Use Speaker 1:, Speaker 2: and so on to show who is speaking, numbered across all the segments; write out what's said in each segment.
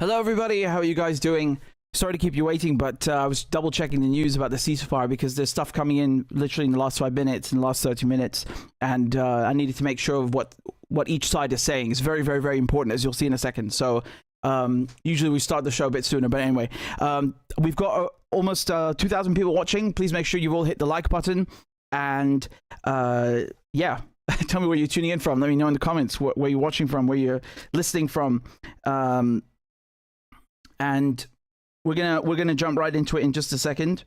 Speaker 1: Hello everybody, how are you guys doing? Sorry to keep you waiting, but I was double checking the news about the ceasefire because there's stuff coming in literally in the last 5 minutes, in the last 30 minutes, and I needed to make sure of what each side is saying. It's very, very, very important, as you'll see in a second. So usually we start the show a bit sooner, but anyway, we've got almost 2,000 people watching. Please make sure you've all hit the like button, and yeah, tell me where you're tuning in from. Let me know in the comments where you're watching from, where you're listening from, and we're gonna jump right into it in just a second.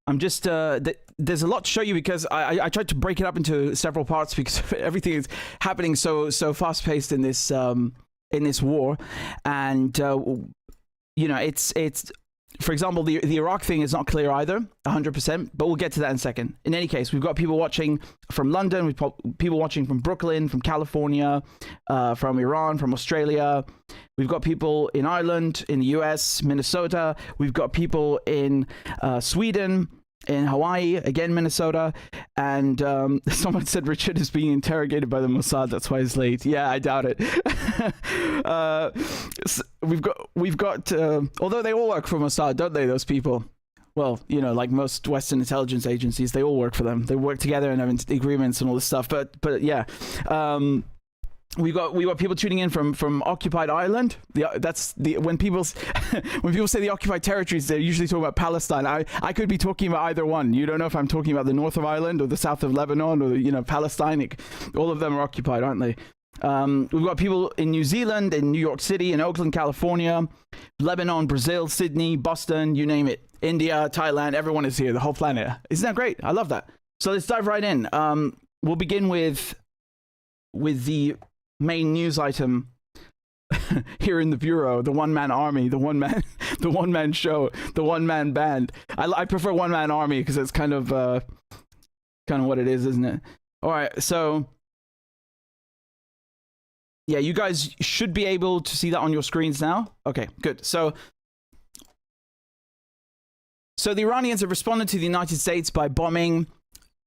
Speaker 1: I'm just there's a lot to show you because I tried to break it up into several parts because everything is happening so fast paced in this war, and you know, it's for example, the Iraq thing is not clear either 100%, but we'll get to that in a second. In any case, we've got people watching from London, we've got people watching from Brooklyn, from California, from Iran, from Australia. We've got people in Ireland, in the US, Minnesota. We've got people in Sweden, in Hawaii, again Minnesota, and someone said Richard is being interrogated by the Mossad. That's why he's late. Yeah, I doubt it. So we've got although they all work for Mossad, don't they? Those people. Well, you know, like most Western intelligence agencies, they all work for them. They work together and have agreements and all this stuff. But yeah. We got people tuning in from occupied Ireland. When people say the occupied territories, they're usually talking about Palestine. I could be talking about either one. You don't know if I'm talking about the north of Ireland or the south of Lebanon or, you know, Palestine. All of them are occupied, aren't they? We've got people in New Zealand, in New York City, in Oakland, California, Lebanon, Brazil, Sydney, Boston, you name it. India, Thailand, everyone is here, the whole planet. Isn't that great? I love that. So let's dive right in. We'll begin with the main news item here in the bureau, the one-man army, the one-man show, the one-man band. I prefer one-man army because it's kind of what it is, isn't it? All right, so yeah, you guys should be able to see that on your screens now. Okay, good. So the Iranians have responded to the United States by bombing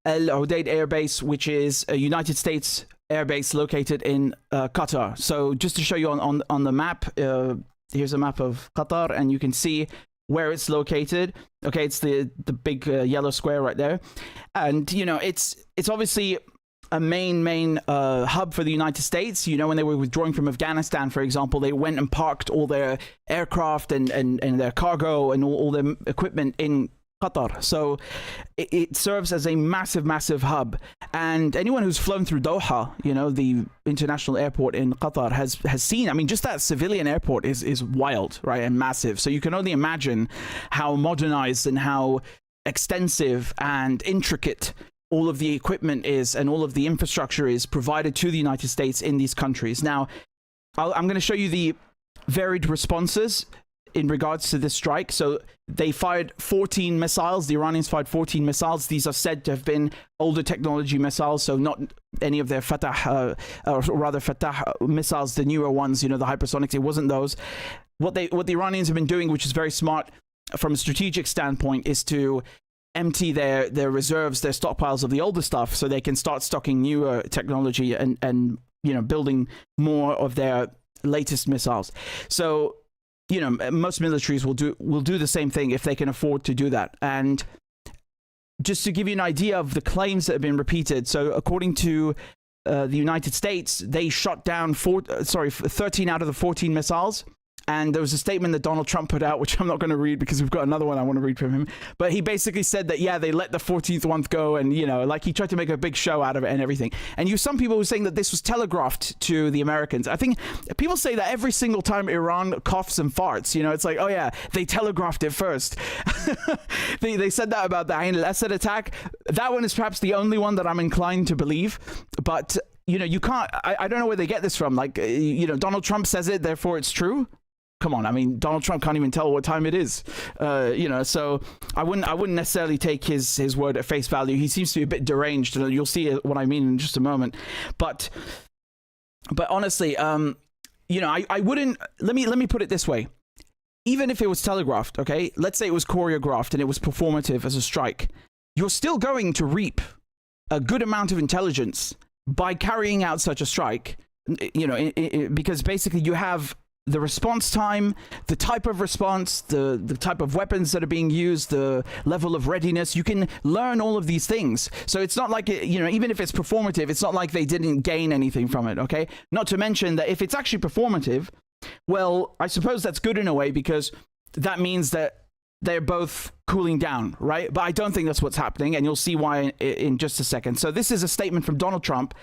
Speaker 1: El Udeid Air Base, which is a United States air base located in Qatar. So just to show you on the map, here's a map of Qatar, and you can see where it's located. Okay, it's the big yellow square right there, and you know, it's obviously a main hub for the United States. You know, when they were withdrawing from Afghanistan, for example, they went and parked all their aircraft and their cargo and all their equipment in Qatar. So it serves as a massive hub, and anyone who's flown through Doha, you know, the international airport in Qatar, has seen, I mean, just that civilian airport is wild, right, and massive. So you can only imagine how modernized and how extensive and intricate all of the equipment is and all of the infrastructure is provided to the United States in these countries. Now, I'm going to show you the varied responses in regards to this strike. So they fired 14 missiles. The Iranians fired 14 missiles. These are said to have been older technology missiles, so not any of their Fatah, or rather Fatah missiles, the newer ones, you know, the hypersonics. It wasn't those. What the Iranians have been doing, which is very smart from a strategic standpoint, is to empty their reserves, their stockpiles of the older stuff, so they can start stocking newer technology and you know, building more of their latest missiles. So, you know, most militaries will do the same thing if they can afford to do that. And just to give you an idea of the claims that have been repeated, so according to the United States, they shot down 13 out of the 14 missiles. And there was a statement that Donald Trump put out, which I'm not going to read because we've got another one I want to read from him. But he basically said that, yeah, they let the 14th one go, and, you know, like, he tried to make a big show out of it and everything. And some people were saying that this was telegraphed to the Americans. I think people say that every single time Iran coughs and farts, you know, it's like, oh yeah, they telegraphed it first. They said that about the Ain al-Assad attack. That one is perhaps the only one that I'm inclined to believe. But, you know, you can't, I don't know where they get this from. Like, you know, Donald Trump says it, therefore it's true. Come on, I mean, Donald Trump can't even tell what time it is, you know. So I wouldn't necessarily take his word at face value. He seems to be a bit deranged, and you'll see what I mean in just a moment. But honestly, you know, I wouldn't. Let me put it this way: even if it was telegraphed, okay, let's say it was choreographed and it was performative as a strike, you're still going to reap a good amount of intelligence by carrying out such a strike. You know, because basically you have the response time, the type of response, the type of weapons that are being used, the level of readiness. You can learn all of these things. So it's not like, even if it's performative, it's not like they didn't gain anything from it, okay? Not to mention that if it's actually performative, well, I suppose that's good in a way, because that means that they're both cooling down, right? But I don't think that's what's happening, and you'll see why in just a second. So this is a statement from Donald Trump,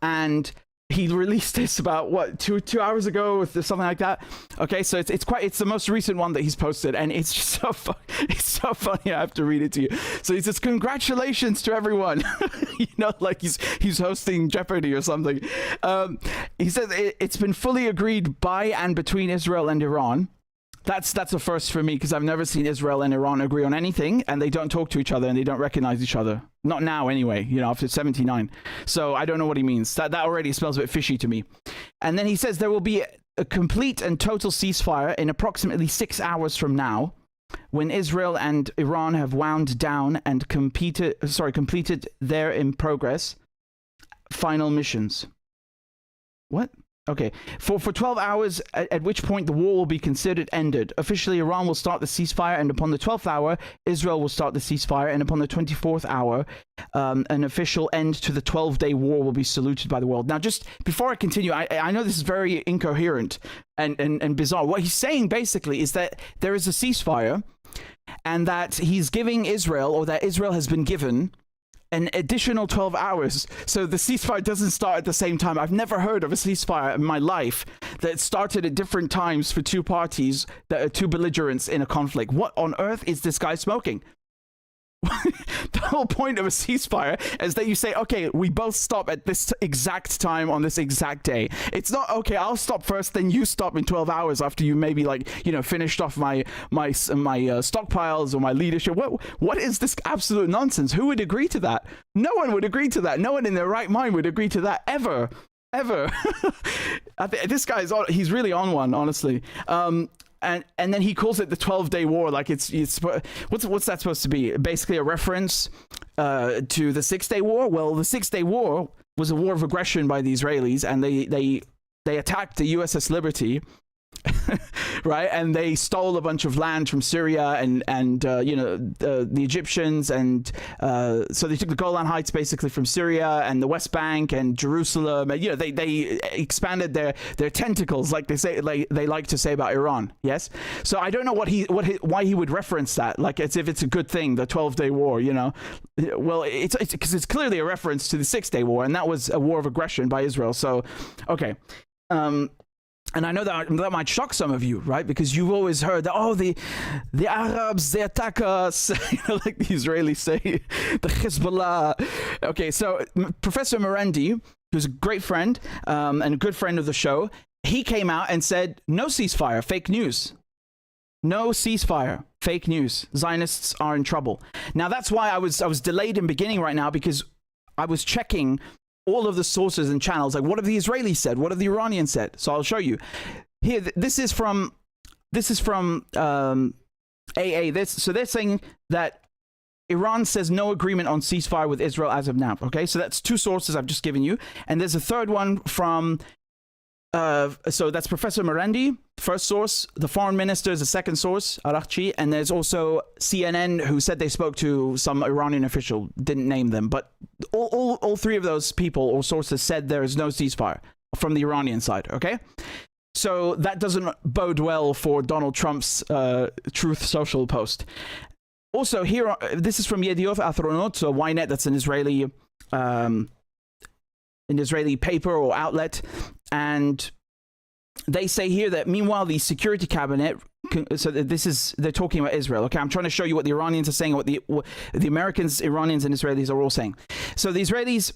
Speaker 1: and he released this about what two hours ago, or something like that. Okay, so it's the most recent one that he's posted, and it's just so it's so funny. I have to read it to you. So he says, "Congratulations to everyone," like he's hosting Jeopardy or something. He says it's been fully agreed by and between Israel and Iran. That's a first for me, because I've never seen Israel and Iran agree on anything, and they don't talk to each other, and they don't recognize each other. Not now, anyway, after 79. So I don't know what he means. That already smells a bit fishy to me. And then he says there will be a complete and total ceasefire in approximately 6 hours from now, when Israel and Iran have wound down and completed their in progress final missions. What? Okay, for 12 hours, at which point the war will be considered ended. Officially, Iran will start the ceasefire, and upon the 12th hour, Israel will start the ceasefire, and upon the 24th hour, an official end to the 12-day war will be saluted by the world. Now, just before I continue, I know this is very incoherent and bizarre. What he's saying, basically, is that there is a ceasefire, and that he's giving Israel, or that Israel has been given, an additional 12 hours. So the ceasefire doesn't start at the same time. I've never heard of a ceasefire in my life that started at different times for two parties that are two belligerents in a conflict. What on earth is this guy smoking? The whole point of a ceasefire is that you say, okay, we both stop at this exact time on this exact day. It's not, okay, I'll stop first, then you stop in 12 hours after you maybe finished off my stockpiles or my leadership. What is this absolute nonsense? Who would agree to that? No one would agree to that. No one in their right mind would agree to that ever. This guy's he's really on one, honestly. And then he calls it the 12-day war, like it's what's that supposed to be? Basically a reference to the 6-day war. Well, the 6-day war was a war of aggression by the Israelis, and they attacked the USS Liberty, right? And they stole a bunch of land from Syria and the Egyptians, and so they took the Golan Heights basically from Syria and the West Bank and Jerusalem, and they expanded their tentacles, like they like to say about Iran. Yes, so I don't know why he would reference that, like as if it's a good thing, the 12-day war. Well, it's because it's clearly a reference to the 6-day war, and that was a war of aggression by Israel. So, okay. And I know that might shock some of you, right? Because you've always heard that, the Arabs, they attack us, like the Israelis say, the Hezbollah. Okay, so Professor Merendi, who's a great friend and a good friend of the show, he came out and said, no ceasefire, fake news. No ceasefire, fake news. Zionists are in trouble. Now, that's why I was delayed in beginning right now, because I was checking all of the sources and channels, like what have the Israelis said, what have the Iranians said. So I'll show you here. This is from AA. So they're saying that Iran says no agreement on ceasefire with Israel as of now. Okay, so that's two sources I've just given you, and there's a third one from so that's Professor Merendi, first source. The foreign minister is the second source, Araghchi, and there's also CNN, who said they spoke to some Iranian official, didn't name them, but all three of those people or sources said there is no ceasefire from the Iranian side. Okay, so that doesn't bode well for Donald Trump's Truth Social post. Also, here, this is from Yediot Ahronot, so Ynet, that's an Israeli paper or outlet, and they say here that meanwhile the Security Cabinet, so they're talking about Israel. Okay, I'm trying to show you what the Iranians are saying, what the Americans, Iranians, and Israelis are all saying. So the Israelis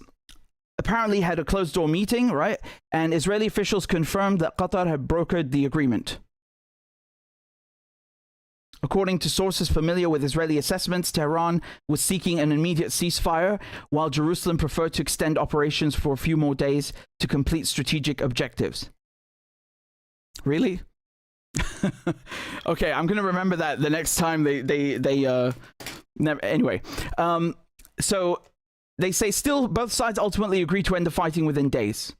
Speaker 1: apparently had a closed-door meeting, right? And Israeli officials confirmed that Qatar had brokered the agreement. According to sources familiar with Israeli assessments, Tehran was seeking an immediate ceasefire, while Jerusalem preferred to extend operations for a few more days to complete strategic objectives. Really? Okay, I'm going to remember that the next time they never. Anyway, so they say still both sides ultimately agreed to end the fighting within days.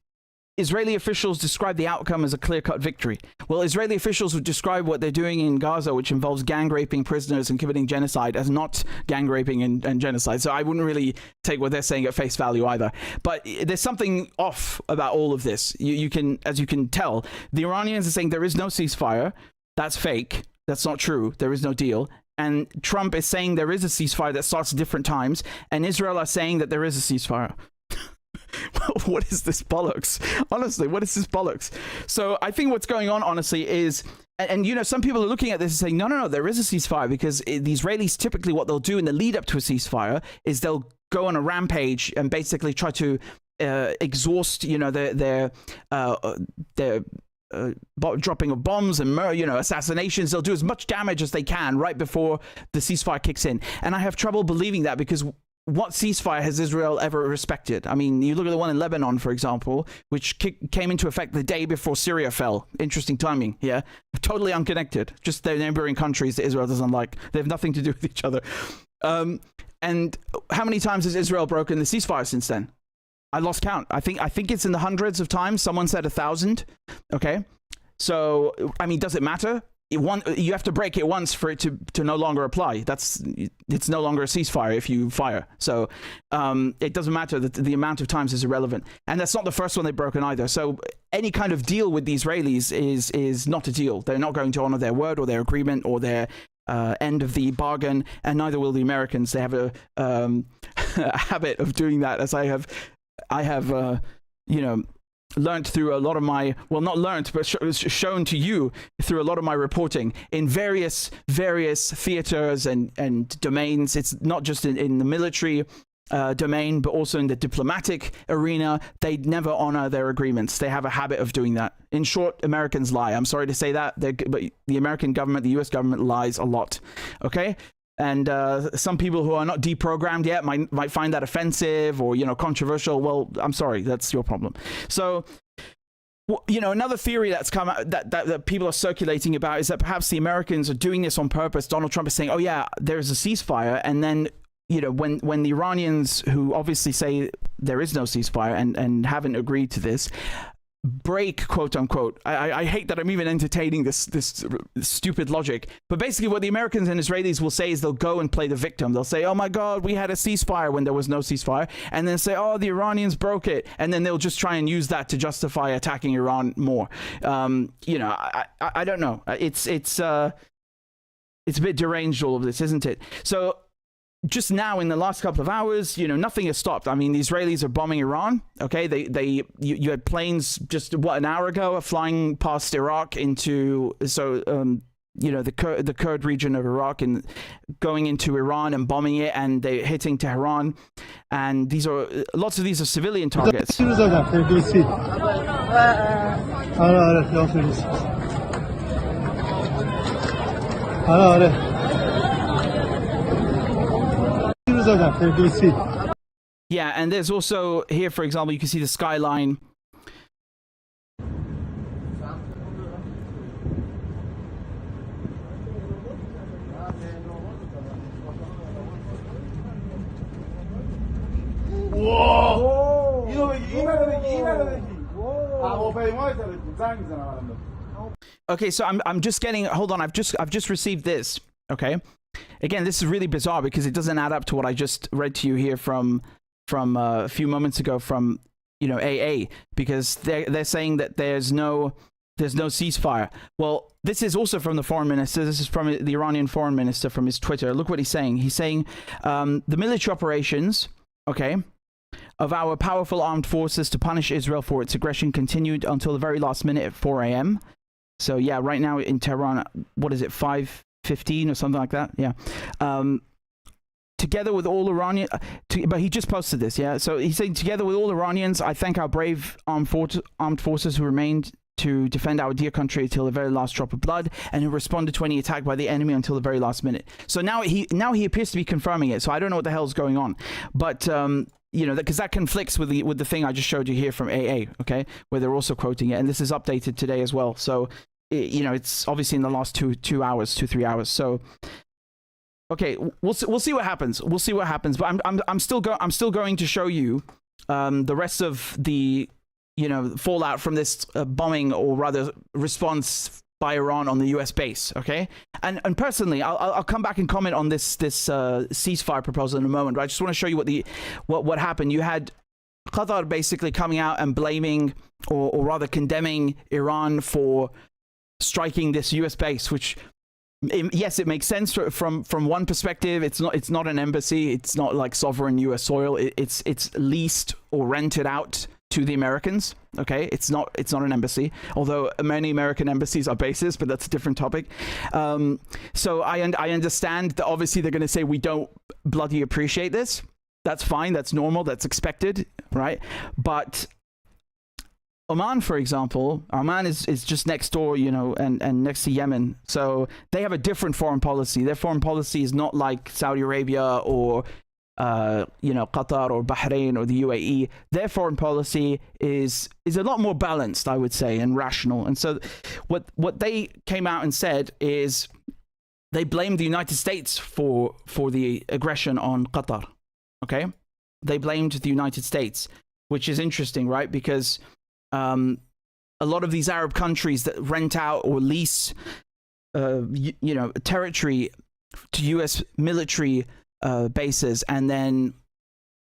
Speaker 1: Israeli officials describe the outcome as a clear-cut victory. Well, Israeli officials would describe what they're doing in Gaza, which involves gang raping prisoners and committing genocide, as not gang raping and genocide. So I wouldn't really take what they're saying at face value either. But there's something off about all of this. You can, as you can tell, the Iranians are saying there is no ceasefire. That's fake. That's not true. There is no deal. And Trump is saying there is a ceasefire that starts at different times. And Israel are saying that there is a ceasefire. What is this bollocks? Honestly, what is this bollocks? So I think what's going on, honestly, is, and you know, some people are looking at this and saying, no, there is a ceasefire, because the Israelis, typically what they'll do in the lead up to a ceasefire is they'll go on a rampage and basically try to exhaust, you know, their dropping of bombs and, you know, assassinations. They'll do as much damage as they can right before the ceasefire kicks in. And I have trouble believing that, because what ceasefire has Israel ever respected? I mean, you look at the one in Lebanon, for example, which came into effect the day before Syria fell. Interesting timing, yeah? Totally unconnected. Just their neighboring countries that Israel doesn't like. They have nothing to do with each other. And how many times has Israel broken the ceasefire since then? I lost count. I think it's in the hundreds of times. Someone said 1,000. Okay. So, I mean, does it matter? You have to break it once for it to no longer apply. It's no longer a ceasefire if you fire. So it doesn't matter. That the amount of times is irrelevant. And that's not the first one they've broken either. So any kind of deal with the Israelis is not a deal. They're not going to honor their word or their agreement or their end of the bargain, and neither will the Americans. They have a habit of doing that, as I have you know, learned through a lot of my, well, not learned, but shown to you through a lot of my reporting in various theaters and domains. It's not just in the military domain, but also in the diplomatic arena. They never honor their agreements. They have a habit of doing that. In short, Americans lie. I'm sorry to say that, but the American government, the US government, lies a lot. Okay? And some people who are not deprogrammed yet might find that offensive or, you know, controversial. Well, I'm sorry, that's your problem. So, you know, another theory that's come out that people are circulating about is that perhaps the Americans are doing this on purpose. Donald Trump is saying, oh yeah, there's a ceasefire, and then, you know, when the Iranians, who obviously say there is no ceasefire and haven't agreed to this, break, quote unquote. I hate that I'm even entertaining this stupid logic, but basically what the Americans and Israelis will say is they'll go and play the victim. They'll say, oh my God, we had a ceasefire when there was no ceasefire, and then say, oh, the Iranians broke it, and then they'll just try and use that to justify attacking Iran more. You know, I don't know. It's a bit deranged, all of this, isn't it? So just now, in the last couple of hours, you know, nothing has stopped. I mean, the Israelis are bombing Iran. Okay, you had planes just an hour ago flying past Iraq into you know, the Kurd region of Iraq, and going into Iran and bombing it, and they're hitting Tehran. And lots of these are civilian targets. Yeah, and there's also here, for example, you can see the skyline. Okay, so I'm just getting, hold on, I've just received this. Okay, again, this is really bizarre because it doesn't add up to what I just read to you here from a few moments ago from, you know, AA, because they're saying that there's no ceasefire. Well, this is also from the foreign minister. This is from the Iranian foreign minister, from his Twitter. Look what he's saying. He's saying the military operations, okay, of our powerful armed forces to punish Israel for its aggression continued until the very last minute at 4 a.m. So yeah, right now in Tehran, what is it, 5:15 or something like that? Yeah. Together with all Iranian, but he just posted this, yeah. So he's saying, together with all Iranians, I thank our brave armed forces who remained to defend our dear country until the very last drop of blood, and who responded to any attack by the enemy until the very last minute. So now he appears to be confirming it. So I don't know what the hell's going on, but you know, because that conflicts with the thing I just showed you here from AA, okay, where they're also quoting it, and this is updated today as well. So you know, it's obviously in the last 3 hours. So okay, we'll see what happens. We'll see what happens. But I'm still going to show you the rest of the fallout from this bombing, or rather response by Iran on the US base. Okay, and personally, I'll come back and comment on this ceasefire proposal in a moment. But I just want to show you what happened. You had Qatar basically coming out and blaming, or rather condemning, Iran for striking this US base, which, yes, it makes sense from one perspective. It's not an embassy. It's not like sovereign US soil. It's leased or rented out to the Americans. Okay, it's not an embassy, although many American embassies are bases, but that's a different topic. So I understand that obviously they're going to say we don't bloody appreciate this. That's fine. That's normal. That's expected, right? But Oman, for example, Oman is just next door, and next to Yemen. So they have a different foreign policy. Their foreign policy is not like Saudi Arabia or Qatar or Bahrain or the UAE. Their foreign policy is a lot more balanced, I would say, and rational. And so what they came out and said is they blamed the United States for the aggression on Qatar. Okay, they blamed the United States, which is interesting, right? Because a lot of these Arab countries that rent out or lease territory to US military bases, and then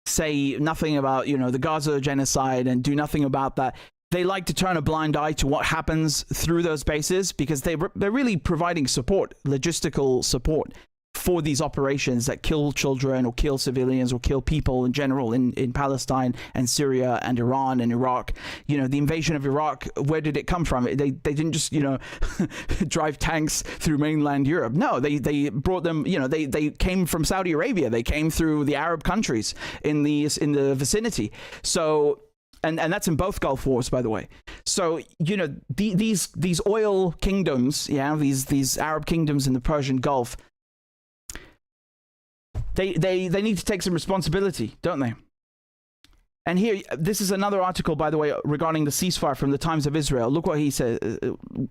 Speaker 1: say nothing about the Gaza genocide and do nothing about that. They like to turn a blind eye to what happens through those bases, because they're really providing support, logistical support, for these operations that kill children or kill civilians or kill people in general in Palestine and Syria and Iran and Iraq. The invasion of Iraq, where did it come from? They didn't just drive tanks through mainland Europe. No, they brought them. They came from Saudi Arabia. They came through the Arab countries in the vicinity. So. And that's in both Gulf Wars, by the way. So these oil kingdoms, these Arab kingdoms in the Persian Gulf, they need to take some responsibility, don't they? And here, this is another article, by the way, regarding the ceasefire from the Times of Israel. Look what he said,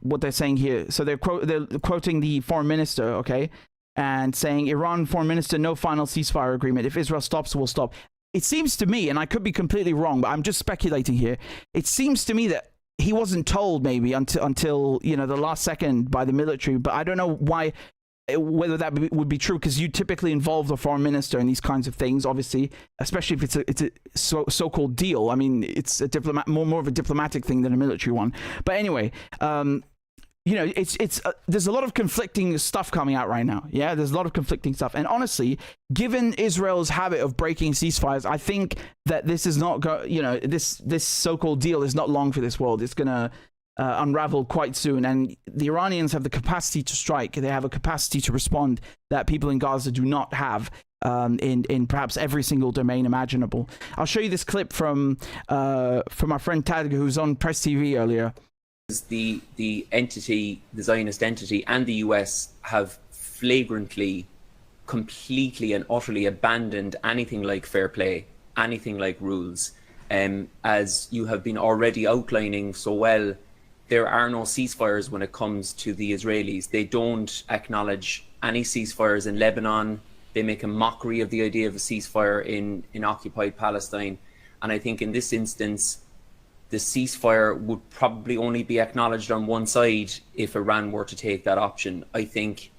Speaker 1: what they're saying here. So they're quoting the foreign minister, okay, and saying, Iran foreign minister, no final ceasefire agreement. If Israel stops, we'll stop. It seems to me, and I could be completely wrong, but I'm just speculating here. It seems to me that he wasn't told maybe until the last second by the military, but I don't know whether that would be true, because you typically involve the foreign minister in these kinds of things, obviously, especially if it's a so-called deal. I mean, it's a more of a diplomatic thing than a military one. But anyway, there's a lot of conflicting stuff coming out right now. Yeah, there's a lot of conflicting stuff. And honestly, given Israel's habit of breaking ceasefires, I think that this is not this so-called deal is not long for this world. It's gonna unravel quite soon, and the Iranians have the capacity to strike. They have a capacity to respond that people in Gaza do not have in perhaps every single domain imaginable. I'll show you this clip from our friend Tadg, who's on Press TV earlier.
Speaker 2: The entity, the Zionist entity, and the US have flagrantly, completely and utterly abandoned anything like fair play, anything like rules. As you have been already outlining so well, there are no ceasefires when it comes to the Israelis. They don't acknowledge any ceasefires in Lebanon. They make a mockery of the idea of a ceasefire in occupied Palestine. And I think in this instance, the ceasefire would probably only be acknowledged on one side if Iran were to take that option. I think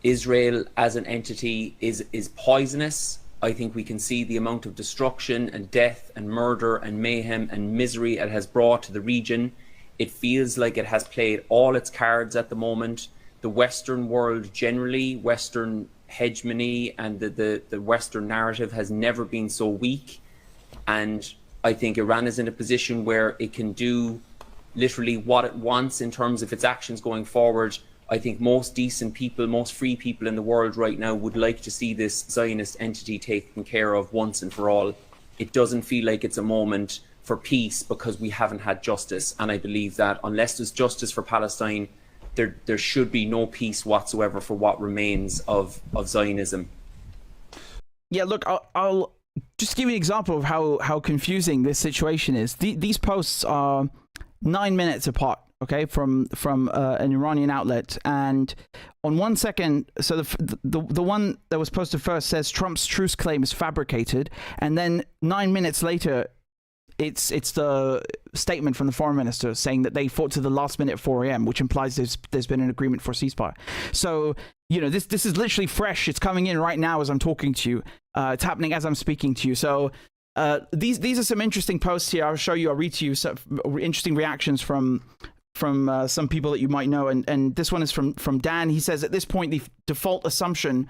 Speaker 2: Israel as an entity is poisonous. I think we can see the amount of destruction and death and murder and mayhem and misery it has brought to the region. It feels like it has played all its cards at the moment. The Western world generally, Western hegemony and the Western narrative has never been so weak. And I think Iran is in a position where it can do literally what it wants in terms of its actions going forward. I think most decent people, most free people in the world right now would like to see this Zionist entity taken care of once and for all. It doesn't feel like it's a moment for peace because we haven't had justice. And I believe that unless there's justice for Palestine, there should be no peace whatsoever for what remains of Zionism.
Speaker 1: Yeah, look, I'll just give you an example of how confusing this situation is. These posts are 9 minutes apart, okay, from an Iranian outlet, and on 1 second, so the one that was posted first says Trump's truce claim is fabricated, and then 9 minutes later, it's the statement from the foreign minister saying that they fought to the last minute at 4 a.m., which implies there's been an agreement for a ceasefire. So, this is literally fresh. It's coming in right now as I'm talking to you. It's happening as I'm speaking to you. So these are some interesting posts here. I'll show you. I'll read to you some interesting reactions from some people that you might know. And this one is from Dan. He says, at this point, the default assumption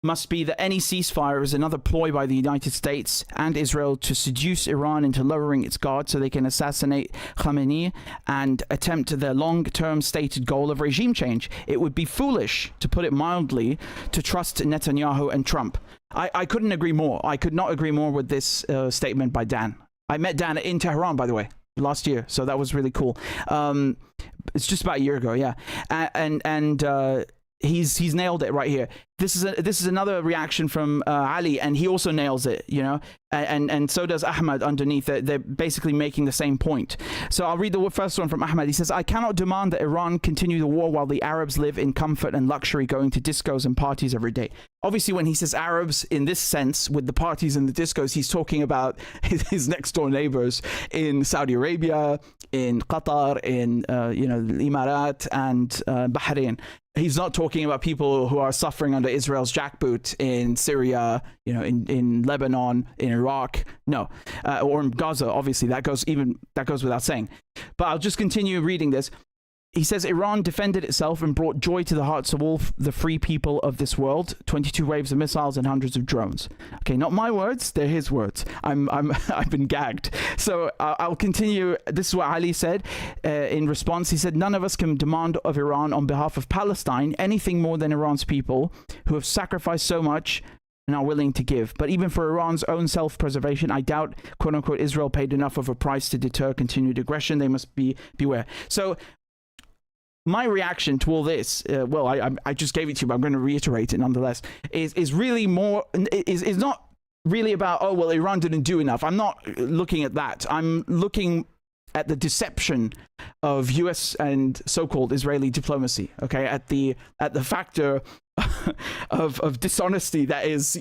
Speaker 1: must be that any ceasefire is another ploy by the United States and Israel to seduce Iran into lowering its guard so they can assassinate Khamenei and attempt their long-term stated goal of regime change. It would be foolish, to put it mildly, to trust Netanyahu and Trump. I couldn't agree more. I could not agree more with this statement by Dan. I met Dan in Tehran, by the way, last year, so that was really cool. It's just about a year ago, yeah. And he's nailed it right here. This is another reaction from Ali, and he also nails it, and so does Ahmad underneath. They're basically making the same point. So I'll read the first one from Ahmad. He says, I cannot demand that Iran continue the war while the Arabs live in comfort and luxury, going to discos and parties every day. Obviously, when he says Arabs in this sense, with the parties and the discos, he's talking about his next door neighbors in Saudi Arabia, in Qatar, in the Emirat, and Bahrain. He's not talking about people who are suffering under Israel's jackboot in Syria, in Lebanon, in Iraq, no, or in Gaza. Obviously, that goes without saying. But I'll just continue reading this. He says Iran defended itself and brought joy to the hearts of all the free people of this world. 22 waves of missiles and hundreds of drones. Okay, not my words; they're his words. I've been gagged. So I'll continue. This is what Ali said in response. He said, "None of us can demand of Iran on behalf of Palestine anything more than Iran's people, who have sacrificed so much and are willing to give. But even for Iran's own self-preservation, I doubt, quote unquote, Israel paid enough of a price to deter continued aggression. They must beware." So my reaction to all this, I just gave it to you, but I'm going to reiterate it nonetheless, is really more, is not really about, Iran didn't do enough. I'm not looking at that. I'm looking at the deception of US and so-called Israeli diplomacy, okay, at the factor of dishonesty that is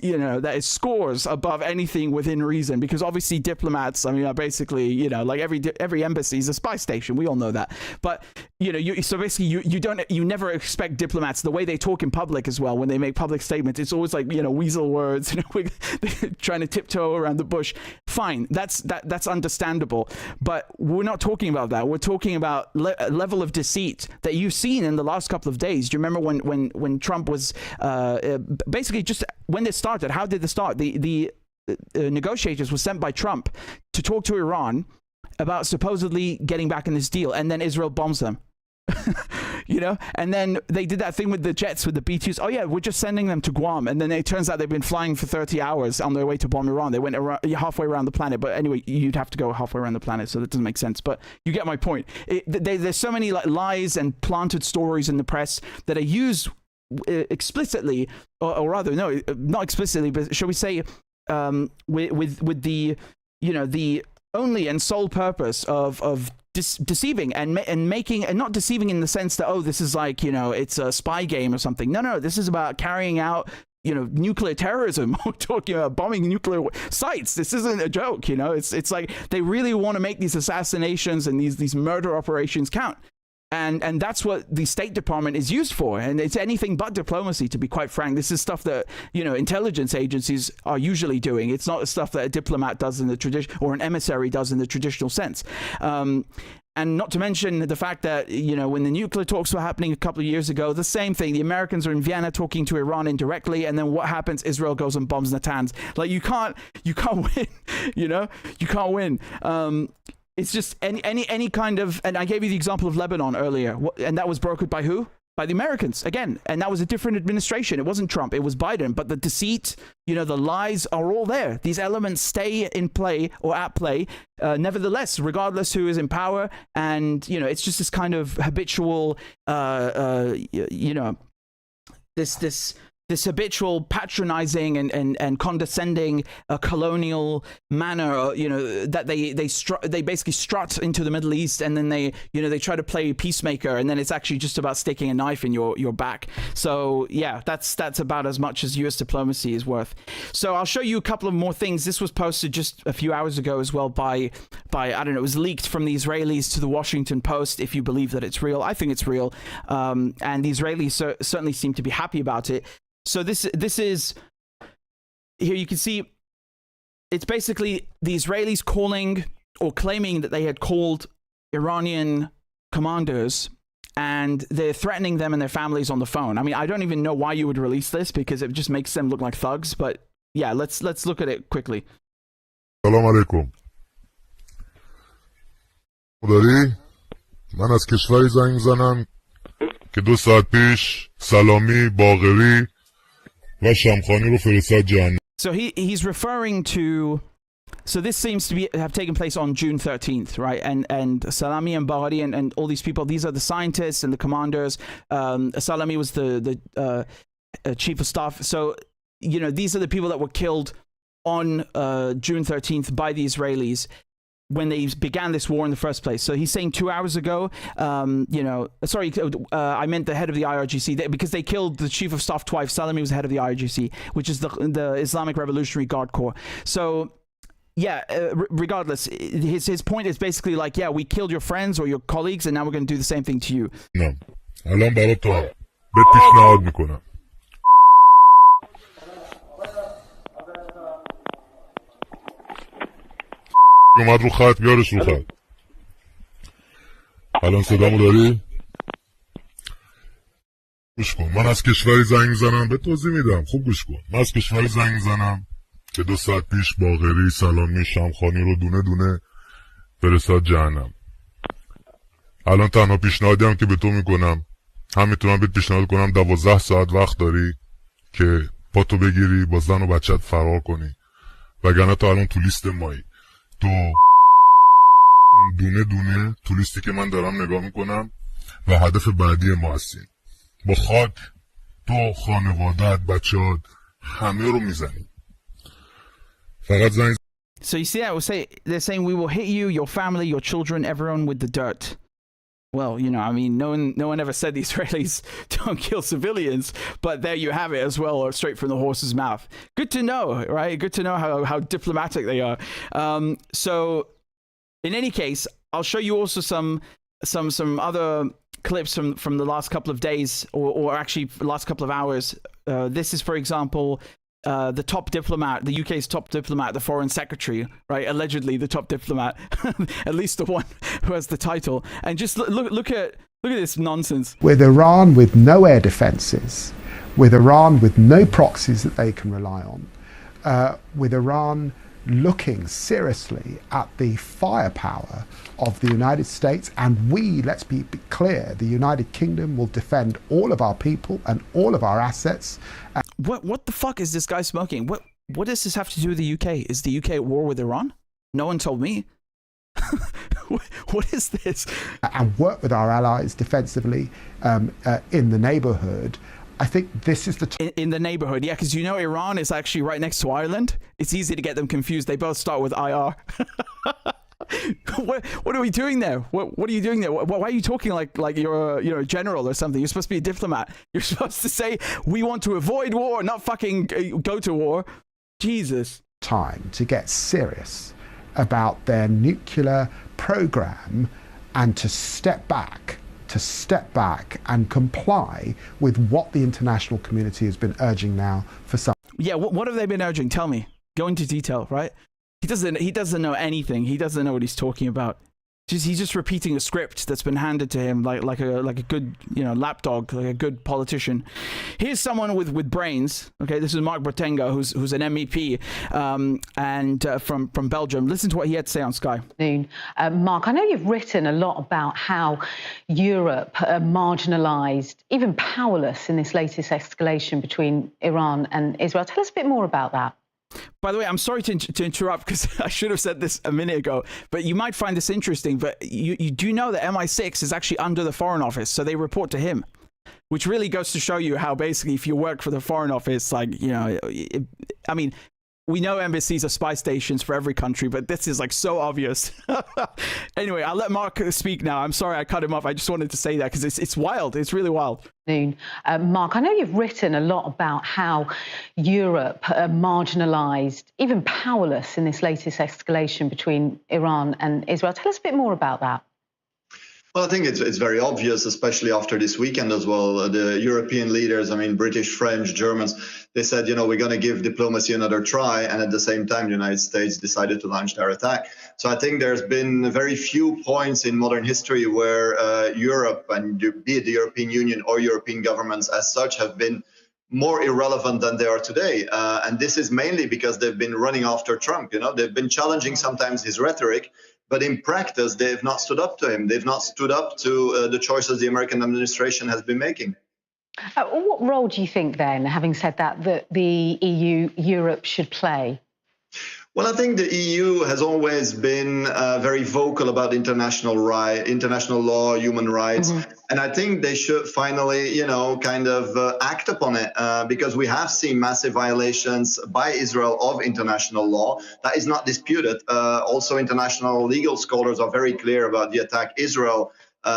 Speaker 1: scores above anything within reason, because obviously diplomats, are basically, like every embassy is a spy station. We all know that. But you never expect diplomats, the way they talk in public as well, when they make public statements, it's always like, weasel words, trying to tiptoe around the bush. Fine, that's understandable, but we're not talking about that. We're talking about a level of deceit that you've seen in the last couple of days. Do you remember when Trump was basically, just when this started, how did this start? The negotiators were sent by Trump to talk to Iran about supposedly getting back in this deal, and then Israel bombs them. And then they did that thing with the jets, with the B-2s. Oh yeah, we're just sending them to Guam, and then it turns out they've been flying for 30 hours on their way to bomb Iran. They went halfway around the planet, but anyway, you'd have to go halfway around the planet, so that doesn't make sense. But you get my point. There's so many lies and planted stories in the press that are used explicitly, or rather, no, not explicitly, but shall we say, with the the only and sole purpose of deceiving and making, and not deceiving in the sense that, this is like, it's a spy game or something. No, this is about carrying out nuclear terrorism. We're talking about bombing nuclear sites. This isn't a joke. It's like they really want to make these assassinations and these murder operations count. And that's what the State Department is used for. And it's anything but diplomacy, to be quite frank. This is stuff that, intelligence agencies are usually doing. It's not stuff that a diplomat does in the tradition, or an emissary does in the traditional sense. And not to mention the fact that, when the nuclear talks were happening a couple of years ago, the same thing. The Americans are in Vienna talking to Iran indirectly, and then what happens? Israel goes and bombs Natanz. Like, you can't win, you can't win. It's just any kind of, and I gave you the example of Lebanon earlier, and that was brokered by who? By the Americans, again. And that was a different administration. It wasn't Trump, it was Biden. But the deceit, the lies are all there. These elements stay in play, or at play, nevertheless, regardless who is in power. And, it's just this kind of habitual, this this habitual patronizing and condescending colonial manner, that they basically strut into the Middle East, and then they try to play peacemaker, and then it's actually just about sticking a knife in your back. So yeah, that's about as much as US diplomacy is worth. So I'll show you a couple of more things. This was posted just a few hours ago as well by I don't know, it was leaked from the Israelis to the Washington Post, if you believe that it's real. I think it's real. And the Israelis certainly seem to be happy about it. So this is, here you can see, it's basically the Israelis calling or claiming that they had called Iranian commanders, and they're threatening them and their families on the phone. I mean, I don't even know why you would release this, because it just makes them look like thugs. But yeah, let's look at it quickly.
Speaker 3: سلام علیکم. داری؟ من از کشوری زنگ زنم که 2 ساعت پیش سلامی، باقری و شمخانی رو فرستاد جهنم.
Speaker 1: So he's referring to, so this seems to have taken place on June 13th, right? And Salami and Bagheri and all these people, these are the scientists and the commanders. Salami was the chief of staff. So, these are the people that were killed on June 13th by the Israelis when they began this war in the first place. So he's saying 2 hours ago, I meant the head of the IRGC, because they killed the chief of staff twice. Salami was the head of the IRGC, which is the Islamic Revolutionary Guard Corps. So yeah, regardless, his point is basically like, yeah, we killed your friends or your colleagues, and now we're going to do the same thing to you.
Speaker 3: No. الان برای تو بهت پیشنهاد میکنم. اومد رو خط، بیارش رو خط. الان صدامو داری؟ گوش کن. من از کشوری زنگ زنم، به توضیح میدم، خوب گوش کن. من از کشوری زنگ زنم که 2 ساعت پیش باقری، سلامی، شمخانی رو دونه دونه فرستاد جهنم. الان تنها پیشنهادی هم که به تو میکنم، هم میتونم بهت پیشنهاد کنم 12 ساعت وقت داری که پاتو بگیری با زن و بچت فرار کنی، وگرنه تو الان تو لیست مایی. تو دونه دونه تو لیستی که من دارم نگاه میکنم و هدف بعدی ما هستیم. با خاک تو، خانوادت، بچه‌ات همه رو میزنیم. فقط زنگ.
Speaker 1: So you see that? They're saying we will hit you, your family, your children, everyone with the dirt. Well, I mean, no one ever said the Israelis don't kill civilians, but there you have it as well, or straight from the horse's mouth. Good to know, right? Good to know how diplomatic they are. So, in any case, I'll show you also some other clips from the last couple of days, or actually the last couple of hours. This is, for example, the top diplomat, the UK's top diplomat, the foreign secretary, right? Allegedly the top diplomat, at least the one who has the title. And just look at this nonsense.
Speaker 4: With Iran with no air defenses, with Iran with no proxies that they can rely on, with Iran looking seriously at the firepower of the United States, and let's be clear, the United Kingdom will defend all of our people and all of our assets.
Speaker 1: What the fuck is this guy smoking? What does this have to do with the UK? Is the UK at war with Iran? No one told me. What is this?
Speaker 4: And work with our allies defensively in the neighborhood. I think this is the
Speaker 1: in the neighborhood, yeah, because Iran is actually right next to Ireland. It's easy to get them confused. They both start with IR. What are we doing there? What are you doing there? Why are you talking like you're a general or something? You're supposed to be a diplomat. You're supposed to say we want to avoid war, not fucking go to war. Jesus.
Speaker 4: Time to get serious about their nuclear program and to step back and comply with what the international community has been urging now for some.
Speaker 1: Yeah, what have they been urging? Tell me. Go into detail, right? He doesn't know anything. He doesn't know what he's talking about. He's just repeating a script that's been handed to him like a good lapdog, like a good politician. Here's someone with brains. Okay, this is Mark Botenga, who's an MEP and from Belgium. Listen to what he had to say on Sky.
Speaker 5: Mark, I know you've written a lot about how Europe marginalised, even powerless in this latest escalation between Iran and Israel. Tell us a bit more about that.
Speaker 1: By the way, I'm sorry to interrupt, because I should have said this a minute ago, but you might find this interesting. But you do know that MI6 is actually under the Foreign Office, so they report to him. which really goes to show you how basically if you work for the Foreign Office, like, you know, I mean, we know embassies are spy stations for every country, but this is like so obvious. Anyway, I'll let Mark speak now. I'm sorry I cut him off. I just wanted to say that because it's wild. It's really wild.
Speaker 5: Mark, I know you've written a lot about how Europe marginalised, even powerless in this latest escalation between Iran and Israel. Tell us a bit more about that.
Speaker 6: Well, I think it's very obvious, especially after this weekend as well. The European leaders, I mean, British, French, Germans, they said, you know, we're going to give diplomacy another try. And at the same time, the United States decided to launch their attack. So I think there's been very few points in modern history where Europe, and be it the European Union or European governments as such, have been more irrelevant than they are today. And this is mainly because they've been running after Trump. You know, they've been challenging sometimes his rhetoric, but in practice, they've not stood up to him. They've not stood up to the choices the American administration has been making.
Speaker 5: What role do you think then, having said that, that the EU, Europe should play?
Speaker 6: Well, I think the EU has always been very vocal about international law, human rights. Mm-hmm. And I think they should finally, you know, kind of act upon it because we have seen massive violations by Israel of international law. That is not disputed. Also, international legal scholars are very clear about the attack Israel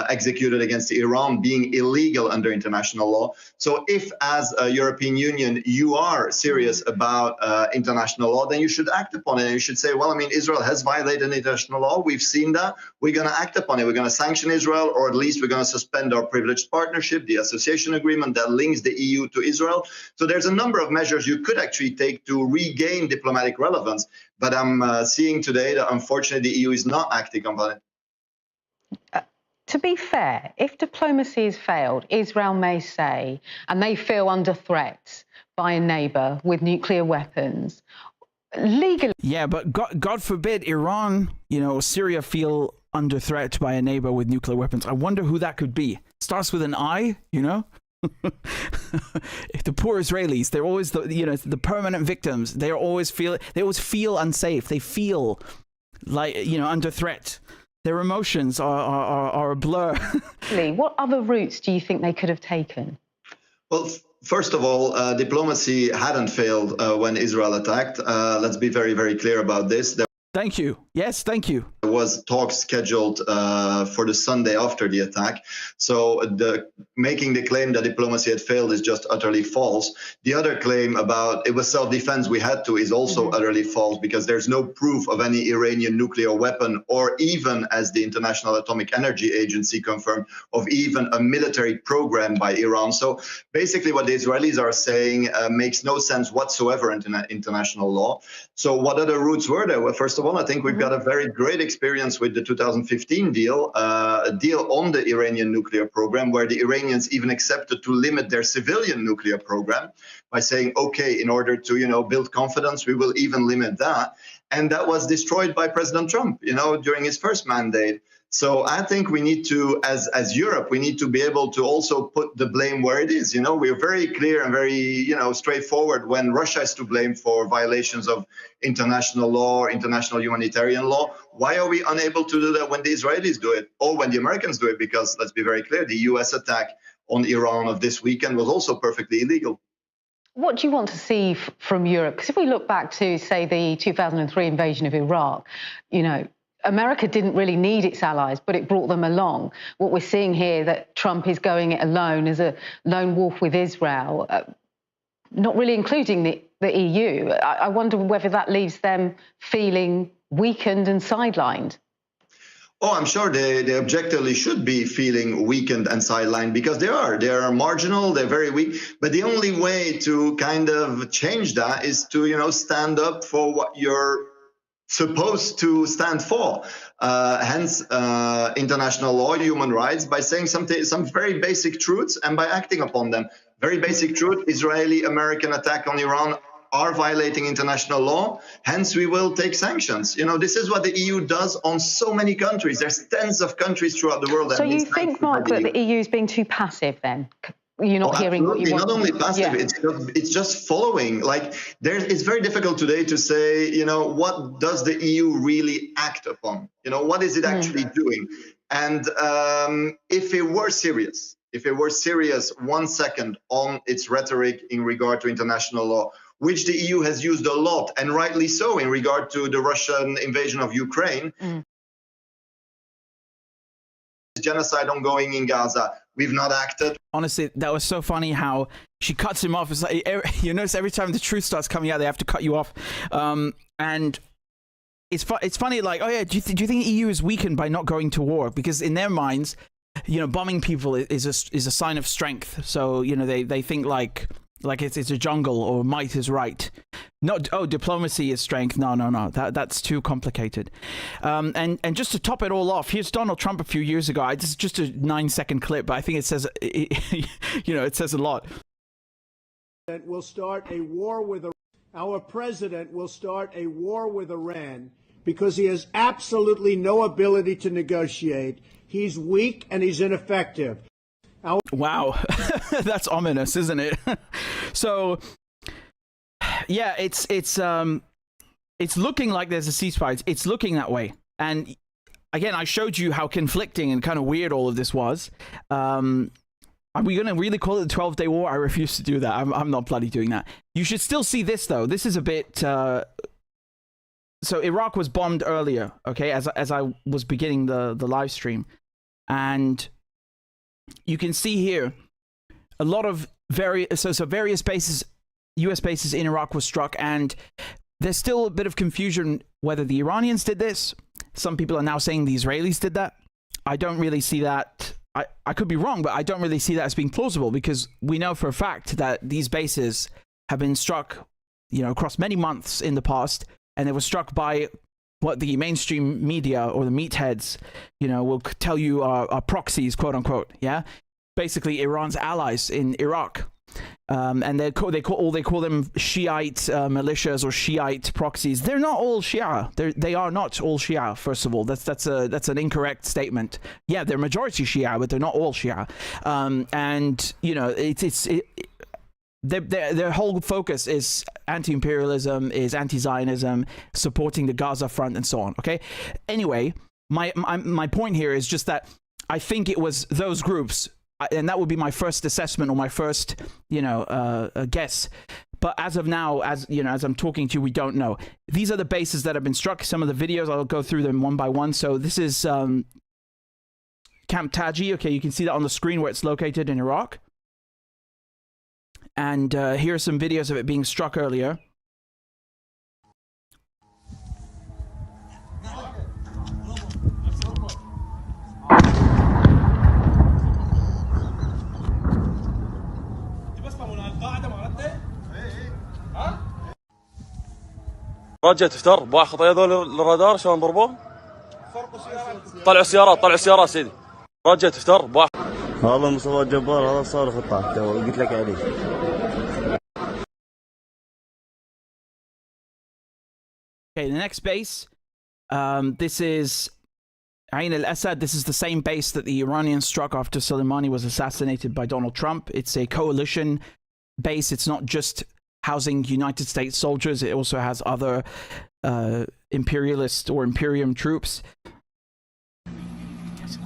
Speaker 6: executed against Iran being illegal under international law. So if, as a European Union, you are serious about international law, then you should act upon it. And you should say, well, I mean, Israel has violated international law. We've seen that. We're going to act upon it. We're going to sanction Israel, or at least we're going to suspend our privileged partnership, the association agreement that links the EU to Israel. So there's a number of measures you could actually take to regain diplomatic relevance. But I'm seeing today that, unfortunately, the EU is not acting upon it.
Speaker 5: To be fair, if diplomacy has failed, Israel may say, and they feel under threat by a neighbour with nuclear weapons, legally...
Speaker 1: Yeah, but God forbid Iran, you know, Syria feel under threat by a neighbour with nuclear weapons. I wonder who that could be. Starts with an I, you know? The poor Israelis, they're always the permanent victims. They always feel unsafe. They feel like, you know, under threat. Their emotions are a blur.
Speaker 5: What other routes do you think they could have taken?
Speaker 6: Well, first of all, diplomacy hadn't failed when Israel attacked. Let's be very, very clear about this.
Speaker 1: Thank you. Yes, thank you.
Speaker 6: There was talks scheduled for the Sunday after the attack. So making the claim that diplomacy had failed is just utterly false. The other claim about it was self-defense we had to is also utterly false, because there's no proof of any Iranian nuclear weapon, or even, as the International Atomic Energy Agency confirmed, of even a military program by Iran. So basically what the Israelis are saying makes no sense whatsoever in international law. So what other routes were there? Well, first of all, I think we've got a very great experience with the 2015 deal, a deal on the Iranian nuclear program, where the Iranians even accepted to limit their civilian nuclear program by saying, okay, in order to, you know, build confidence, we will even limit that. And that was destroyed by President Trump, you know, during his first mandate. So I think we need to, as Europe, we need to be able to also put the blame where it is. You know, we're very clear and very, you know, straightforward when Russia is to blame for violations of international law or international humanitarian law. Why are we unable to do that when the Israelis do it, or when the Americans do it? Because let's be very clear, the US attack on Iran of this weekend was also perfectly illegal.
Speaker 5: What do you want to see from Europe? Because if we look back to, say, the 2003 invasion of Iraq, you know, America didn't really need its allies, but it brought them along. What we're seeing here, that Trump is going it alone as a lone wolf with Israel, not really including the EU. I wonder whether that leaves them feeling weakened and sidelined.
Speaker 6: Oh, I'm sure they objectively should be feeling weakened and sidelined, because they are marginal, they're very weak. But the only way to kind of change that is to, you know, stand up for what you're supposed to stand for, hence international law, human rights, by saying some very basic truths and by acting upon them. Very basic truth: Israeli-American attack on Iran are violating international law, hence we will take sanctions. You know, this is what the EU does on so many countries. There's tens of countries throughout the world.
Speaker 5: So you think, Mark, that the EU is being too passive then? You're not hearing what you want.
Speaker 6: Not only passive, it's just following. Like, it's very difficult today to say, you know, what does the EU really act upon? You know, what is it actually doing? And if it were serious, if it were serious 1 second on its rhetoric in regard to international law, which the EU has used a lot, and rightly so, in regard to the Russian invasion of Ukraine, genocide ongoing in Gaza, we've not acted.
Speaker 1: Honestly, that was so funny how she cuts him off. It's like, you notice every time the truth starts coming out, they have to cut you off. And it's funny, like, oh yeah, do you think the EU is weakened by not going to war? Because in their minds, bombing people is a sign of strength. So, they think like it's a jungle, or might is right. Not, diplomacy is strength. No. That's too complicated. And just to top it all off, here's Donald Trump a few years ago. This is just a 9-second clip, but I think it says, it says a lot.
Speaker 7: Will start a war with our president will start a war with Iran because he has absolutely no ability to negotiate. He's weak and he's ineffective.
Speaker 1: Wow, that's ominous, isn't it? So, yeah, it's looking like there's a ceasefire. It's looking that way. And again, I showed you how conflicting and kind of weird all of this was. Are we going to really call it the 12-day war? I refuse to do that. I'm not bloody doing that. You should still see this, though. This is a bit... So Iraq was bombed earlier, okay, as I was beginning the live stream. And you can see here a lot of various bases, US bases in Iraq were struck, and there's still a bit of confusion whether the Iranians did this. Some people are now saying the Israelis did that. I don't really see that. I could be wrong, but I don't really see that as being plausible, because we know for a fact that these bases have been struck, across many months in the past, and they were struck by what the mainstream media or the meatheads, will tell you are proxies, quote unquote. Yeah, basically Iran's allies in Iraq, and they call them Shiite militias or Shiite proxies. They're not all Shia. They are not all Shia. First of all, that's an incorrect statement. Yeah, they're majority Shia, but they're not all Shia. Their whole focus is anti-imperialism, is anti-Zionism, supporting the Gaza front, and so on. Okay. Anyway, my point here is just that I think it was those groups, and that would be my first assessment or my first, guess. But as of now, as I'm talking to you, we don't know. These are the bases that have been struck. Some of the videos, I'll go through them one by one. So this is Camp Taji. Okay, you can see that on the screen where it's located in Iraq. And here are some videos of it being struck earlier.
Speaker 8: رجع تفتر باخذ هذول الرادار شلون ضربوه طلعوا السيارات سيدي رجع تفتر هذا مصطفى الجبار هذا صار خطه قلت لك عليه.
Speaker 1: Okay, the next base, this is Ain al-Assad. This is the same base that the Iranians struck after Soleimani was assassinated by Donald Trump. It's a coalition base. It's not just housing United States soldiers. It also has other imperialist or Imperium troops.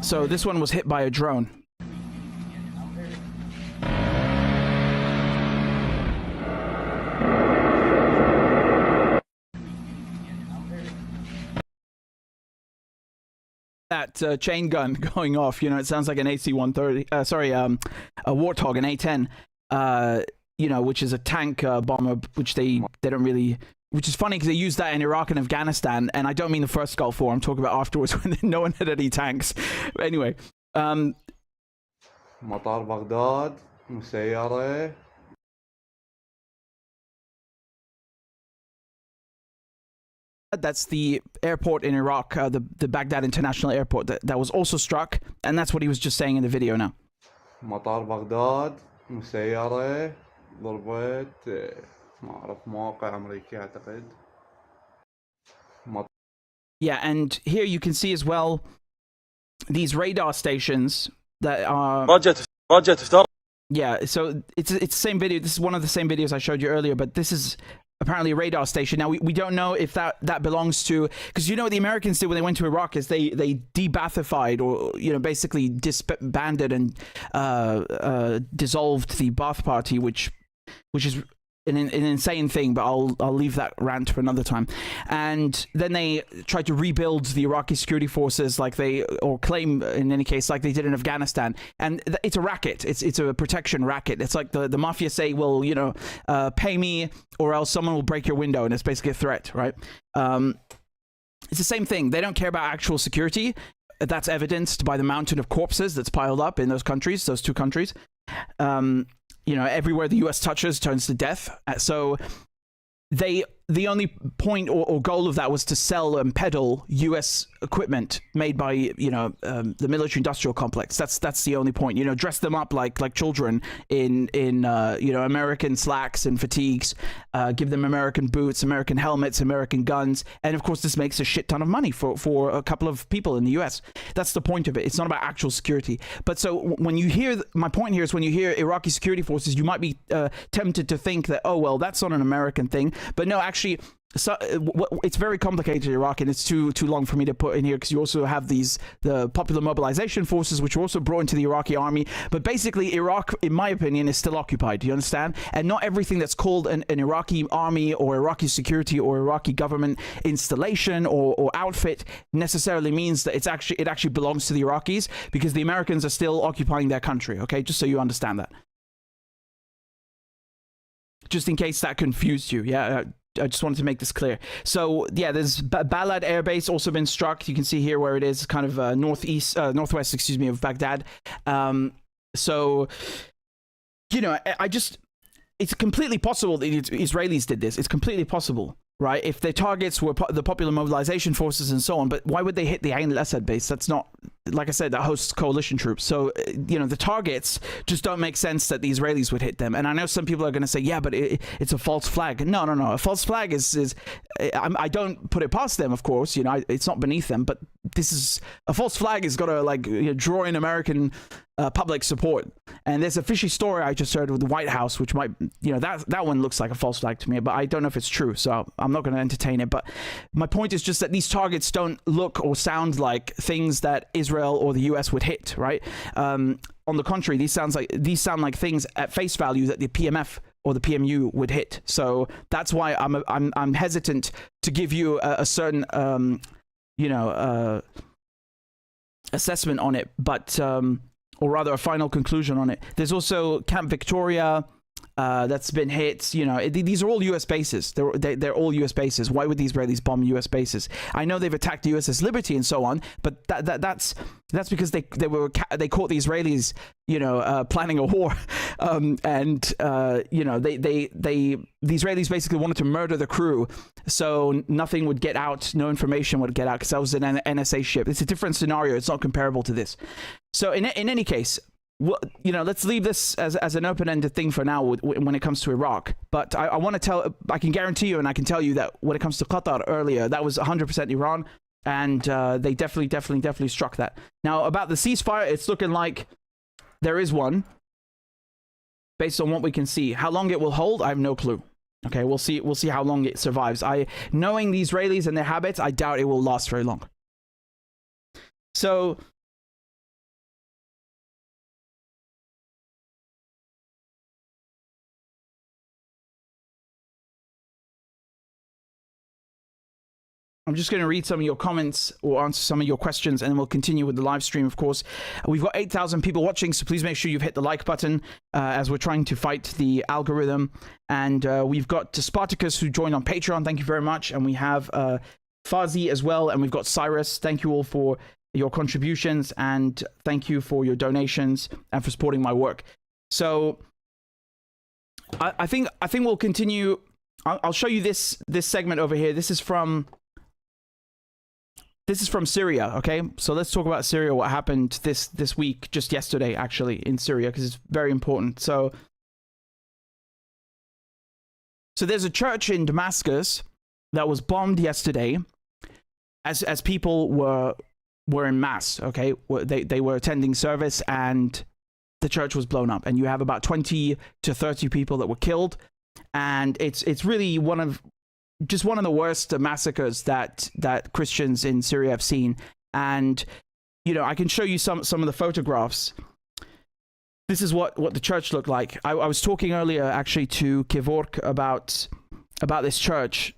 Speaker 1: So this one was hit by a drone. That chain gun going off, it sounds like an AC-130, a Warthog, an A-10, which is a tank bomber, which they don't really, which is funny because they used that in Iraq and Afghanistan, and I don't mean the first Gulf War, I'm talking about afterwards when no one had any tanks. Anyway.
Speaker 9: مطار بغداد مسيرة.
Speaker 1: That's the airport in Iraq, the Baghdad International Airport that was also struck, and that's what he was just saying in the video now.
Speaker 9: مطار بغداد مسيرة ضربت ما أعرف مواقع أمريكية أعتقد.
Speaker 1: Yeah, and here you can see as well these radar stations that are...
Speaker 8: Roger.
Speaker 1: Yeah, so it's the same video. This is one of the same videos I showed you earlier, but this is apparently a radar station. Now we don't know if that belongs to, because you know what the Americans did when they went to Iraq is they de-Baathified, or basically disbanded and dissolved the Ba'ath Party, which is an insane thing, but I'll leave that rant for another time. And then they tried to rebuild the Iraqi security forces, or claim in any case, like they did in Afghanistan. And it's a racket. It's a protection racket. It's like the mafia say, well, pay me or else someone will break your window, and it's basically a threat, right? It's the same thing. They don't care about actual security. That's evidenced by the mountain of corpses that's piled up in those two countries. Everywhere the US touches turns to death. So the only point or goal of that was to sell and peddle US equipment made by the military industrial complex. That's the only point. Dress them up like children in American slacks and fatigues, give them American boots, American helmets, American guns, and of course this makes a shit ton of money for a couple of people in the US. That's the point of it. It's not about actual security. But so when you hear, my point here is, when you hear Iraqi security forces, you might be tempted to think that, oh well, that's not an American thing. But no, actually, so it's very complicated, Iraq, and it's too long for me to put in here, because you also have the popular mobilization forces, which were also brought into the Iraqi army. But basically, Iraq, in my opinion, is still occupied. Do you understand? And not everything that's called an Iraqi army or Iraqi security or Iraqi government installation or outfit necessarily means that it actually belongs to the Iraqis, because the Americans are still occupying their country. Okay, just so you understand that. Just in case that confused you, yeah. I just wanted to make this clear. So yeah, there's Balad Air Base also been struck. You can see here where it is, kind of northwest, of Baghdad. So it's completely possible that the Israelis did this. It's completely possible, right? If their targets were the popular mobilization forces and so on, but why would they hit the Ain al-Assad base? That's not, like I said, that hosts coalition troops. So, the targets just don't make sense that the Israelis would hit them. And I know some people are going to say, yeah, but it's a false flag. No. A false flag is I don't put it past them, of course. It's not beneath them, but this is a false flag has got to draw in American public support. And there's a fishy story I just heard with the White House, which might, that one looks like a false flag to me, but I don't know if it's true, so I'm not going to entertain it. But my point is just that these targets don't look or sound like things that Israel or the US would hit, right? On the contrary, these sound like things at face value that the PMF or the PMU would hit. So that's why I'm hesitant to give you a certain assessment on it, but or rather a final conclusion on it. There's also Camp Victoria that's been hit. These are all US bases. They're all US bases. Why would the Israelis bomb US bases? I know they've attacked the USS Liberty and so on, but that's because they caught the Israelis planning a war, the Israelis basically wanted to murder the crew, so nothing would get out, no information would get out, because that was an NSA ship. It's a different scenario. It's not comparable to this. So in any case, let's leave this as an open-ended thing for now when it comes to Iraq. But I want to I can guarantee you, and I can tell you that when it comes to Qatar earlier, that was 100% Iran, and they definitely struck that. Now, about the ceasefire, it's looking like there is one, based on what we can see. How long it will hold, I have no clue. Okay, we'll see how long it survives. Knowing the Israelis and their habits, I doubt it will last very long. So I'm just going to read some of your comments or answer some of your questions, and then we'll continue with the live stream, of course. We've got 8,000 people watching, so please make sure you've hit the like button as we're trying to fight the algorithm. And we've got Spartacus, who joined on Patreon. Thank you very much. And we have Fazi as well, and we've got Cyrus. Thank you all for your contributions, and thank you for your donations and for supporting my work. So I think we'll continue. I'll show you this segment over here. This is from Syria, okay? So let's talk about Syria, what happened this week, just yesterday, actually, in Syria, because it's very important. So there's a church in Damascus that was bombed yesterday as people were in mass, okay? They were attending service, and the church was blown up. And you have about 20 to 30 people that were killed. and it's really one of the worst massacres that Christians in Syria have seen. And I can show you some of the photographs. This is what the church looked like. I was talking earlier actually to Kevork about this church.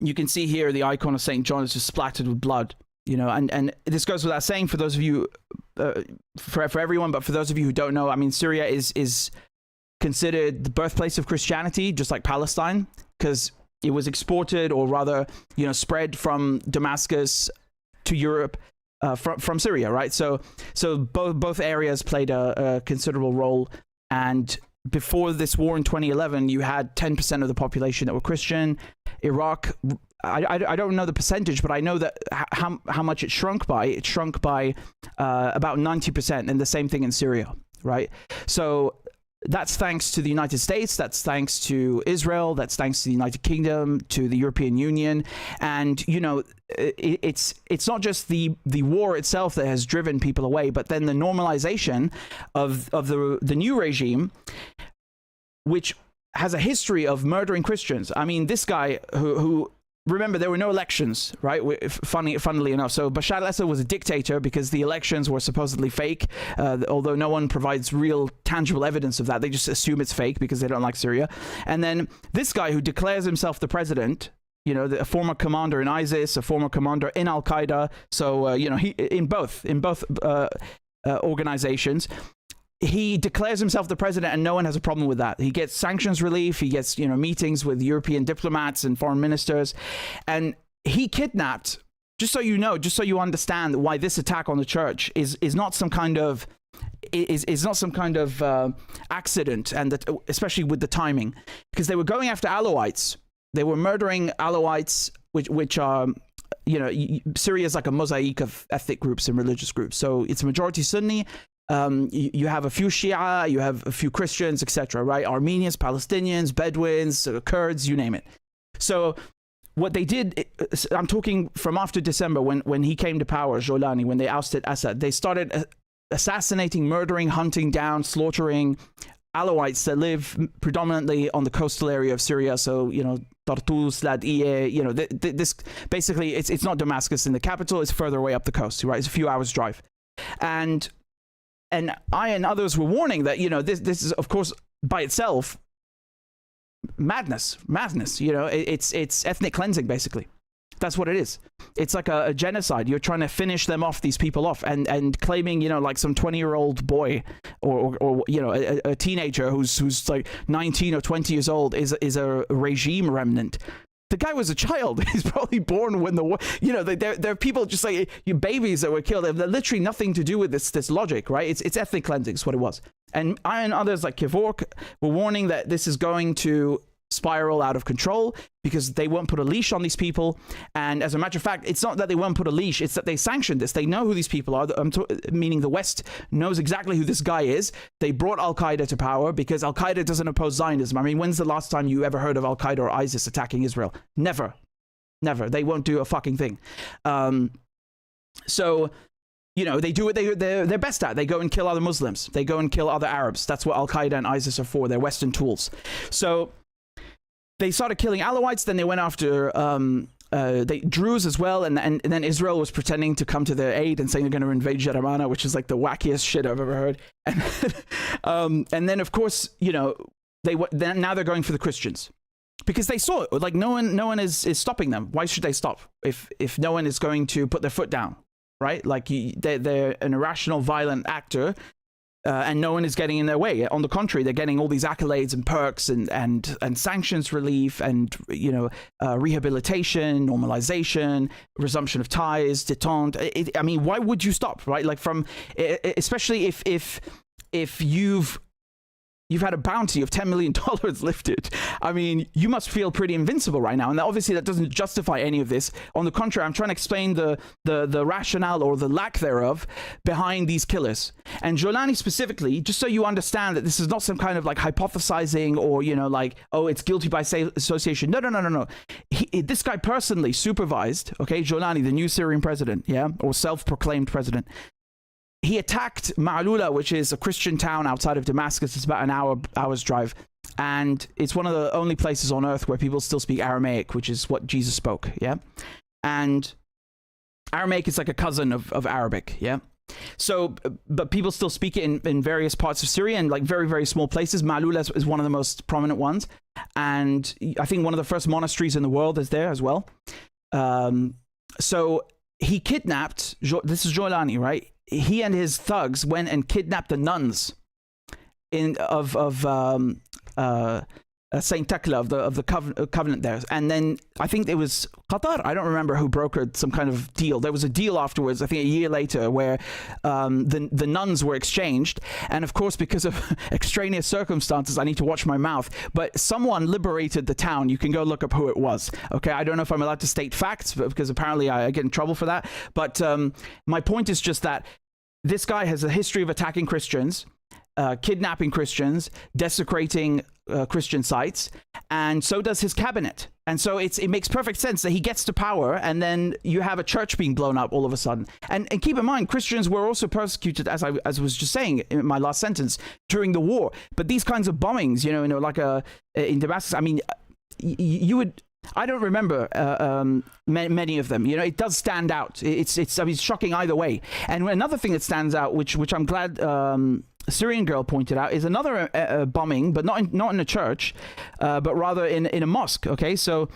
Speaker 1: You can see here the icon of St. John is just splattered with blood, and this goes without saying for those of you, for everyone, but for those of you who don't know, I mean, Syria is considered the birthplace of Christianity, just like Palestine, because it was exported, or rather, spread from Damascus to Europe from Syria, right? So both areas played a considerable role. And before this war in 2011, you had 10% of the population that were Christian. Iraq, I don't know the percentage, but I know that how much it shrunk by. It shrunk by about 90%, and the same thing in Syria, right? So that's thanks to the United States, that's thanks to Israel, that's thanks to the United Kingdom, to the European Union. And, it's not just the war itself that has driven people away, but then the normalization of the new regime, which has a history of murdering Christians. I mean, this guy who remember, there were no elections, right? Funnily enough. So Bashar al-Assad was a dictator because the elections were supposedly fake, although no one provides real tangible evidence of that. They just assume it's fake because they don't like Syria. And then this guy who declares himself the president, a former commander in ISIS, a former commander in Al-Qaeda. So, he in both organizations. He declares himself the president, and no one has a problem with that. He gets sanctions relief. He gets, meetings with European diplomats and foreign ministers. And he kidnapped, just so you understand why this attack on the church is not some kind of accident, and that, especially with the timing, because they were going after Alawites. They were murdering Alawites, which are, Syria is like a mosaic of ethnic groups and religious groups. So it's a majority Sunni. You have a few Shia, you have a few Christians, etc., right? Armenians, Palestinians, Bedouins, Kurds, you name it. So what they did, I'm talking from after December, when he came to power, Jolani, when they ousted Assad, they started assassinating, murdering, hunting down, slaughtering Alawites that live predominantly on the coastal area of Syria. So, Tartus, Ladiye, this basically, it's not Damascus in the capital, it's further away up the coast, right? It's a few hours drive. And I and others were warning that, this is, of course, by itself, madness. It's ethnic cleansing, basically. That's what it is. It's like a genocide. You're trying to finish them off, these people off, and claiming, like some 20-year-old boy or a teenager who's like 19 or 20 years old is a regime remnant. The guy was a child. He's probably born when the war. There are people just like babies that were killed. They're literally nothing to do with this logic, right? It's ethnic cleansing. Is what it was. And I and others like Kevork were warning that this is going to spiral out of control because they won't put a leash on these people. And as a matter of fact, it's not that they won't put a leash, it's that they sanctioned this. They know who these people are, meaning the West knows exactly who this guy is. They brought Al-Qaeda to power because Al-Qaeda doesn't oppose Zionism. I mean, when's the last time you ever heard of Al-Qaeda or ISIS attacking Israel? Never. They won't do a fucking thing. So they do what they're best at. They go and kill other Muslims. They go and kill other Arabs. That's what Al-Qaeda and ISIS are for. They're Western tools. So they started killing Alawites, then they went after Druze as well, and then Israel was pretending to come to their aid and saying they're going to invade Jeramana, which is like the wackiest shit I've ever heard. And then of course, now they're going for the Christians because they saw it. Like no one is stopping them. Why should they stop if no one is going to put their foot down, right? Like they're an irrational, violent actor. And no one is getting in their way. On the contrary, they're getting all these accolades and perks and sanctions relief and rehabilitation, normalization, resumption of ties, détente. I mean, why would you stop, right? Like especially if you've had a bounty of $10 million lifted. I mean, you must feel pretty invincible right now. And obviously that doesn't justify any of this. On the contrary, I'm trying to explain the rationale or the lack thereof behind these killers. And Jolani specifically, just so you understand that this is not some kind of like hypothesizing or, like, oh, it's guilty by association. No. This guy personally supervised, Jolani, the new Syrian president, or self-proclaimed president. He attacked Ma'lula, which is a Christian town outside of Damascus. It's about an hour's drive. and it's one of the only places on earth where people still speak Aramaic, which is what Jesus spoke. Yeah, and Aramaic is like a cousin of Arabic. Yeah. So, but people still speak it in various parts of Syria and like very, very small places. Ma'lula is one of the most prominent ones. And I think one of the first monasteries in the world is there as well. So he kidnapped, this is Jolani, right? He and his thugs went and kidnapped the nuns of Saint Tekla of the covenant there, and then I think it was Qatar. I don't remember who brokered some kind of deal. There was a deal afterwards, I think a year later, where the nuns were exchanged, and of course, because of extraneous circumstances, I need to watch my mouth. But someone liberated the town. You can go look up who it was. Okay, I don't know if I'm allowed to state facts, because apparently I get in trouble for that. But my point is just that this guy has a history of attacking Christians, kidnapping Christians, desecrating Christian sites, and so does his cabinet. And so it makes perfect sense that he gets to power, and then you have a church being blown up all of a sudden. And keep in mind, Christians were also persecuted, as I was just saying in my last sentence, during the war. But these kinds of bombings, like in Damascus, I mean, you would. I don't remember many of them. It does stand out. It's shocking either way. And another thing that stands out, which I'm glad Syrian girl pointed out, is another bombing, but not in a church, but rather in a mosque. Okay, so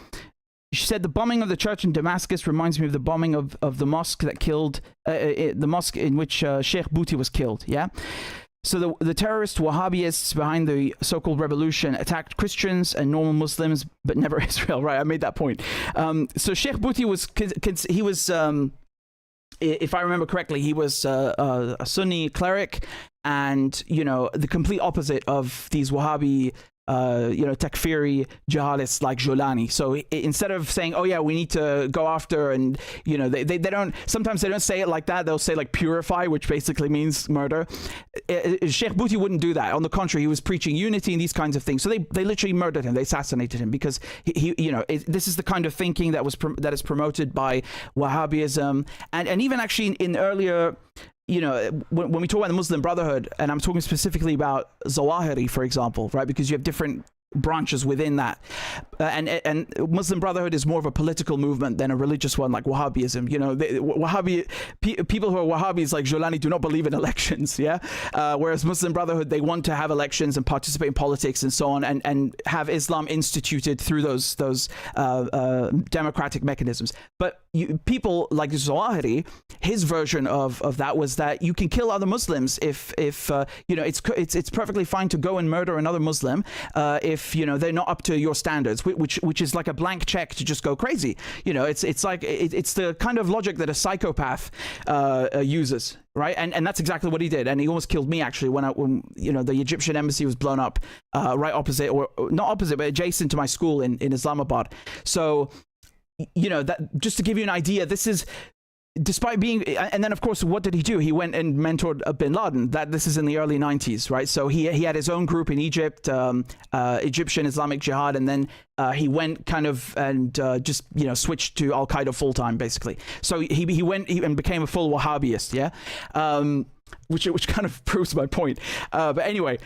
Speaker 1: she said the bombing of the church in Damascus reminds me of the bombing of the mosque that killed the mosque in which Sheikh Bouti was killed. Yeah. So the terrorist Wahhabis behind the so-called revolution attacked Christians and normal Muslims, but never Israel. Right, I made that point. So Sheikh Bouti was, if I remember correctly, he was a Sunni cleric, and the complete opposite of these Wahhabi takfiri jihadists like Jolani. So instead of saying, oh yeah, we need to go after, and they don't, sometimes they don't say it like that. They'll say like purify, which basically means murder. Sheikh Bouti wouldn't do that. On the contrary, he was preaching unity and these kinds of things. So they literally murdered him. They assassinated him because he this is the kind of thinking that is promoted by Wahhabism, and even actually in earlier, when we talk about the Muslim Brotherhood, and I'm talking specifically about Zawahiri, for example, right? Because you have different branches within that, and Muslim Brotherhood is more of a political movement than a religious one like Wahhabism. People who are Wahhabis like Jolani do not believe in elections, yeah. Whereas Muslim Brotherhood, they want to have elections and participate in politics and so on, and have Islam instituted through those democratic mechanisms. But people like Zawahiri, his version of that was that you can kill other Muslims if it's perfectly fine to go and murder another Muslim if they're not up to your standards, which is like a blank check to just go crazy. It's like it's the kind of logic that a psychopath uses, right? And that's exactly what he did. And he almost killed me actually when the Egyptian embassy was blown up right opposite, or not opposite, but adjacent to my school in Islamabad. So that, just to give you an idea, this is despite being, and then of course, what did he do? He went and mentored bin Laden. This is in the early 90s, right? So he had his own group in Egypt, Egyptian Islamic Jihad, and then he went kind of and just switched to Al Qaeda full time, basically. So he went and became a full Wahhabist, yeah, which kind of proves my point. But anyway.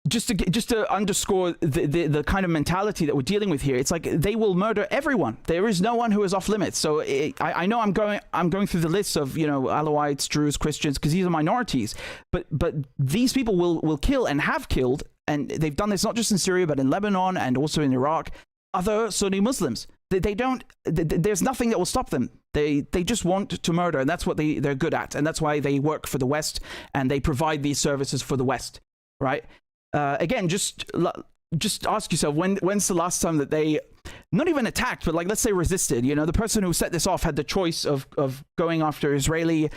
Speaker 1: Just to underscore the kind of mentality that we're dealing with here, it's like they will murder everyone. There is no one who is off limits. So I know I'm going through the list of Alawites, Druze, Christians, because these are minorities. But these people will kill and have killed, and they've done this not just in Syria but in Lebanon and also in Iraq, other Sunni Muslims. They don't. There's nothing that will stop them. They just want to murder, and that's what they're good at, and that's why they work for the West and they provide these services for the West, right? Again, just ask yourself, when's the last time that they not even attacked, but like, let's say resisted? The person who set this off had the choice of going after Israeli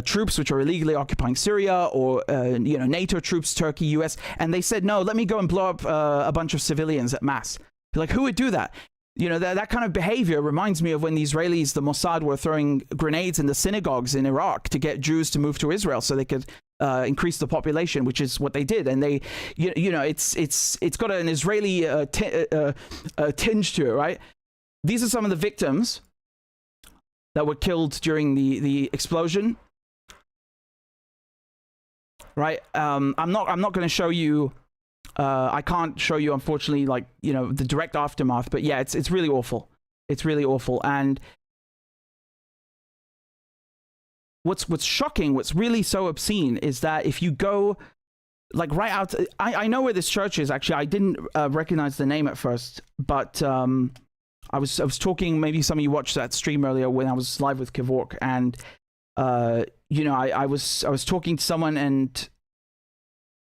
Speaker 1: troops which are illegally occupying Syria, or NATO troops, Turkey, US, and they said, no, let me go and blow up a bunch of civilians at mass. Like, who would do that? That kind of behavior reminds me of when the Israelis, the Mossad, were throwing grenades in the synagogues in Iraq to get Jews to move to Israel so they could increase the population, which is what they did. And they, it's got an Israeli tinge to it, right? These are some of the victims that were killed during the explosion, right? I'm not going to show you I can't show you, unfortunately, like, you know, the direct aftermath, but yeah, it's really awful. It's really awful. And what's shocking, what's really so obscene is that if you go like right out, I know where this church is. Actually, I didn't recognize the name at first, but I was talking, maybe some of you watched that stream earlier when I was live with Kevork, and you know, I was talking to someone, and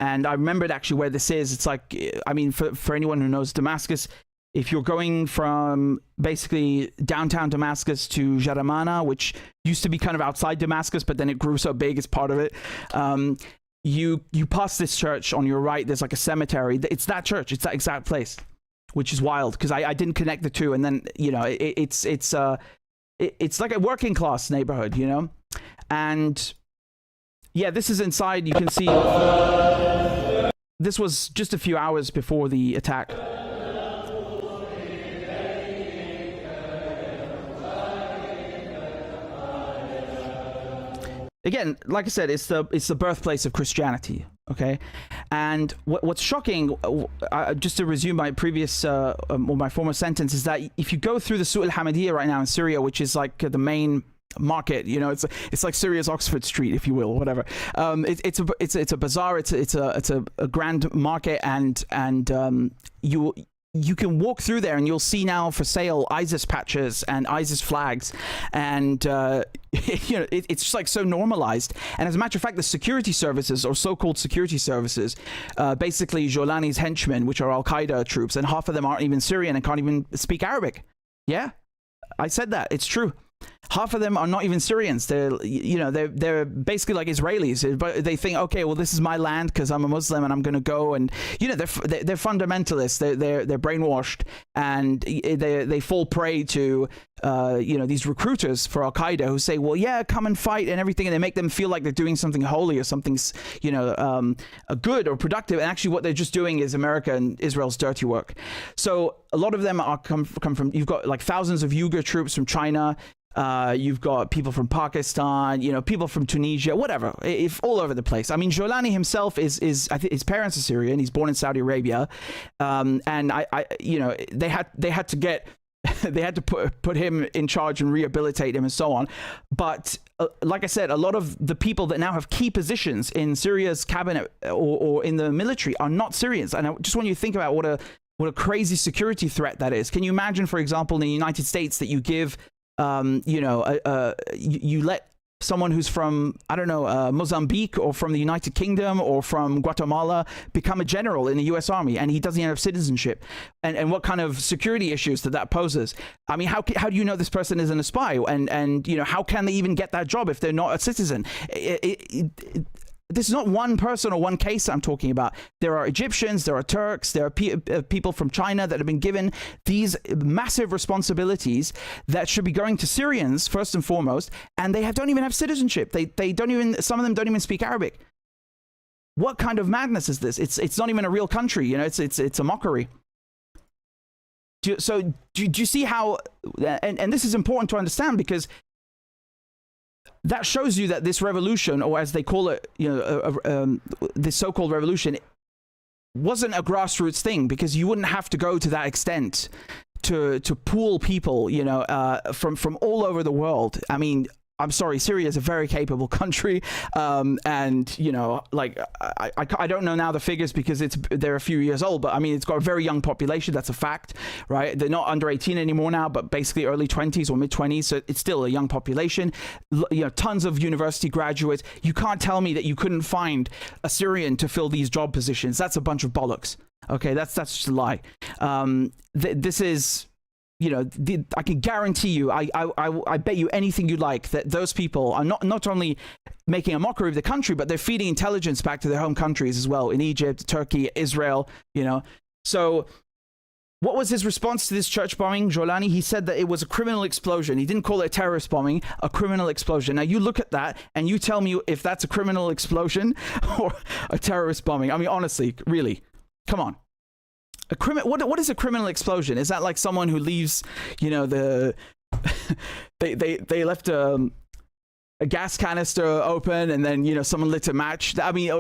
Speaker 1: I remembered actually where this is. It's like, I mean, for anyone who knows Damascus, if you're going from basically downtown Damascus to Jaramana, which used to be kind of outside Damascus, but then it grew so big, it's part of it. You pass this church on your right. There's like a cemetery. It's that church. It's that exact place, which is wild because I didn't connect the two. And then, you know, it's like a working class neighborhood, you know. And yeah, this is inside. You can see this was just a few hours before the attack. Again, like I said, it's the birthplace of Christianity, okay? And what's shocking, just to resume my previous or my former sentence, is that if you go through the Suq al-Hamadiyya right now in Syria, which is like the main market, you know, it's like Syria's Oxford Street, if you will, whatever. It's a bazaar, it's a grand market, and you can walk through there and you'll see now for sale ISIS patches and ISIS flags, and you know, it's just like so normalized. And as a matter of fact, the security services, or so-called security services, basically Jolani's henchmen, which are Al-Qaeda troops, and half of them aren't even Syrian and can't even speak Arabic. Yeah, I said that. It's true. Half of them are not even Syrians. They're, you know, they're basically like Israelis, but they think, okay, well, this is my land because I'm a Muslim and I'm going to go, and you know, they're fundamentalists. They're brainwashed, and they fall prey to you know, these recruiters for Al Qaeda who say, well, yeah, come and fight and everything, and they make them feel like they're doing something holy or something, you know, good or productive, and actually what they're just doing is America and Israel's dirty work. So a lot of them are come from. You've got like thousands of Uyghur troops from China. You've got people from Pakistan, you know, people from Tunisia, whatever, if all over the place. I mean, Jolani himself is I think his parents are Syrian. He's born in Saudi Arabia, and I you know, they had to get they had to put him in charge and rehabilitate him and so on. But like I said, a lot of the people that now have key positions in Syria's cabinet or in the military are not Syrians. And just when you think about what a crazy security threat that is, can you imagine, for example, in the United States, that you give you know, you let someone who's from, I don't know, Mozambique or from the United Kingdom or from Guatemala become a general in the US Army, and he doesn't even have citizenship, and what kind of security issues that poses? I mean, how do you know this person isn't a spy, and you know, how can they even get that job if they're not a citizen? This is not one person or one case I'm talking about. There are Egyptians, there are Turks, there are people from China that have been given these massive responsibilities that should be going to Syrians first and foremost, and they don't even have citizenship. They don't even, some of them don't even speak Arabic. What kind of madness is this? It's not even a real country, you know. It's a mockery. Do you see how? And this is important to understand, because that shows you that this revolution, or as they call it, you know, this so-called revolution, wasn't a grassroots thing, because you wouldn't have to go to that extent to pool people, you know, from all over the world. I mean, I'm sorry, Syria is a very capable country, and you know, like I don't know now the figures because they're a few years old, but I mean, it's got a very young population. That's a fact, right? They're not under 18 anymore now, but basically early 20s or mid 20s, so it's still a young population. You know, tons of university graduates. You can't tell me that you couldn't find a Syrian to fill these job positions. That's a bunch of bollocks. Okay, that's just a lie. This is, you know, I can guarantee you, I bet you anything you like, that those people are not only making a mockery of the country, but they're feeding intelligence back to their home countries as well, in Egypt, Turkey, Israel, you know. So what was his response to this church bombing, Jolani? He said that it was a criminal explosion. He didn't call it a terrorist bombing, a criminal explosion. Now you look at that and you tell me if that's a criminal explosion or a terrorist bombing. I mean, honestly, really, come on. What is a criminal explosion? Is that like someone who leaves, you know, they left a gas canister open and then someone lit a match. I mean,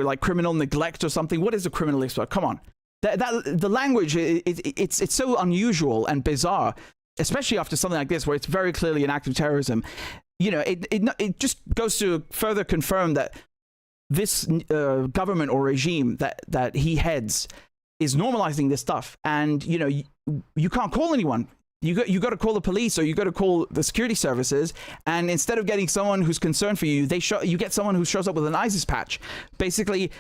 Speaker 1: like criminal neglect or something. What is a criminal neglect? Come on, the language it's so unusual and bizarre, especially after something like this where it's very clearly an act of terrorism. It just goes to further confirm that this government or regime that he heads is normalizing this stuff, and you can't call anyone. You got to call the police, or you got to call the security services, and instead of getting someone who's concerned for you, you get someone who shows up with an ISIS patch. Basically,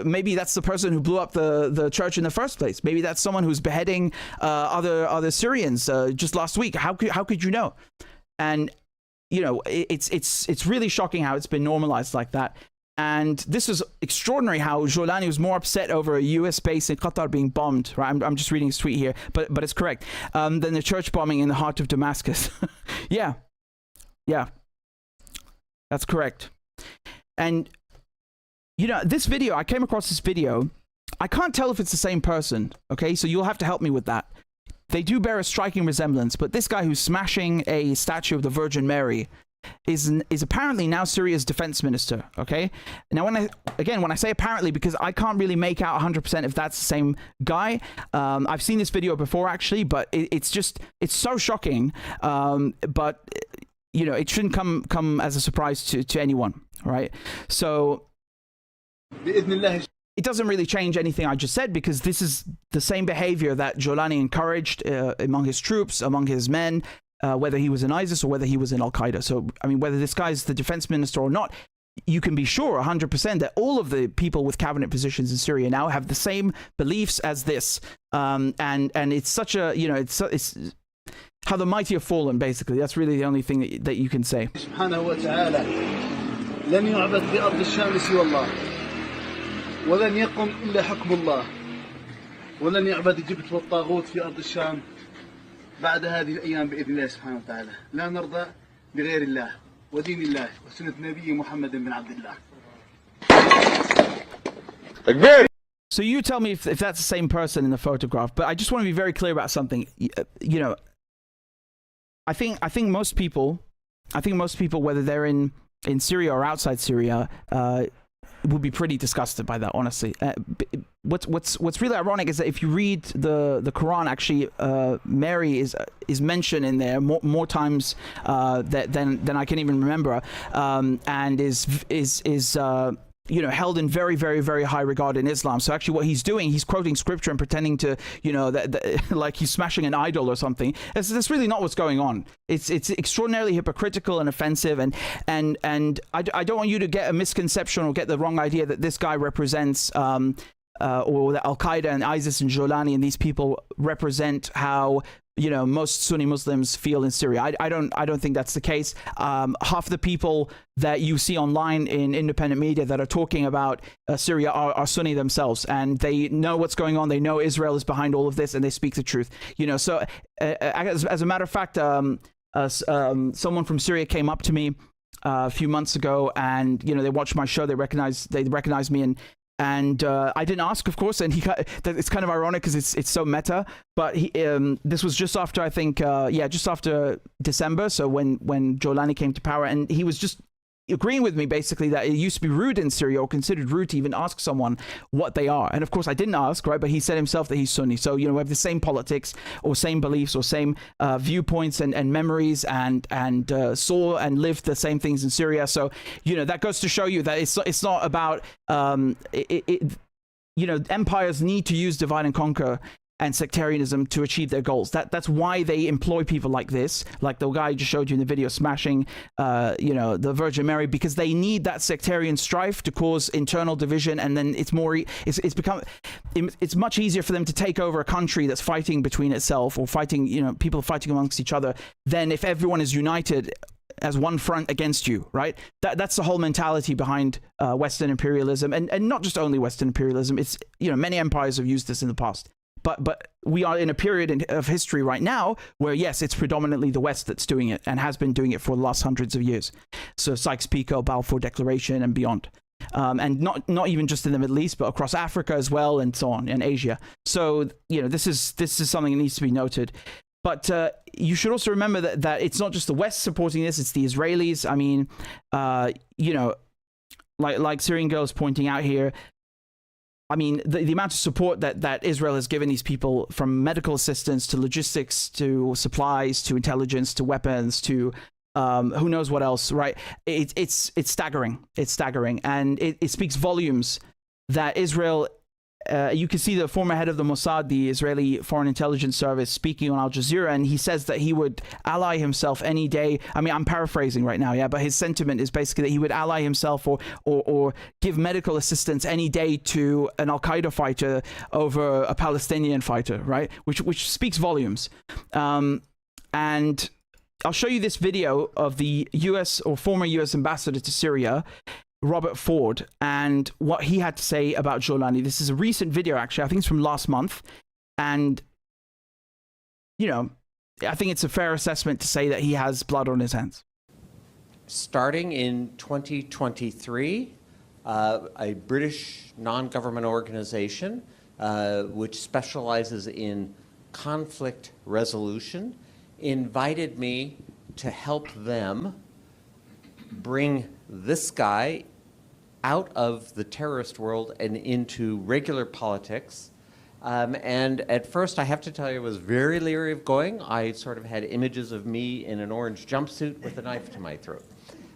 Speaker 1: maybe that's the person who blew up the church in the first place. Maybe that's someone who's beheading other Syrians just last week. How could you know? And it's really shocking how it's been normalized like that. And this is extraordinary how Jolani was more upset over a US base in Qatar being bombed, right? I'm just reading his tweet here, but it's correct, than the church bombing in the heart of Damascus. Yeah, that's correct. And, this video, I came across this video. I can't tell if it's the same person, okay? So you'll have to help me with that. They do bear a striking resemblance, but this guy who's smashing a statue of the Virgin Mary is apparently now Syria's defense minister, okay? Now, when I say apparently, because I can't really make out 100% if that's the same guy. I've seen this video before, actually, but it's so shocking. But, it shouldn't come as a surprise to anyone, right? So it doesn't really change anything I just said, because this is the same behavior that Jolani encouraged among his troops, among his men, whether he was in ISIS or whether he was in Al-Qaeda. So, I mean, whether this guy's the defense minister or not, you can be sure 100% that all of the people with cabinet positions in Syria now have the same beliefs as this. And it's such a, it's how the mighty have fallen, basically. That's really the only thing that you can say.
Speaker 10: سبحانه وتعالى لن يعبد بأرض الشام سوى الله ولن يقم إلا حكم الله ولن يعبد الجبت والطاغوت في أرض الشام بعد هذه الأيام بإذن الله سبحانه وتعالى. لا نرضى بغير الله ودين الله وسنة نبي محمد بن عبد الله.
Speaker 1: So you tell me if that's the same person in the photograph, but I just want to be very clear about something. I think most people, whether they're in Syria or outside Syria, would be pretty disgusted by that, honestly. What's really ironic is that if you read the Quran, actually, Mary is mentioned in there more times than I can even remember, and is held in very, very, very high regard in Islam. So actually what he's doing, he's quoting scripture and pretending to, that like he's smashing an idol or something. That's really not what's going on. It's extraordinarily hypocritical and offensive. And I don't want you to get a misconception or get the wrong idea that this guy represents, or that Al-Qaeda and ISIS and Jolani and these people represent how most Sunni Muslims feel in Syria. I don't think that's the case. Half the people that you see online in independent media that are talking about Syria are Sunni themselves, and they know what's going on. They know Israel is behind all of this, and they speak the truth. So as a matter of fact, someone from Syria came up to me a few months ago, and they watched my show. They recognized me, and I didn't ask, of course, and it's kind of ironic because it's so meta. But this was just after, I think, just after December, so when Jolani came to power, and he was just agreeing with me basically that it used to be rude in Syria, or considered rude to even ask someone what they are. And of course I didn't ask, right? But he said himself that he's Sunni. So, we have the same politics or same beliefs or same viewpoints and memories, and saw and lived the same things in Syria. So, that goes to show you that it's not about, empires need to use divide and conquer and sectarianism to achieve their goals. That's why they employ people like this, like the guy I just showed you in the video smashing, the Virgin Mary, because they need that sectarian strife to cause internal division, and then it's much easier for them to take over a country that's fighting between itself, or fighting, people fighting amongst each other, than if everyone is united as one front against you, right? That's the whole mentality behind Western imperialism, and not just only Western imperialism. It's, many empires have used this in the past. But we are in a period of history right now where, yes, it's predominantly the West that's doing it, and has been doing it for the last hundreds of years. So Sykes-Picot, Balfour Declaration, and beyond. And not even just in the Middle East, but across Africa as well, and so on, and Asia. So, this is something that needs to be noted. But you should also remember that it's not just the West supporting this; it's the Israelis. I mean, you know, like Syrian girls pointing out here. I mean, the amount of support that Israel has given these people, from medical assistance to logistics to supplies to intelligence to weapons to who knows what else, right? It's staggering. It's staggering, and it speaks volumes that Israel. You can see the former head of the Mossad, the Israeli Foreign Intelligence Service, speaking on Al Jazeera, and he says that he would ally himself any day. I mean, I'm paraphrasing right now, yeah, but his sentiment is basically that he would ally himself or give medical assistance any day to an Al-Qaeda fighter over a Palestinian fighter, right? Which speaks volumes. And I'll show you this video of the US or former US ambassador to Syria, Robert Ford, and what he had to say about Jolani. This is a recent video, actually. I think it's from last month. And, you know, I think it's a fair assessment to say that he has blood on his hands.
Speaker 11: Starting in 2023, a British non-government organization which specializes in conflict resolution invited me to help them bring this guy out of the terrorist world and into regular politics. And at first, I have to tell you, I was very leery of going. I sort of had images of me in an orange jumpsuit with a knife to my throat.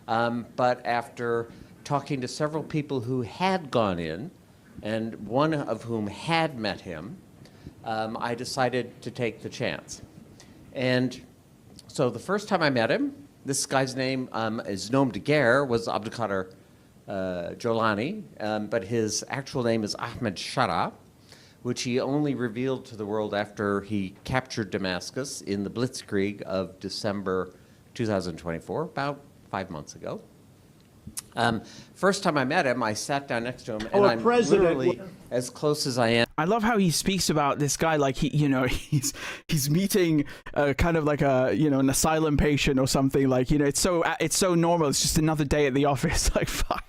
Speaker 11: But after talking to several people who had gone in, and one of whom had met him, I decided to take the chance. And so the first time I met him, this guy's name is nom de guerre was Abdulkader Jolani, but his actual name is Ahmed Shara, which he only revealed to the world after he captured Damascus in the Blitzkrieg of December 2024, about 5 months ago. First time I met him, I sat down next to him, and I'm literally as close as I am.
Speaker 1: I love how he speaks about this guy like he's meeting kind of like an asylum patient or something. Like, it's so normal. It's just another day at the office. Like, fuck.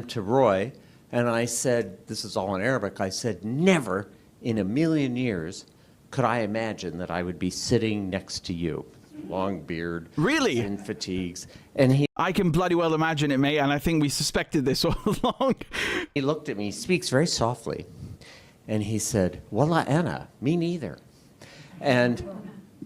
Speaker 11: To Roy, and I said, this is all in Arabic. I said, never in a million years could I imagine that I would be sitting next to you. Long beard,
Speaker 1: really,
Speaker 11: in fatigues, and
Speaker 1: I can bloody well imagine it, mate, and I think we suspected this all along.
Speaker 11: He looked at me, he speaks very softly, and he said, Wallah ana, me neither. And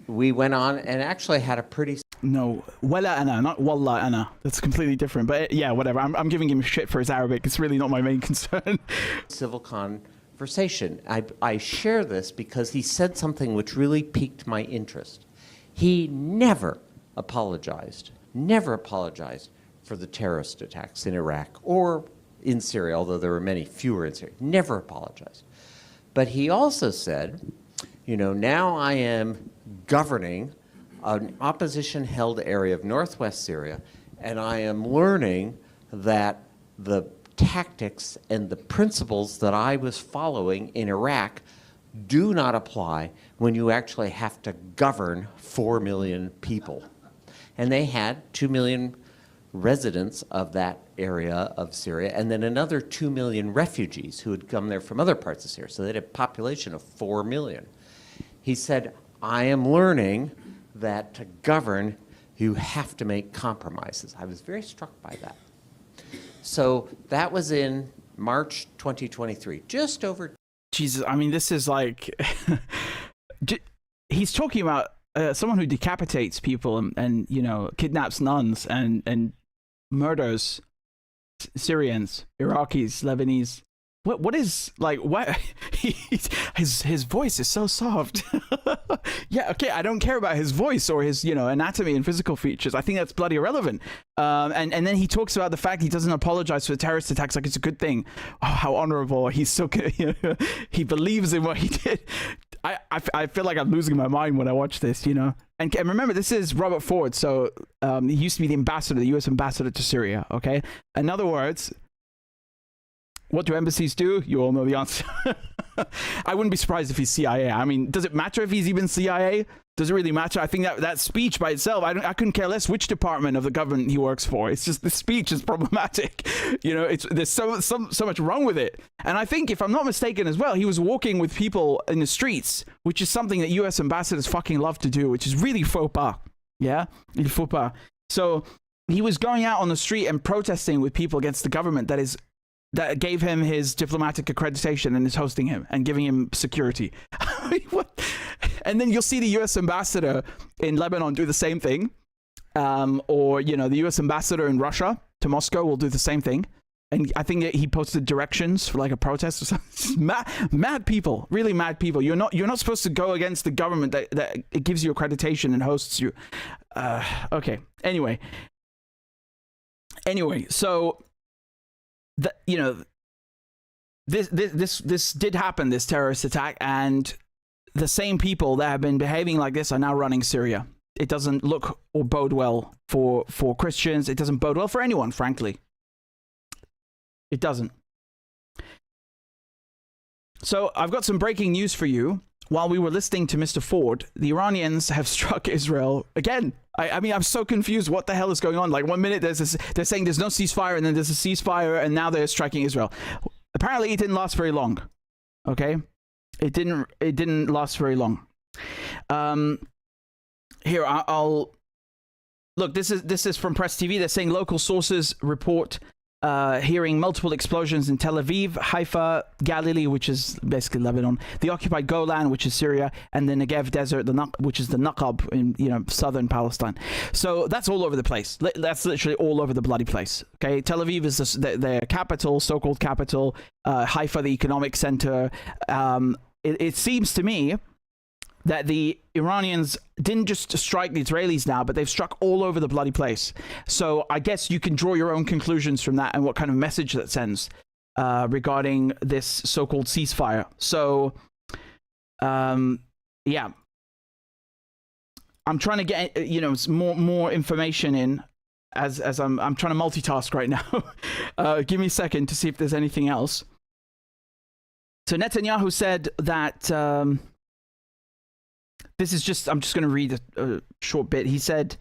Speaker 11: we went on and actually had a pretty...
Speaker 1: No, Wallah ana, not Wallah ana. That's completely different, but yeah, whatever. I'm giving him shit for his Arabic. It's really not my main concern.
Speaker 11: Civil conversation. I share this because he said something which really piqued my interest. He never apologized for the terrorist attacks in Iraq or in Syria, although there were many fewer in Syria. Never apologized. But he also said, now I am governing an opposition-held area of northwest Syria, and I am learning that the tactics and the principles that I was following in Iraq do not apply when you actually have to govern 4 million people. And they had 2 million residents of that area of Syria, and then another 2 million refugees who had come there from other parts of Syria. So they had a population of 4 million. He said, I am learning that to govern, you have to make compromises. I was very struck by that. So that was in March 2023, just over.
Speaker 1: Jesus, I mean, this is like, he's talking about someone who decapitates people and kidnaps nuns and murders Syrians, Iraqis, Lebanese. What is, like, what? His voice is so soft. Yeah, okay, I don't care about his voice or his, anatomy and physical features. I think that's bloody irrelevant. And then he talks about the fact he doesn't apologize for the terrorist attacks like it's a good thing. Oh, how honorable. He's so good. He believes in what he did. I feel like I'm losing my mind when I watch this, And remember, this is Robert Ford. So he used to be the U.S. ambassador to Syria, okay? In other words, what do embassies do? You all know the answer. I wouldn't be surprised if he's CIA. I mean, does it matter if he's even CIA? Does it really matter? I think that speech by itself, I couldn't care less which department of the government he works for. It's just the speech is problematic. You know, there's so much wrong with it. And I think, if I'm not mistaken as well, he was walking with people in the streets, which is something that US ambassadors fucking love to do, which is really faux pas. Yeah? Il faut pas. So he was going out on the street and protesting with people against the government that gave him his diplomatic accreditation and is hosting him and giving him security. I mean, what? And then you'll see the US ambassador in Lebanon do the same thing. Or, you know, the US ambassador in Russia to Moscow will do the same thing. And I think that he posted directions for like a protest or something. Mad people, really mad people. You're not supposed to go against the government that it gives you accreditation and hosts you. Okay. Anyway, so you know, this did happen, this terrorist attack, and the same people that have been behaving like this are now running Syria. It doesn't look or bode well for Christians. It doesn't bode well for anyone, frankly. It doesn't. So I've got some breaking news for you. While we were listening to Mr. Ford, the Iranians have struck Israel again. I mean, I'm so confused. What the hell is going on? Like, 1 minute they're saying there's no ceasefire, and then there's a ceasefire, and now they're striking Israel. Apparently, it didn't last very long. Okay, it didn't last very long. Here, I'll look. This is from Press TV. They're saying local sources report hearing multiple explosions in Tel Aviv, Haifa, Galilee, which is basically Lebanon, the occupied Golan, which is Syria, and the Negev Desert, which is the Naqab in, you know, southern Palestine. So that's all over the place. That's literally all over the bloody place. Okay, Tel Aviv is their capital, so-called capital. Haifa, the economic center. It seems to me that the Iranians didn't just strike the Israelis now, but they've struck all over the bloody place. So I guess you can draw your own conclusions from that and what kind of message that sends regarding this so-called ceasefire. So, yeah. I'm trying to get, you know, more information in as I'm trying to multitask right now. Give me a second to see if there's anything else. So Netanyahu said that... I'm just going to read a short bit. He said,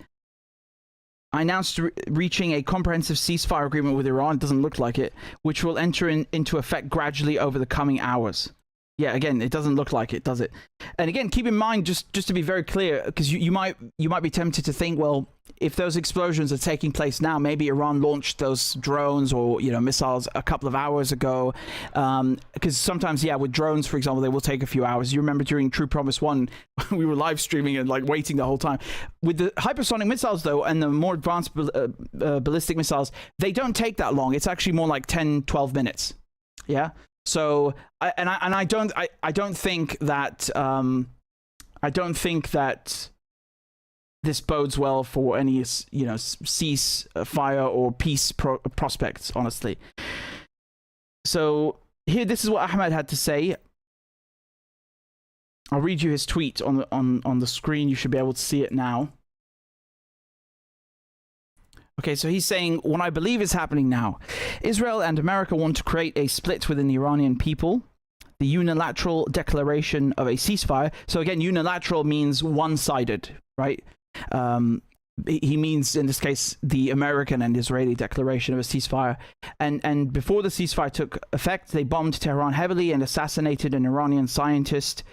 Speaker 1: I announced reaching a comprehensive ceasefire agreement with Iran, doesn't look like it, which will enter into effect gradually over the coming hours. Yeah, again, it doesn't look like it, does it? And again, keep in mind, just to be very clear, because you might be tempted to think, well, if those explosions are taking place now, maybe Iran launched those drones or, you know, missiles a couple of hours ago. Because sometimes, yeah, with drones, for example, they will take a few hours. You remember during True Promise 1, we were live streaming and like waiting the whole time. With the hypersonic missiles, though, and the more advanced ballistic missiles, they don't take that long. It's actually more like 10, 12 minutes. Yeah. So I don't think that this bodes well for any, you know, ceasefire or peace prospects, honestly. So here, this is what Ahmed had to say. I'll read you his tweet on the screen. You should be able to see it now. Okay, so he's saying, what I believe is happening now. Israel and America want to create a split within the Iranian people. The unilateral declaration of a ceasefire. So again, unilateral means one-sided, right? He means, in this case, the American and Israeli declaration of a ceasefire. And before the ceasefire took effect, they bombed Tehran heavily and assassinated an Iranian scientist.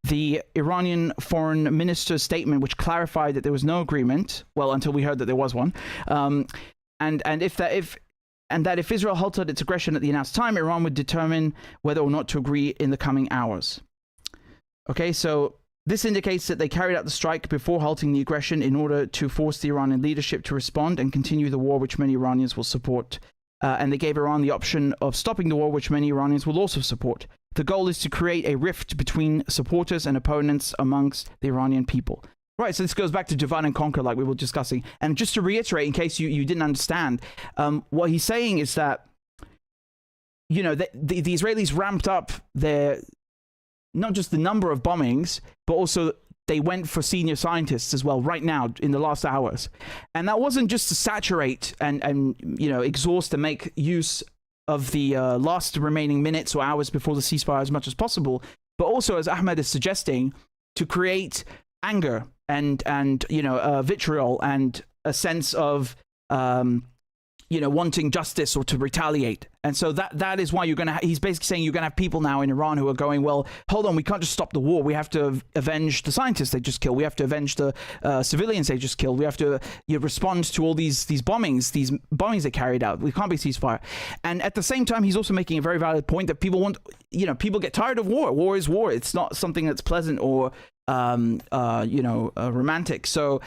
Speaker 1: The Iranian foreign minister's statement, which clarified that there was no agreement, well, until we heard that there was one, and that if Israel halted its aggression at the announced time, Iran would determine whether or not to agree in the coming hours. Okay, so this indicates that they carried out the strike before halting the aggression in order to force the Iranian leadership to respond and continue the war, which many Iranians will support. And they gave Iran the option of stopping the war, which many Iranians will also support. The goal is to create a rift between supporters and opponents amongst the Iranian people. Right, so this goes back to divide and conquer, like we were discussing. And just to reiterate, in case you didn't understand, what he's saying is that, you know, the Israelis ramped up their, not just the number of bombings, but also they went for senior scientists as well right now in the last hours. And that wasn't just to saturate and you know, exhaust and make use the last remaining minutes or hours before the ceasefire as much as possible, but also, as Ahmed is suggesting, to create anger and vitriol and a sense of wanting justice or to retaliate. And so that is why you're going to he's basically saying you're going to have people now in Iran who are going, well, hold on, we can't just stop the war. We have to avenge the scientists they just killed. We have to avenge the civilians they just killed. We have to respond to all these bombings they carried out. We can't be ceasefire. And at the same time, he's also making a very valid point that people want, people get tired of war. War is war. It's not something that's pleasant or romantic. So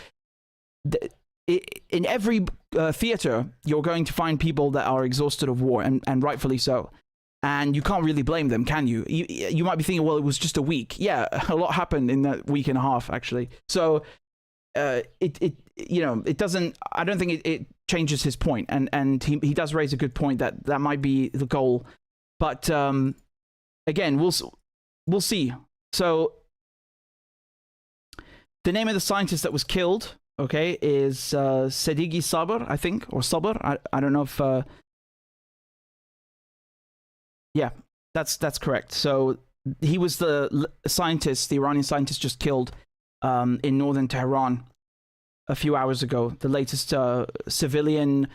Speaker 1: in every theater, you're going to find people that are exhausted of war, and rightfully so. And you can't really blame them, can you? You might be thinking, well, it was just a week. Yeah, a lot happened in that week and a half, actually. So it doesn't. I don't think it changes his point, and he does raise a good point that might be the goal. But again, we'll see. So the name of the scientist that was killed, okay, is Sadeghi Sabr, I think, or Sabr. I don't know if. Yeah, that's correct. So he was the scientist, the Iranian scientist just killed in northern Tehran a few hours ago. The latest civilian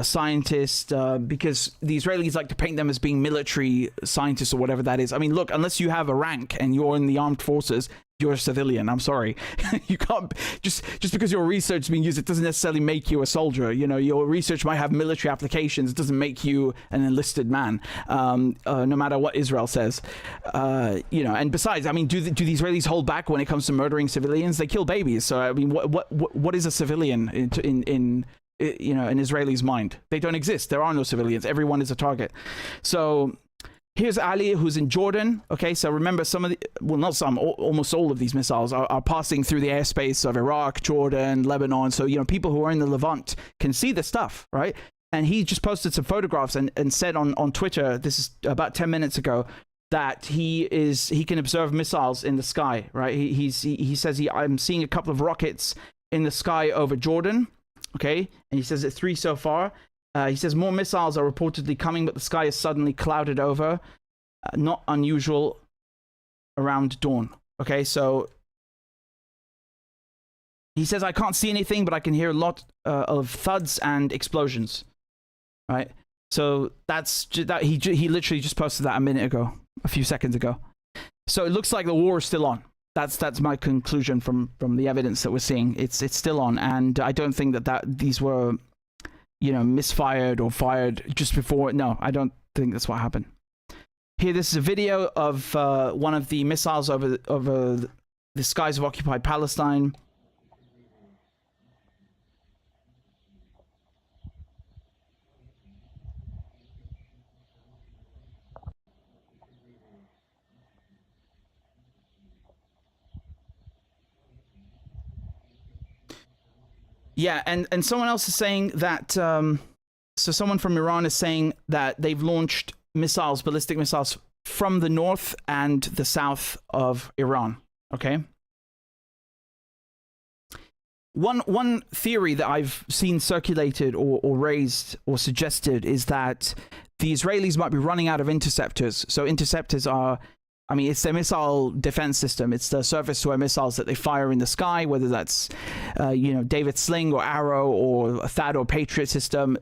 Speaker 1: scientist, because the Israelis like to paint them as being military scientists or whatever that is. I mean, look, unless you have a rank and you're in the armed forces, you're a civilian. I'm sorry. You can't just because your research is being used, it doesn't necessarily make you a soldier. Your research might have military applications. It doesn't make you an enlisted man, no matter what Israel says. And besides, I mean, do the Israelis hold back when it comes to murdering civilians? They kill babies. So I mean, what is a civilian in Israelis' mind? They don't exist. There are no civilians. Everyone is a target. So here's Ali, who's in Jordan. Okay, so remember almost all of these missiles are passing through the airspace of Iraq, Jordan, Lebanon. So, people who are in the Levant can see the stuff, right? And he just posted some photographs and said on Twitter, this is about 10 minutes ago, that he can observe missiles in the sky, right? He says I'm seeing a couple of rockets in the sky over Jordan. Okay, and he says it's 3 so far. He says more missiles are reportedly coming, but the sky is suddenly clouded over. Not unusual around dawn. Okay, so he says I can't see anything, but I can hear a lot of thuds and explosions. Right. So that's that. He literally just posted that a few seconds ago. So it looks like the war is still on. That's my conclusion from the evidence that we're seeing. It's still on, and I don't think that these were misfired or fired just before. No, I don't think that's what happened. Here, this is a video of one of the missiles over the skies of occupied Palestine. Yeah, and someone else is saying that, so someone from Iran is saying that they've launched missiles, ballistic missiles, from the north and the south of Iran, okay? One theory that I've seen circulated or raised or suggested is that the Israelis might be running out of interceptors. So interceptors are, I mean, it's their missile defense system. It's the surface-to-air missiles that they fire in the sky, whether that's, David Sling or Arrow or a THAAD or Patriot system.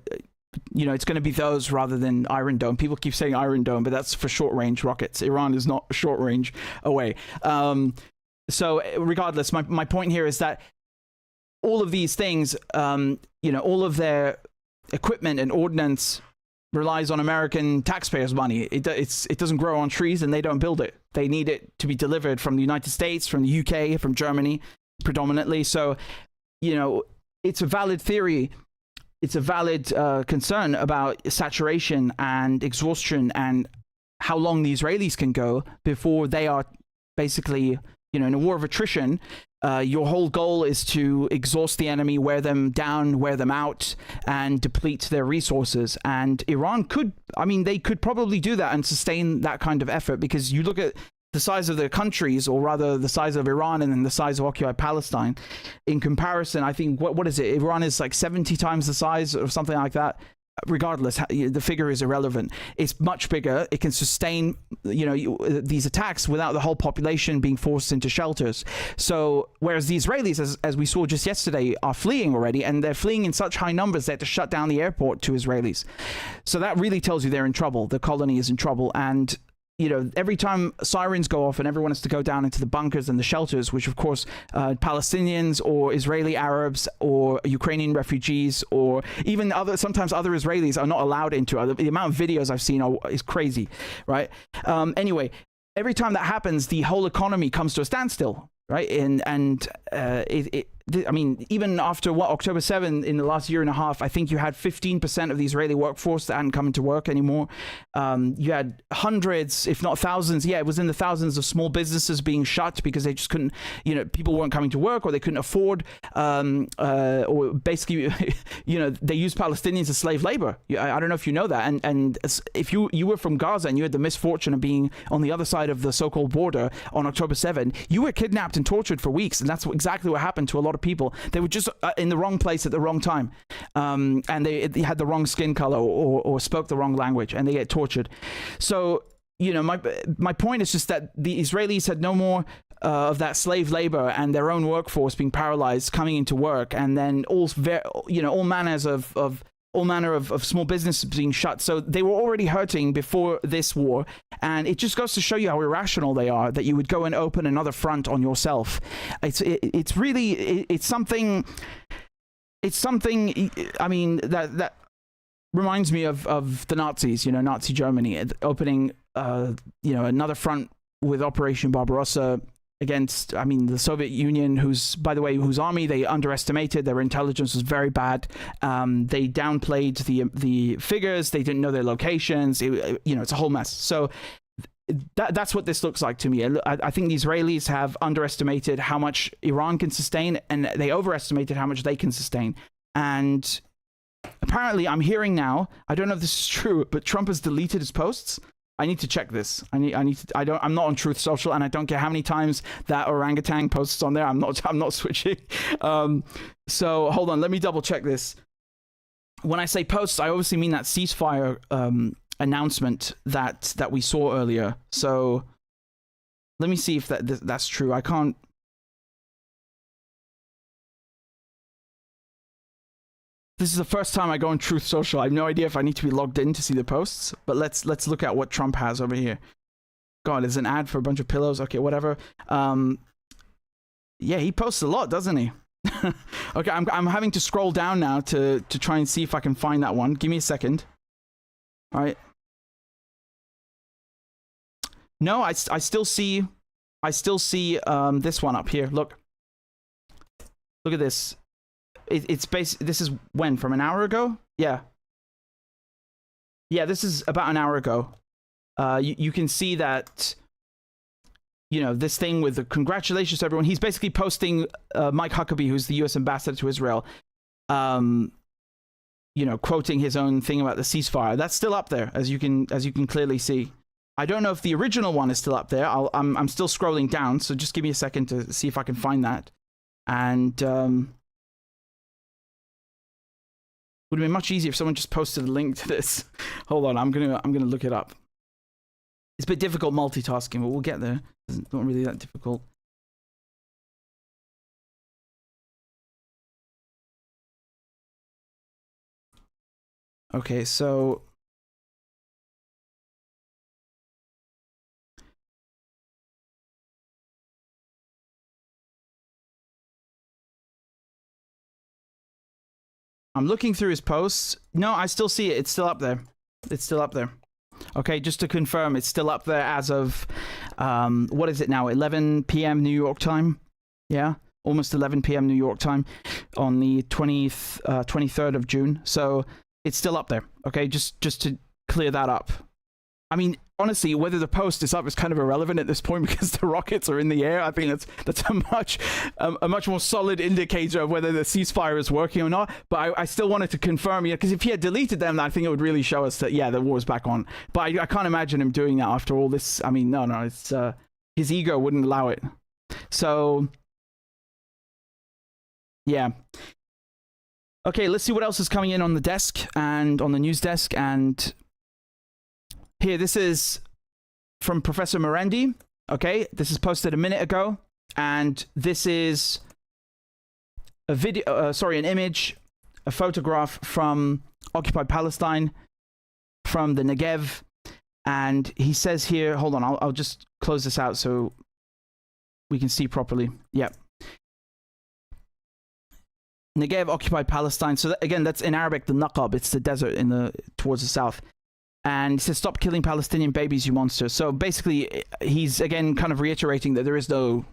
Speaker 1: It's going to be those rather than Iron Dome. People keep saying Iron Dome, but that's for short-range rockets. Iran is not short-range away. So regardless, my point here is that all of these things, all of their equipment and ordnance relies on American taxpayers' money. It doesn't grow on trees, and they don't build it. They need it to be delivered from the United States, from the UK, from Germany, predominantly. So, it's a valid theory. It's a valid concern about saturation and exhaustion and how long the Israelis can go before they are basically, in a war of attrition. Your whole goal is to exhaust the enemy, wear them down, wear them out, and deplete their resources. And Iran they could probably do that and sustain that kind of effort, because you look at the size of the countries, or rather the size of Iran and then the size of occupied Palestine. In comparison, I think, what is it? Iran is like 70 times the size or something like that. regardless, the figure is irrelevant. It's much bigger. It can sustain, these attacks without the whole population being forced into shelters. So, whereas the Israelis, as we saw just yesterday, are fleeing already, and they're fleeing in such high numbers they had to shut down the airport to Israelis. So that really tells you they're in trouble. The colony is in trouble, and every time sirens go off and everyone has to go down into the bunkers and the shelters, which of course Palestinians or Israeli Arabs or Ukrainian refugees or even sometimes other Israelis are not allowed into. The amount of videos I've seen is crazy, right? Anyway, every time that happens, the whole economy comes to a standstill, right? I mean, even after October 7 in the last year and a half, I think you had 15% of the Israeli workforce that hadn't come into work anymore. You had hundreds, if not thousands, it was in the thousands of small businesses being shut because they just couldn't, people weren't coming to work or they couldn't afford, or basically, they used Palestinians as slave labor. I don't know if you know that. And if you were from Gaza and you had the misfortune of being on the other side of the so-called border on October 7, you were kidnapped and tortured for weeks. And that's exactly what happened to a lot of people. They were just in the wrong place at the wrong time, and they had the wrong skin color or spoke the wrong language, and they get tortured. So my point is just that the Israelis had no more of that slave labor and their own workforce being paralyzed coming into work, and then all manner of small businesses being shut. So they were already hurting before this war, and it just goes to show you how irrational they are, that you would go and open another front on yourself. It's something. I mean, that reminds me of the Nazis. Nazi Germany opening another front with Operation Barbarossa against, the Soviet Union, whose army they underestimated. Their intelligence was very bad. They downplayed the figures. They didn't know their locations. It's a whole mess. So that's what this looks like to me. I think the Israelis have underestimated how much Iran can sustain, and they overestimated how much they can sustain. And apparently, I'm hearing now, I don't know if this is true, but Trump has deleted his posts. I need to check this. I'm not on Truth Social, and I don't care how many times that orangutan posts on there. I'm not switching. So hold on, let me double check this. When I say posts, I obviously mean that ceasefire announcement that we saw earlier. So let me see if that's true. I can't. This is the first time I go on Truth Social. I have no idea if I need to be logged in to see the posts, but let's look at what Trump has over here. God, there's an ad for a bunch of pillows. Okay, whatever. Yeah, he posts a lot, doesn't he? Okay, I'm having to scroll down now to try and see if I can find that one. Give me a second. All right. No, I still see this one up here. Look at this. It's this is when, from an hour ago? Yeah, this is about an hour ago. You can see that, this thing with the congratulations to everyone. He's basically posting Mike Huckabee, who's the US ambassador to Israel, quoting his own thing about the ceasefire. That's still up there, as you can clearly see. I don't know if the original one is still up there. I'm still scrolling down, so just give me a second to see if I can find that. And would have been much easier if someone just posted a link to this. Hold on, I'm gonna look it up. It's a bit difficult multitasking, but we'll get there. It's not really that difficult. Okay, so I'm looking through his posts. No, I still see it. It's still up there. It's still up there. Okay, just to confirm, it's still up there as of, what is it now? 11 p.m. New York time? Yeah, almost 11 p.m. New York time on the 23rd of June. So it's still up there. Okay, just to clear that up. I mean, honestly, whether the post is up is kind of irrelevant at this point because the rockets are in the air. I think that's a much more solid indicator of whether the ceasefire is working or not. But I still wanted to confirm, because if he had deleted them, I think it would really show us that, yeah, the war's back on. But I can't imagine him doing that after all this. I mean, no, it's his ego wouldn't allow it. So, yeah. Okay, let's see what else is coming in on the desk and on the news desk. And here, this is from Professor Morandi. Okay, this is posted a minute ago, and this is a video. An image, a photograph from occupied Palestine, from the Negev, and he says here. Hold on, I'll just close this out so we can see properly. Yep. Negev, occupied Palestine. So again, that's in Arabic, the Naqab. It's the desert towards the south. And he says, "Stop killing Palestinian babies, you monster." So basically, he's again kind of reiterating that there is no,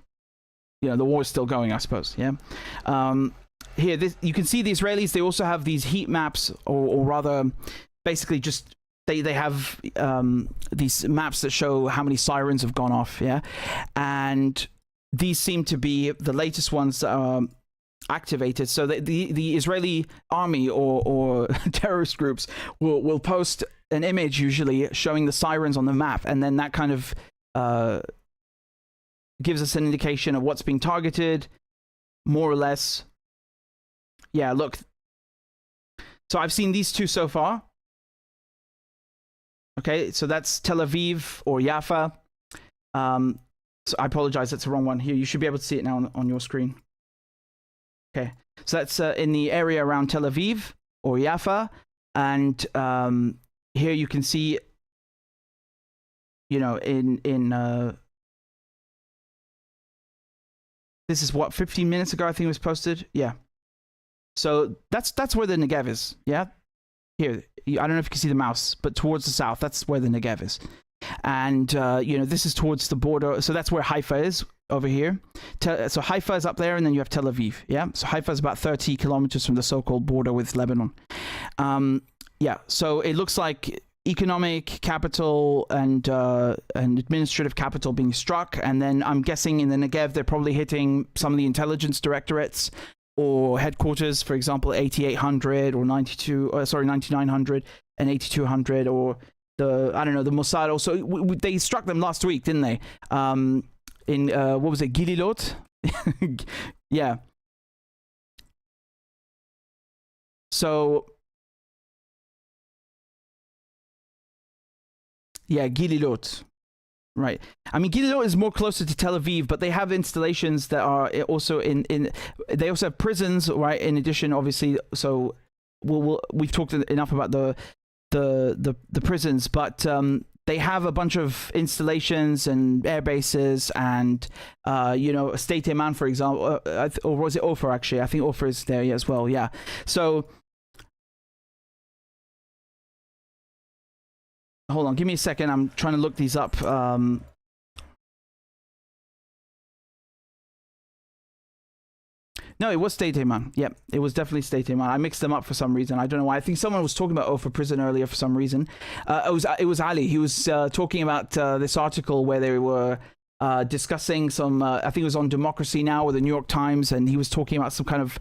Speaker 1: the war is still going, I suppose. Yeah. Here, you can see the Israelis. They also have these heat maps, or rather, basically just they have these maps that show how many sirens have gone off. Yeah, and these seem to be the latest ones that are activated. So the Israeli army or terrorist groups will post an image usually showing the sirens on the map, and then that kind of gives us an indication of what's being targeted, more or less. Yeah, look. So I've seen these two so far. Okay, so that's Tel Aviv or Jaffa. So I apologize, that's the wrong one. Here, you should be able to see it now on your screen. Okay, so that's in the area around Tel Aviv or Jaffa, and here you can see, this is what, 15 minutes ago I think it was posted. Yeah, so that's where the Negev is. Yeah, here, I don't know if you can see the mouse, but towards the south, that's where the Negev is, and this is towards the border. So that's where Haifa is. Over here. So Haifa is up there, and then you have Tel Aviv. Yeah, so Haifa is about 30 kilometers from the so-called border with Lebanon. Yeah, so it looks like economic capital and administrative capital being struck, and then I'm guessing in the Negev they're probably hitting some of the intelligence directorates or headquarters, for example 8800 or 9900 and 8200, or the Mossad. Also, they struck them last week, didn't they? In what was it, Gililot? Yeah. So yeah, Gililot. Right. I mean, Gililot is more closer to Tel Aviv, but they have installations that are also they also have prisons, right? In addition, obviously. So we've talked enough about the prisons, but they have a bunch of installations and air bases and, State Iman, for example, or was it Ofer, actually? I think Ofer is there as well, yeah. So, hold on, give me a second. I'm trying to look these up. No, it was State Iman. Yep, it was definitely State Iman. I mixed them up for some reason. I don't know why. I think someone was talking about Ofer prison earlier for some reason. It was Ali. He was talking about this article where they were discussing some, I think it was on Democracy Now! Or the New York Times, and he was talking about some kind of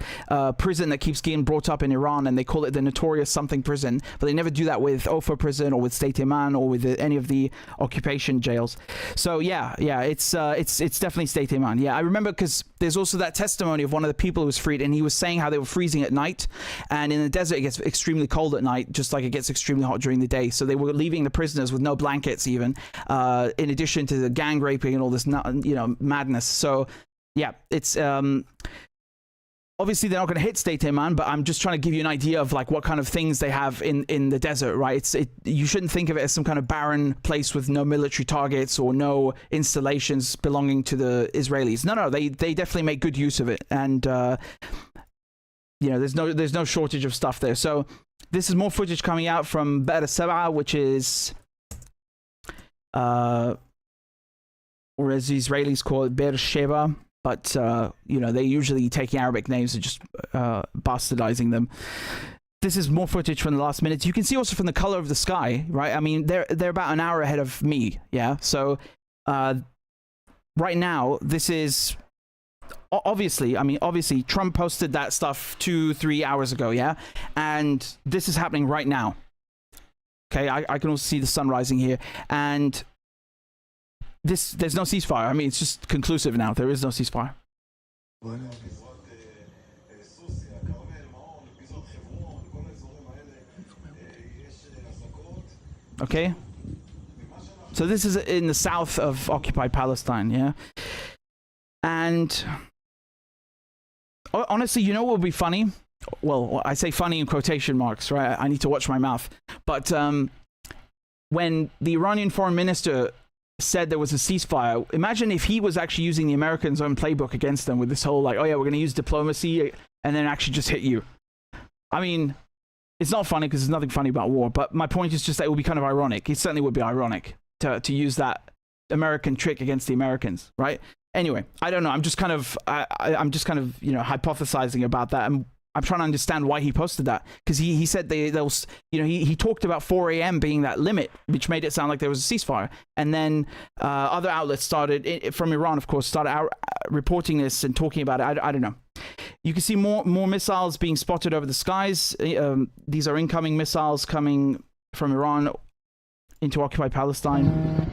Speaker 1: prison that keeps getting brought up in Iran, and they call it the notorious something prison, but they never do that with Ofer prison or with State Iman or with any of the occupation jails. So yeah, it's definitely State Iman. Yeah, I remember because there's also that testimony of one of the people who was freed, and he was saying how they were freezing at night, and in the desert it gets extremely cold at night, just like it gets extremely hot during the day. So they were leaving the prisoners with no blankets even, in addition to the gang raping and all this madness. So yeah, it's obviously they're not going to hit State Iman, but I'm just trying to give you an idea of like what kind of things they have in the desert, right? You shouldn't think of it as some kind of barren place with no military targets or no installations belonging to the Israelis. No, they definitely make good use of it, and there's no shortage of stuff there. So this is more footage coming out from Be'er Sab'a, which is or as the Israelis call it, Be'er Sheva, but they usually taking Arabic names and just bastardizing them. This is more footage from the last minutes. You can see also from the color of the sky, right? I mean, they're about an hour ahead of me, yeah. So right now, this is obviously Trump posted that stuff 2-3 hours ago, yeah, and this is happening right now. Okay, I can also see the sun rising here, and there's no ceasefire. I mean, it's just conclusive now. There is no ceasefire. Okay. So this is in the south of occupied Palestine, yeah? And honestly, you know what would be funny? Well, I say funny in quotation marks, right? I need to watch my mouth. But when the Iranian foreign minister said there was a ceasefire, imagine if he was actually using the Americans' own playbook against them with this whole like, oh yeah, we're going to use diplomacy and then actually just hit you. I mean, it's not funny because there's nothing funny about war, but my point is just that it would be kind of ironic. It certainly would be ironic to use that American trick against the Americans, right? Anyway, I don't know. I'm just kind of you know, hypothesizing about that. And I'm trying to understand why he posted that, because he said they'll, you know, he talked about 4 a.m. being that limit, which made it sound like there was a ceasefire. And then other outlets started, from Iran, of course, started reporting this and talking about it. I don't know. You can see more missiles being spotted over the skies. These are incoming missiles coming from Iran into occupied Palestine.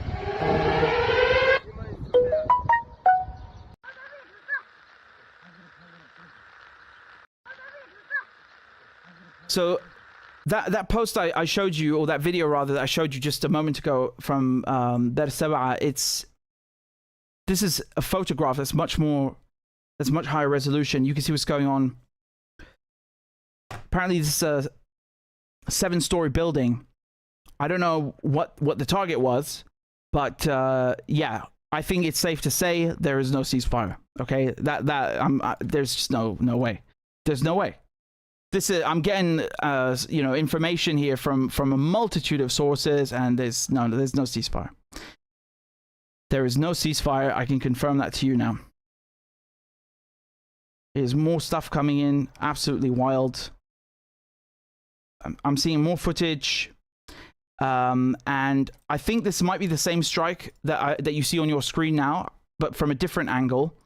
Speaker 1: So that post I showed you, or that video rather, that I showed you just a moment ago from Dar Sab'a, this is a photograph that's much higher resolution. You can see what's going on. Apparently this is a 7-story building. I don't know what the target was, but yeah, I think it's safe to say there is no ceasefire. Okay, there's just no way. There's no way. I'm getting you know, information here from a multitude of sources, and there's no ceasefire. There is no ceasefire. I can confirm that to you now. There's more stuff coming in, absolutely wild. I'm seeing more footage, and I think this might be the same strike that you see on your screen now, but from a different angle.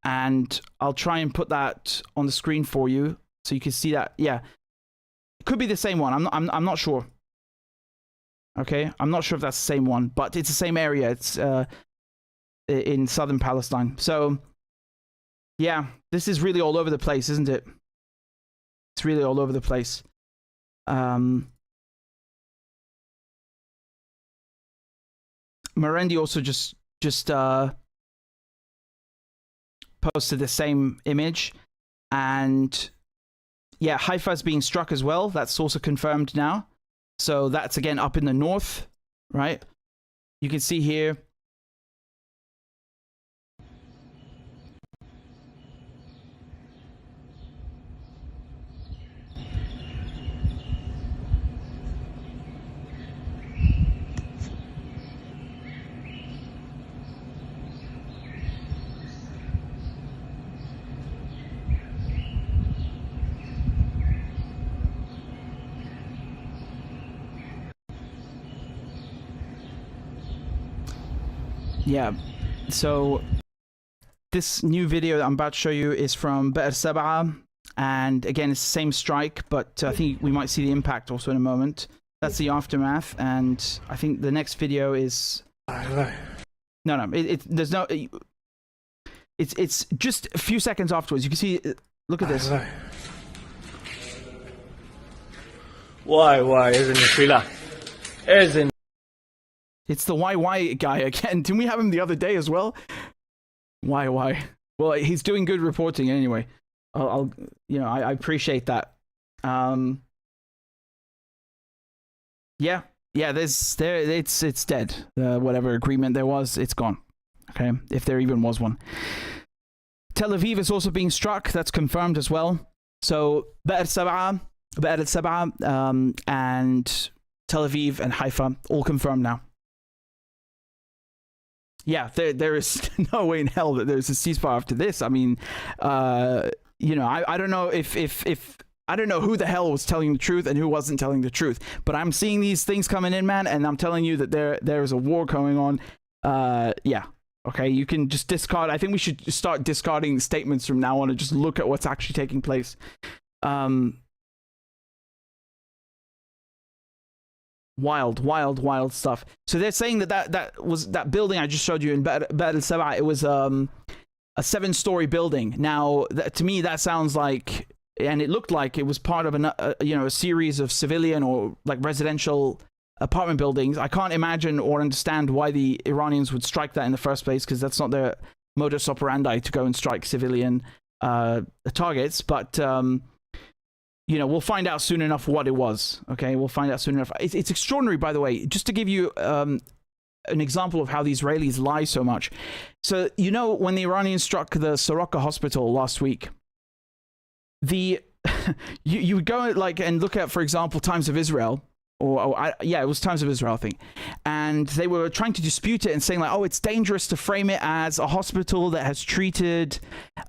Speaker 1: And I'll try and put that on the screen for you, so you can see that. Yeah, it could be the same one. I'm not sure. Okay, I'm not sure if that's the same one, but it's the same area. It's in southern Palestine. So yeah, this is really all over the place, isn't it? It's really all over the place. Marendi also just posted the same image, and yeah, Haifa is being struck as well. That's also confirmed now. So that's again up in the north, right? You can see here. Yeah, so this new video that I'm about to show you is from Dar Sab'a, and again it's the same strike, but I think we might see the impact also in a moment. That's the aftermath, and I think the next video is no, there's no, it's just a few seconds afterwards. You can see, look at this.
Speaker 12: Why isn't it isn't?
Speaker 1: It's the why guy again. Didn't we have him the other day as well? Why? Well, he's doing good reporting anyway. I'll you know, I appreciate that. Yeah. It's dead. Whatever agreement there was, it's gone. Okay, if there even was one. Tel Aviv is also being struck. That's confirmed as well. So Dar Sab'a, and Tel Aviv and Haifa all confirmed now. Yeah, there is no way in hell that there's a ceasefire after this. I mean, you know, I don't know if I don't know who the hell was telling the truth and who wasn't telling the truth, but I'm seeing these things coming in, man, and I'm telling you that there is a war going on. Yeah, okay, you can just discard. I think we should start discarding statements from now on and just look at what's actually taking place. Wild stuff. So they're saying that was that building I just showed you in Dar Sab'a. It was a 7-story building. Now, to me, that sounds like, and it looked like it was part of a series of civilian or like residential apartment buildings. I can't imagine or understand why the Iranians would strike that in the first place, because that's not their modus operandi to go and strike civilian targets. But you know, we'll find out soon enough what it was. Okay, we'll find out soon enough. It's extraordinary, by the way. Just to give you an example of how the Israelis lie so much. So, you know, when the Iranians struck the Soroka hospital last week, you would go like and look at, for example, Times of Israel, yeah, it was Times of Israel, I think, and they were trying to dispute it and saying like, oh, it's dangerous to frame it as a hospital that has treated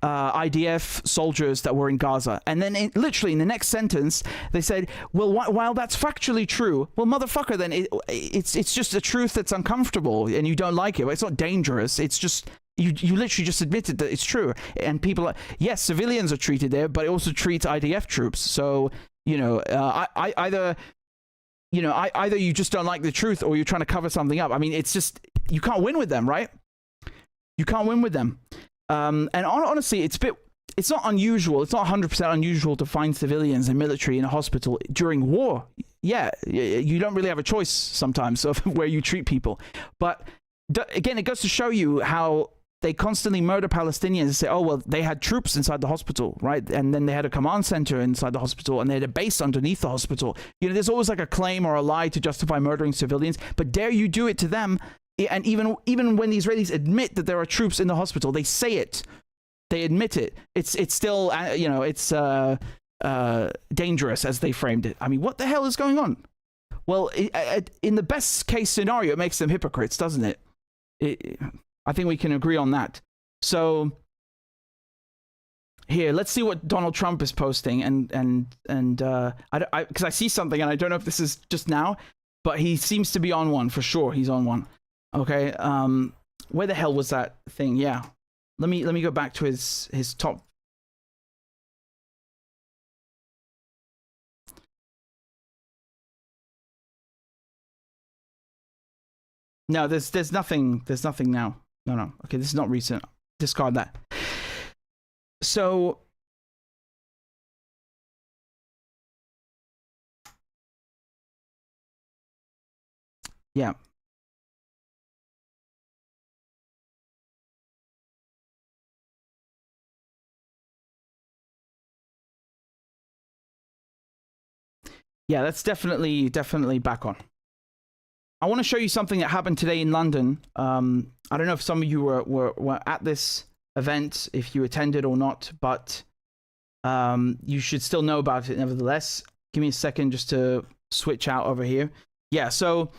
Speaker 1: IDF soldiers that were in Gaza. And then literally in the next sentence, they said, well, while that's factually true, well, motherfucker, then it's just a truth that's uncomfortable and you don't like it. It's not dangerous. It's just, you literally just admitted that it's true. And people are, yes, civilians are treated there, but it also treats IDF troops. So, you know, either you just don't like the truth or you're trying to cover something up. I mean, it's just, you can't win with them, right? You can't win with them. And honestly, it's not unusual. It's not 100% unusual to find civilians and military in a hospital during war. Yeah, you don't really have a choice sometimes of where you treat people. But again, it goes to show you how they constantly murder Palestinians and say, oh, well, they had troops inside the hospital, right? And then they had a command center inside the hospital and they had a base underneath the hospital. You know, there's always like a claim or a lie to justify murdering civilians, but dare you do it to them. And even when the Israelis admit that there are troops in the hospital, they say it. They admit it. It's still, you know, it's dangerous as they framed it. I mean, what the hell is going on? Well, in the best case scenario, it makes them hypocrites, doesn't it? I think we can agree on that. So here, let's see what Donald Trump is posting, and because I see something and I don't know if this is just now, but he seems to be on one for sure. He's on one. Okay. Where the hell was that thing? Yeah. Let me go back to his top. No, there's nothing now. No. Okay, this is not recent. Discard that. So, yeah. Yeah, that's definitely back on. I want to show you something that happened today in London. I don't know if some of you were at this event, if you attended or not, but you should still know about it nevertheless. Give me a second just to switch out over here. Yeah, so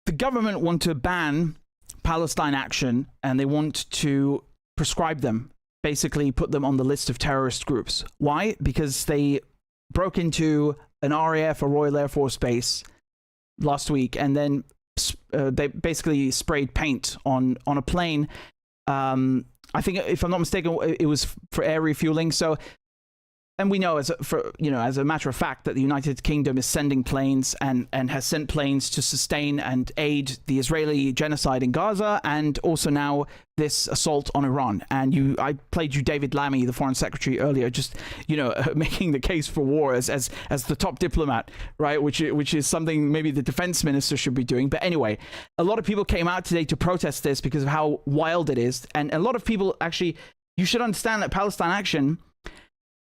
Speaker 1: the government want to ban Palestine Action, and they want to prescribe them, basically put them on the list of terrorist groups. Why? Because they broke into an RAF, a Royal Air Force base, last week, and then they basically sprayed paint on a plane. I think, if I'm not mistaken, it was for air refueling. So, and we know as a matter of fact that the United Kingdom is sending planes and has sent planes to sustain and aid the Israeli genocide in Gaza, and also now this assault on Iran. And I played you David Lammy, the foreign secretary, earlier, just making the case for war as the top diplomat, right? Which is something maybe the defense minister should be doing. But anyway, a lot of people came out today to protest this because of how wild it is, and a lot of people actually. You should understand that Palestine Action.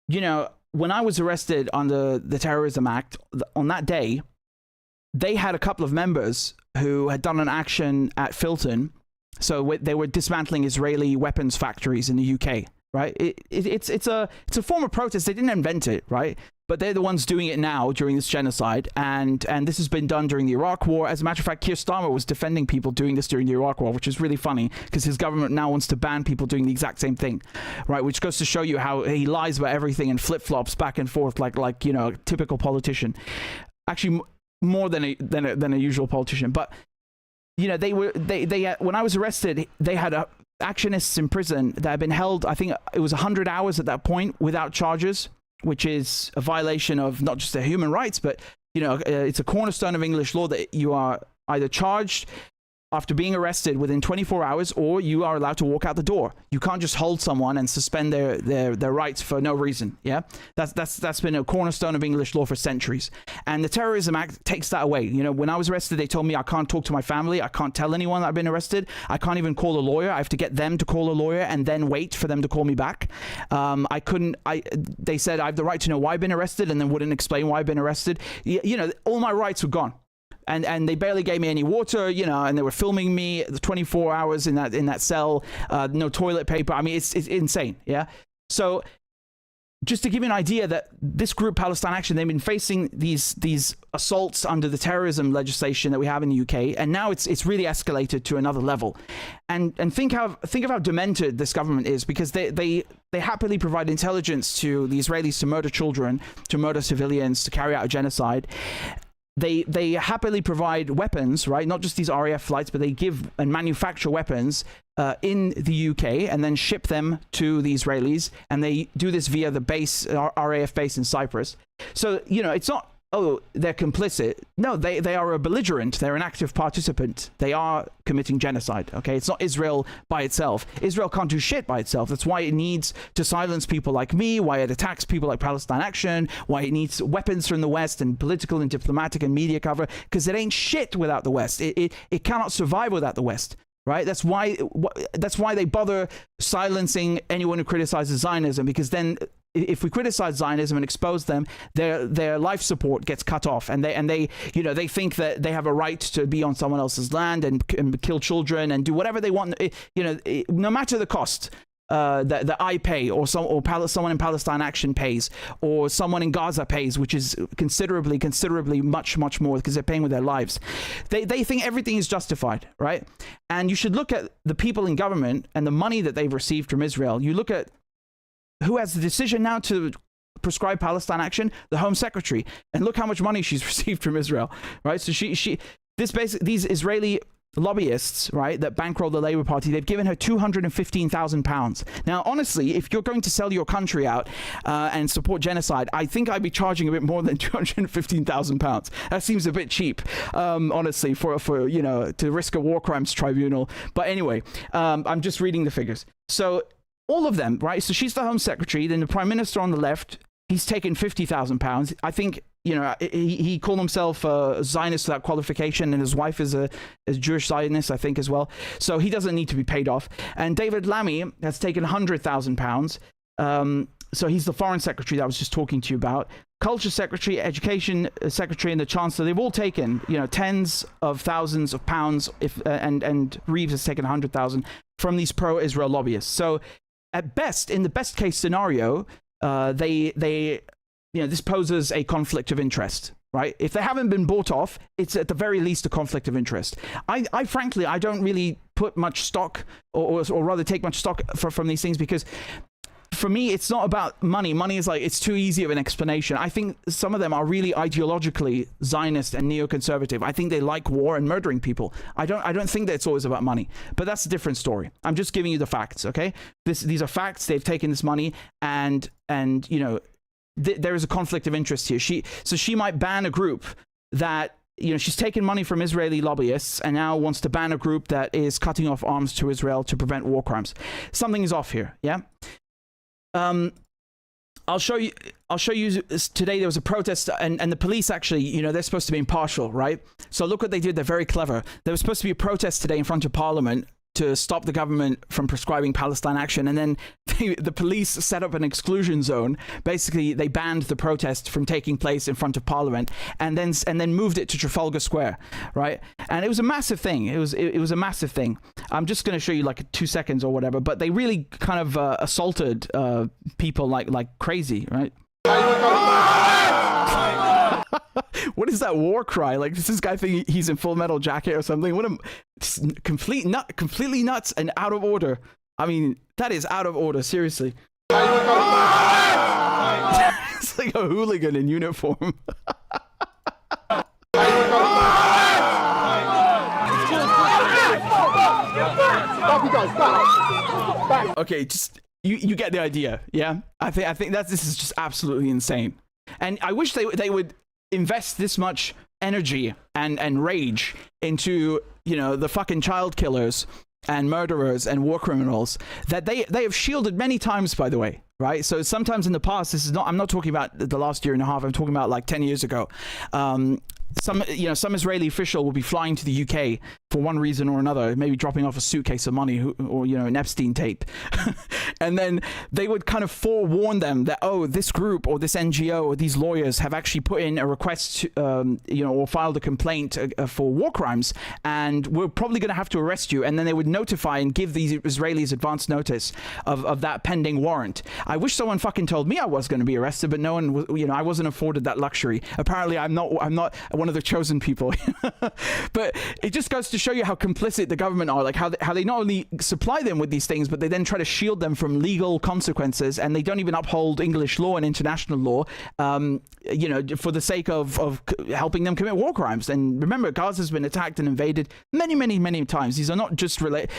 Speaker 1: You know, when I was arrested under the Terrorism Act, on that day, they had a couple of members who had done an action at Filton. So they were dismantling Israeli weapons factories in the UK, right? It's a form of protest. They didn't invent it, right? But they're the ones doing it now during this genocide. And this has been done during the Iraq War. As a matter of fact, Keir Starmer was defending people doing this during the Iraq War, which is really funny because his government now wants to ban people doing the exact same thing, right? Which goes to show you how he lies about everything and flip-flops back and forth like a typical politician. Actually, more than a usual politician. But they when I was arrested, they had actionists in prison that had been held. I think it was 100 hours at that point without charges, which is a violation of not just their human rights, but it's a cornerstone of English law that you are either charged after being arrested within 24 hours, or you are allowed to walk out the door. You can't just hold someone and suspend their rights for no reason. Yeah, that's been a cornerstone of English law for centuries. And the Terrorism Act takes that away. You know, when I was arrested, they told me I can't talk to my family, I can't tell anyone that I've been arrested, I can't even call a lawyer. I have to get them to call a lawyer and then wait for them to call me back. They said I have the right to know why I've been arrested, and then wouldn't explain why I've been arrested. You know, all my rights were gone. And they barely gave me any water, you know, and they were filming me 24 hours in that cell, no toilet paper. I mean, it's insane, yeah? So just to give you an idea that this group, Palestine Action, they've been facing these assaults under the terrorism legislation that we have in the UK, and now it's really escalated to another level. And think of how demented this government is, because they happily provide intelligence to the Israelis to murder children, to murder civilians, to carry out a genocide. They happily provide weapons, right? Not just these RAF flights, but they give and manufacture weapons in the UK and then ship them to the Israelis. And they do this via the base, RAF base in Cyprus. So, you know, it's not, oh, they're complicit. No, they are a belligerent. They're an active participant. They are committing genocide, okay? It's not Israel by itself. Israel can't do shit by itself. That's why it needs to silence people like me, why it attacks people like Palestine Action, why it needs weapons from the West and political and diplomatic and media cover, because it ain't shit without the West. It cannot survive without the West. Right? That's why they bother silencing anyone who criticizes Zionism, because then if we criticize Zionism and expose them, their life support gets cut off, and they you know, they think that they have a right to be on someone else's land and kill children and do whatever they want, you know, no matter the cost. That I pay, or someone in Palestine Action pays, or someone in Gaza pays, which is considerably much more, because they're paying with their lives. They think everything is justified, right? And you should look at the people in government and the money that they've received from Israel. You look at who has the decision now to prescribe Palestine Action, the Home Secretary, and look how much money she's received from Israel, right? So these Israeli lobbyists, right, that bankroll the Labour Party, they've given her £215,000. Now, honestly, if you're going to sell your country out and support genocide, I think I'd be charging a bit more than £215,000. That seems a bit cheap, honestly, for you know, to risk a war crimes tribunal. But anyway, I'm just reading the figures. So all of them, right? So she's the Home Secretary. Then the Prime Minister on the left, he's taken £50,000. I think, you know, he called himself a Zionist without qualification, and his wife is a Jewish Zionist, I think, as well. So he doesn't need to be paid off. And David Lammy has taken £100,000. So he's the Foreign Secretary that I was just talking to you about. Culture Secretary, Education Secretary, and the Chancellor, they've all taken, you know, tens of thousands of pounds. And Reeves has taken 100,000 from these pro-Israel lobbyists. So at best, in the best case scenario, you know, this poses a conflict of interest, right? If they haven't been bought off, it's at the very least a conflict of interest. I frankly, I don't really put much stock, or rather take much stock from these things, because for me, it's not about money. Money is like, it's too easy of an explanation. I think some of them are really ideologically Zionist and neoconservative. I think they like war and murdering people. I don't think that it's always about money, but that's a different story. I'm just giving you the facts, okay? These are facts. They've taken this money, and you know, there is a conflict of interest here. She might ban a group that, you know, she's taken money from Israeli lobbyists and now wants to ban a group that is cutting off arms to Israel to prevent war crimes. Something is off here, yeah? I'll show you today. There was a protest, and the police actually, you know, they're supposed to be impartial, right? So look what they did. They're very clever. There was supposed to be a protest today in front of Parliament to stop the government from prescribing Palestine Action, and then the police set up an exclusion zone. Basically, they banned the protest from taking place in front of Parliament, and then moved it to Trafalgar Square, right? And it was a massive thing. It was a massive thing. I'm just going to show you like 2 seconds or whatever, but they really kind of assaulted people like crazy, right? What is that war cry? Like, does this guy think he's in Full Metal Jacket or something? What a completely nuts and out of order. I mean, that is out of order, seriously. It's like a hooligan in uniform. Okay, just you get the idea, yeah? I think that this is just absolutely insane. And I wish they would invest this much energy and rage into, the fucking child killers and murderers and war criminals that they have shielded many times, by the way, right? So sometimes in the past, I'm not talking about the last year and a half, I'm talking about like 10 years ago. Some Israeli official will be flying to the UK for one reason or another, maybe dropping off a suitcase of money or an Epstein tape. And then they would kind of forewarn them that, this group or this NGO or these lawyers have actually put in a request to, or filed a complaint for war crimes, and we're probably going to have to arrest you. And then they would notify and give these Israelis advance notice of that pending warrant. I wish someone fucking told me I was going to be arrested, but no one was, I wasn't afforded that luxury. Apparently I'm not one of the chosen people. But it just goes to show you how complicit the government are, like how they not only supply them with these things, but they then try to shield them from legal consequences, and they don't even uphold English law and international law, for the sake of helping them commit war crimes. And remember, Gaza's been attacked and invaded many times. These don't just relate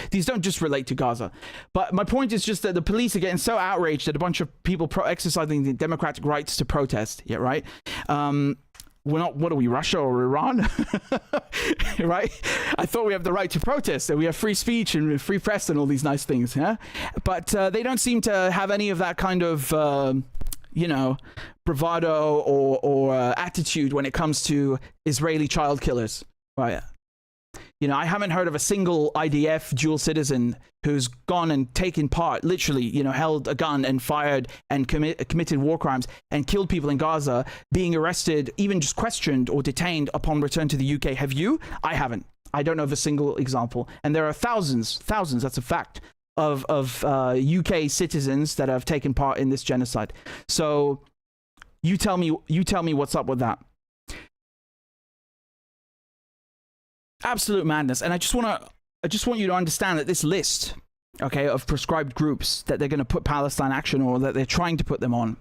Speaker 1: to Gaza. But my point is just that the police are getting so outraged that a bunch of people exercising the democratic rights to protest, right? We're not, what are we, Russia or Iran? Right? I thought we have the right to protest, that we have free speech and free press and all these nice things, yeah? But they don't seem to have any of that kind of, bravado or attitude when it comes to Israeli child killers, right? I haven't heard of a single IDF dual citizen who's gone and taken part, literally, held a gun and fired and committed war crimes and killed people in Gaza, being arrested, even just questioned or detained upon return to the UK. Have you? I haven't. I don't know of a single example. And there are thousands, that's a fact, of UK citizens that have taken part in this genocide. So you tell me what's up with that. Absolute madness. And I just want you to understand that this list, okay, of prescribed groups that they're going to put Palestine Action or that they're trying to put them on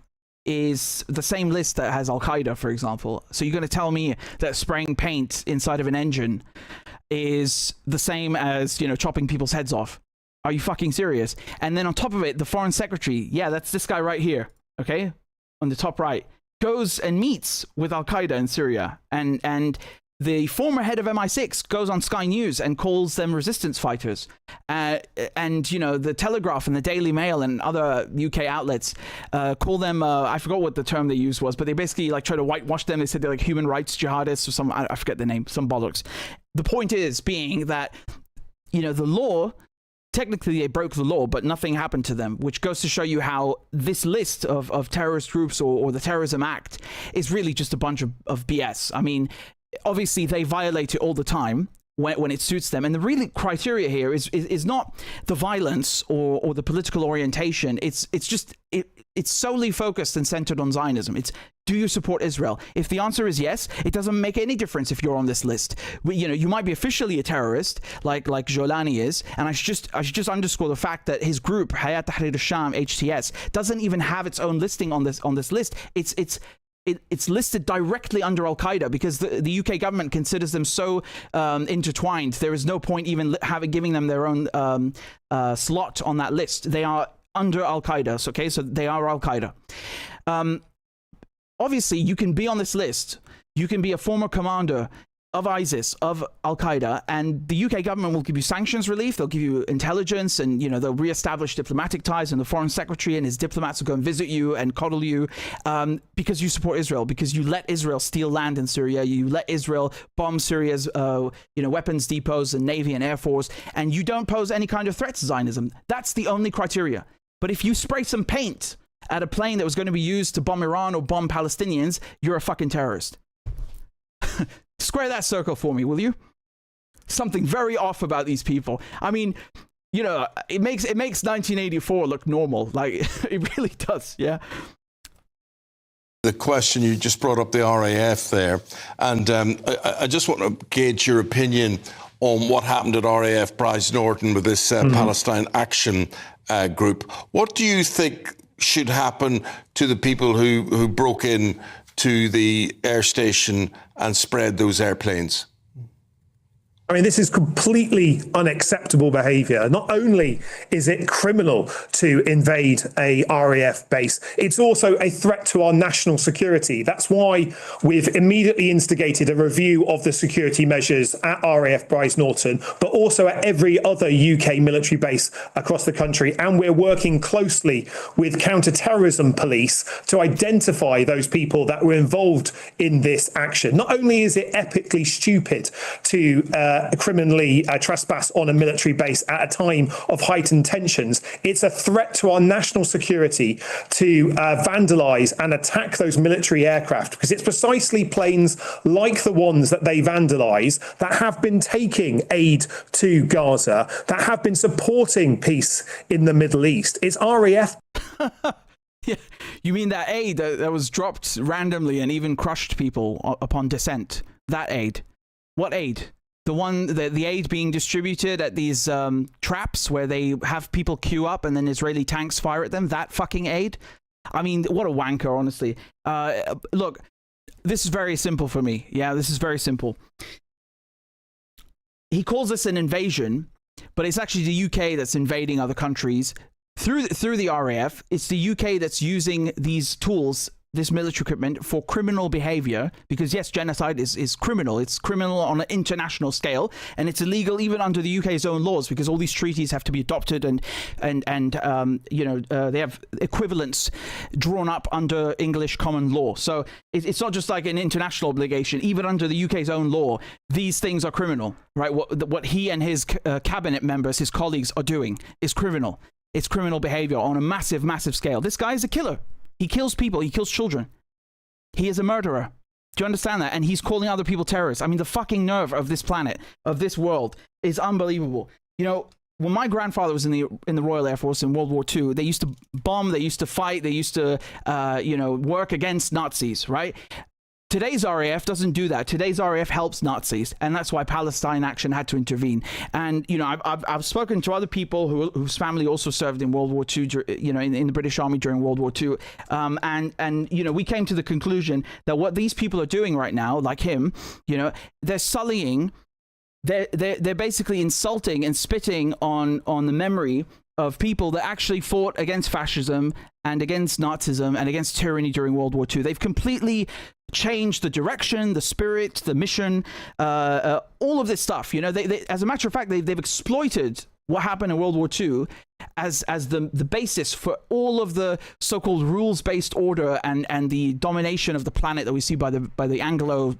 Speaker 1: is the same list that has Al-Qaeda, for example. So you're going to tell me that spraying paint inside of an engine is the same as, chopping people's heads off? Are you fucking serious? And then on top of it, the foreign secretary, that's this guy right here, okay, on the top right, goes and meets with Al-Qaeda in Syria, and the former head of MI6 goes on Sky News and calls them resistance fighters. And, the Telegraph and the Daily Mail and other UK outlets call them, I forgot what the term they used was, but they basically try to whitewash them. They said they're like human rights jihadists or some, I forget the name, some bollocks. The point is being that, the law, technically they broke the law, but nothing happened to them, which goes to show you how this list of terrorist groups or the Terrorism Act is really just a bunch of BS. I mean, obviously they violate it all the time when it suits them, and the real criteria here is not the violence or the political orientation. It's solely focused and centered on Zionism. It's, do you support Israel? If the answer is yes, it doesn't make any difference if you're on this list. You might be officially a terrorist, like Jolani is, and I should just underscore the fact that his group Hayat Tahrir al-Sham, HTS, doesn't even have its own listing on this list. It's listed directly under Al-Qaeda because the UK government considers them so intertwined. There is no point even giving them their own slot on that list. They are under Al-Qaeda, okay? So they are Al-Qaeda. Obviously, you can be on this list. You can be a former commander of ISIS, of Al-Qaeda, and the UK government will give you sanctions relief, they'll give you intelligence, and they'll reestablish diplomatic ties, and the foreign secretary and his diplomats will go and visit you and coddle you because you support Israel, because you let Israel steal land in Syria, you let Israel bomb Syria's weapons depots and navy and air force, and you don't pose any kind of threat to Zionism. That's the only criteria. But if you spray some paint at a plane that was going to be used to bomb Iran or bomb Palestinians, you're a fucking terrorist. Square that circle for me, will you? Something very off about these people. I mean, it makes 1984 look normal. Like, it really does, yeah?
Speaker 13: The question, you just brought up the RAF there, and I just want to gauge your opinion on what happened at RAF Bryce Norton with this Palestine Action group. What do you think should happen to the people who broke in to the air station and spread those airplanes?
Speaker 14: I mean, this is completely unacceptable behaviour. Not only is it criminal to invade a RAF base, it's also a threat to our national security. That's why we've immediately instigated a review of the security measures at RAF Brize Norton, but also at every other UK military base across the country. And we're working closely with counter-terrorism police to identify those people that were involved in this action. Not only is it epically stupid to criminally trespass on a military base at a time of heightened tensions, it's a threat to our national security to vandalise and attack those military aircraft, because it's precisely planes like the ones that they vandalise that have been taking aid to Gaza, that have been supporting peace in the Middle East. It's RAF.
Speaker 1: Yeah, you mean that aid that was dropped randomly and even crushed people upon descent? That aid? What aid? The aid being distributed at these traps where they have people queue up and then Israeli tanks fire at them? That fucking aid? I mean, what a wanker, honestly. Look, this is very simple for me. Yeah, this is very simple. He calls this an invasion, but it's actually the UK that's invading other countries through the RAF. It's the UK that's using these tools, this military equipment, for criminal behavior, because yes, genocide is criminal. It's criminal on an international scale, and it's illegal even under the UK's own laws, because all these treaties have to be adopted and they have equivalents drawn up under English common law. So it's not just like an international obligation. Even under the UK's own law, these things are criminal, right? What he and his cabinet members, his colleagues, are doing is criminal. It's criminal behavior on a massive, massive scale. This guy is a killer. He kills people. He kills children. He is a murderer. Do you understand that? And he's calling other people terrorists. I mean, the fucking nerve of this planet, of this world, is unbelievable. You know, when my grandfather was in the Royal Air Force in World War II, they used to bomb, they used to fight, they used to, work against Nazis, right? Today's RAF doesn't do that. Today's RAF helps Nazis, and that's why Palestine Action had to intervene. And I've spoken to other people whose family also served in World War II, in the British Army during World War II, and we came to the conclusion that what these people are doing right now, like him, they're sullying, they're basically insulting and spitting on the memory of people that actually fought against fascism and against Nazism and against tyranny during World War II. They've completely changed the direction, the spirit, the mission, all of this stuff. They, as a matter of fact, they've exploited what happened in World War II as the basis for all of the so-called rules-based order and the domination of the planet that we see by the Anglo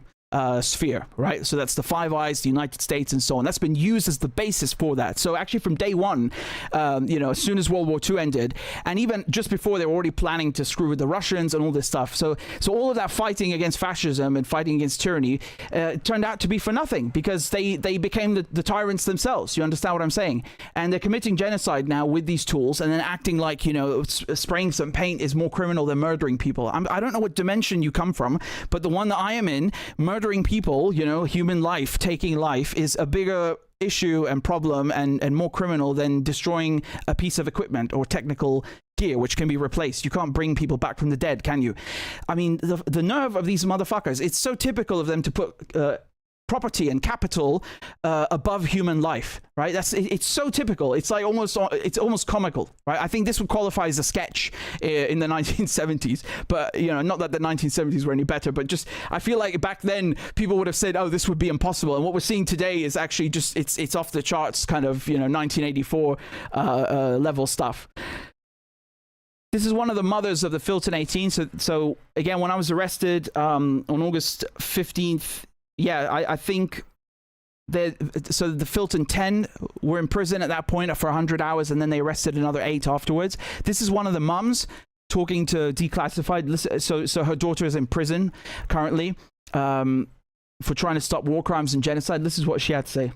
Speaker 1: sphere, right? So that's the Five Eyes, the United States, and so on. That's been used as the basis for that. So actually from day one, as soon as World War II ended, and even just before, they were already planning to screw with the Russians and all this stuff. So all of that fighting against fascism and fighting against tyranny turned out to be for nothing, because they became the tyrants themselves. You understand what I'm saying? And they're committing genocide now with these tools, and then acting like, spraying some paint is more criminal than murdering people. I don't know what dimension you come from, but the one that I am in, murdering people, human life, taking life, is a bigger issue and problem and more criminal than destroying a piece of equipment or technical gear which can be replaced. You can't bring people back from the dead, can you? I mean, the nerve of these motherfuckers, it's so typical of them to put property and capital above human life, right? It's so typical. It's like almost comical, right? I think this would qualify as a sketch in the 1970s, but not that the 1970s were any better, but just I feel like back then people would have said, oh, this would be impossible. And what we're seeing today is actually just it's off the charts, kind of 1984 level stuff. This is one of the mothers of the Filton 18. So again, when I was arrested on August 15th. Yeah, I think the Filton 10 were in prison at that point for 100 hours, and then they arrested another 8 afterwards. This is one of the mums talking to Declassified. So her daughter is in prison currently for trying to stop war crimes and genocide. This is what she had to say.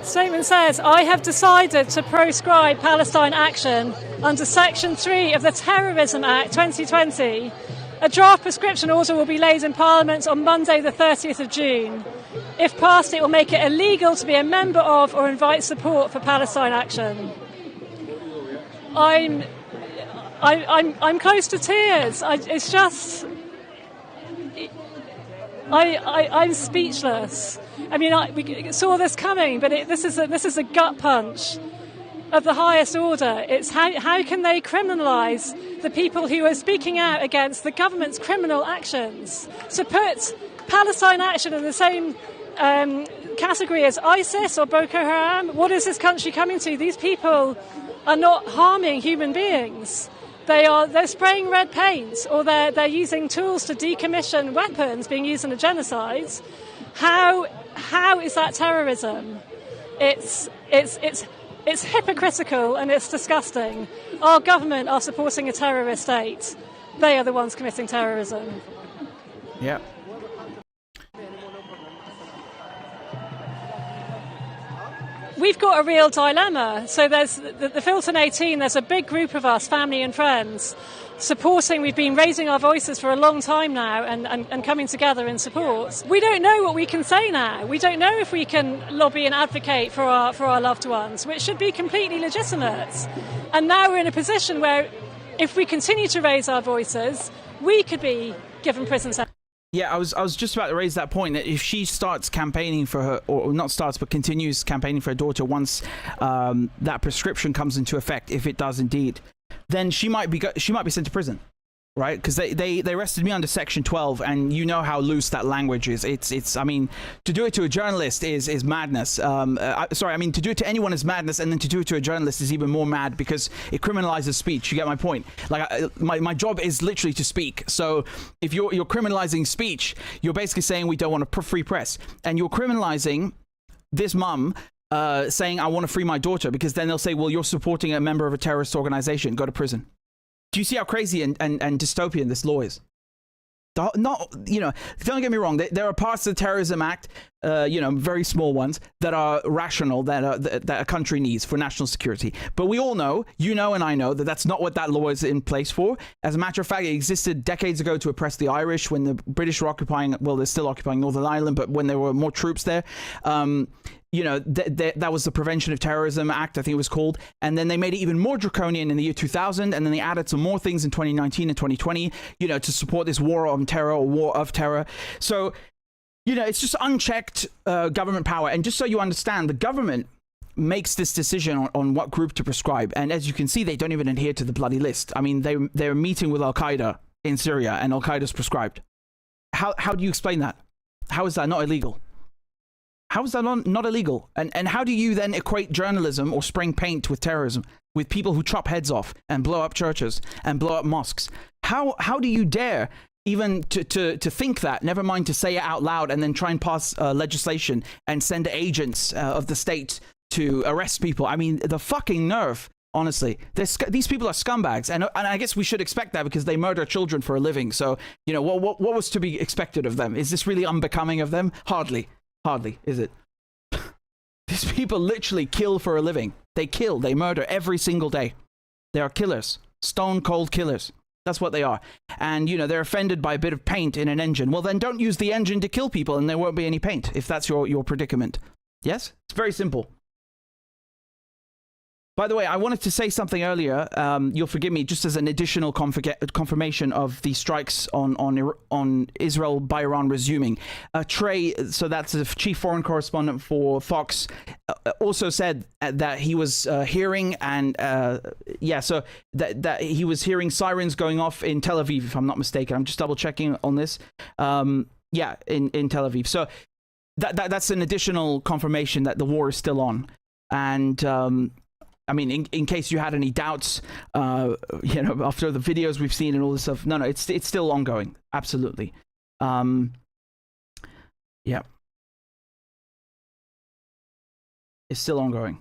Speaker 15: Statement says, I have decided to proscribe Palestine Action under Section 3 of the Terrorism Act 2020. A draft prescription order will be laid in Parliament on Monday the 30th of June. If passed, it will make it illegal to be a member of or invite support for Palestine Action. I'm close to tears. It's just... I'm speechless. I mean, we saw this coming, but this is a gut punch of the highest order. It's how can they criminalise the people who are speaking out against the government's criminal actions? To put Palestine action in the same category as ISIS or Boko Haram, what is this country coming to? These people are not harming human beings. They're spraying red paint, or they're using tools to decommission weapons being used in a genocide. How is that terrorism? It's hypocritical and it's disgusting. Our government are supporting a terrorist state. They are the ones committing terrorism.
Speaker 1: Yeah.
Speaker 15: We've got a real dilemma. So there's the Filton 18, there's a big group of us, family and friends, supporting. We've been raising our voices for a long time now and coming together in support. We don't know what we can say now. We don't know if we can lobby and advocate for our loved ones, which should be completely legitimate. And now we're in a position where if we continue to raise our voices, we could be given prison sentences.
Speaker 1: Yeah, I was just about to raise that point, that if she starts campaigning for her, or not starts, but continues campaigning for her daughter once that prescription comes into effect, if it does indeed, then she might be sent to prison, right? Because they arrested me under Section 12, and you know how loose that language is. It's I mean, to do it to a journalist is madness. Sorry, I mean, to do it to anyone is madness, and then to do it to a journalist is even more mad because it criminalizes speech. You get my point? Like, my job is literally to speak. So if you're criminalizing speech, you're basically saying we don't want a free press, and you're criminalizing this mum saying I want to free my daughter, because then they'll say, well, you're supporting a member of a terrorist organization, go to prison. Do you see how crazy and dystopian this law is? Not, you know, don't get me wrong. There are parts of the Terrorism Act, you know, very small ones, that are rational, that a country needs for national security. But we all know, you know, and I know, that that's not what that law is in place for. As a matter of fact, it existed decades ago to oppress the Irish when the British were occupying, well, they're still occupying Northern Ireland, but when there were more troops there. You know, that was the Prevention of Terrorism Act, I think it was called. And then they made it even more draconian in the year 2000. And then they added some more things in 2019 and 2020, you know, to support this war on terror, or war of terror. So, you know, it's just unchecked government power. And just so you understand, the government makes this decision on what group to prescribe. And as you can see, they don't even adhere to the bloody list. I mean, they're meeting with Al-Qaeda in Syria, and Al-Qaeda's prescribed. How do you explain that? How is that not illegal? How is that not illegal? And how do you then equate journalism or spraying paint with terrorism, with people who chop heads off and blow up churches and blow up mosques? How do you dare even to think that, never mind to say it out loud and then try and pass legislation and send agents of the state to arrest people? I mean, the fucking nerve, honestly. These people are scumbags, and I guess we should expect that because they murder children for a living. So, you know, what was to be expected of them? Is this really unbecoming of them? Hardly, is it? These people literally kill for a living. They murder every single day. They are killers, stone cold killers. That's what they are. And, you know, they're offended by a bit of paint in an engine. Well, then don't use the engine to kill people and there won't be any paint, if that's your predicament. Yes? It's very simple. By the way, I wanted to say something earlier. You'll forgive me, just as an additional confirmation of the strikes on Israel by Iran resuming. Trey, so that's the chief foreign correspondent for Fox, also said that he was hearing so that he was hearing sirens going off in Tel Aviv, if I'm not mistaken. I'm just double checking on this. In Tel Aviv. So that's an additional confirmation that the war is still on. And I mean, in case you had any doubts, you know, after the videos we've seen and all this stuff, no, it's still ongoing. Absolutely. Yeah. It's still ongoing.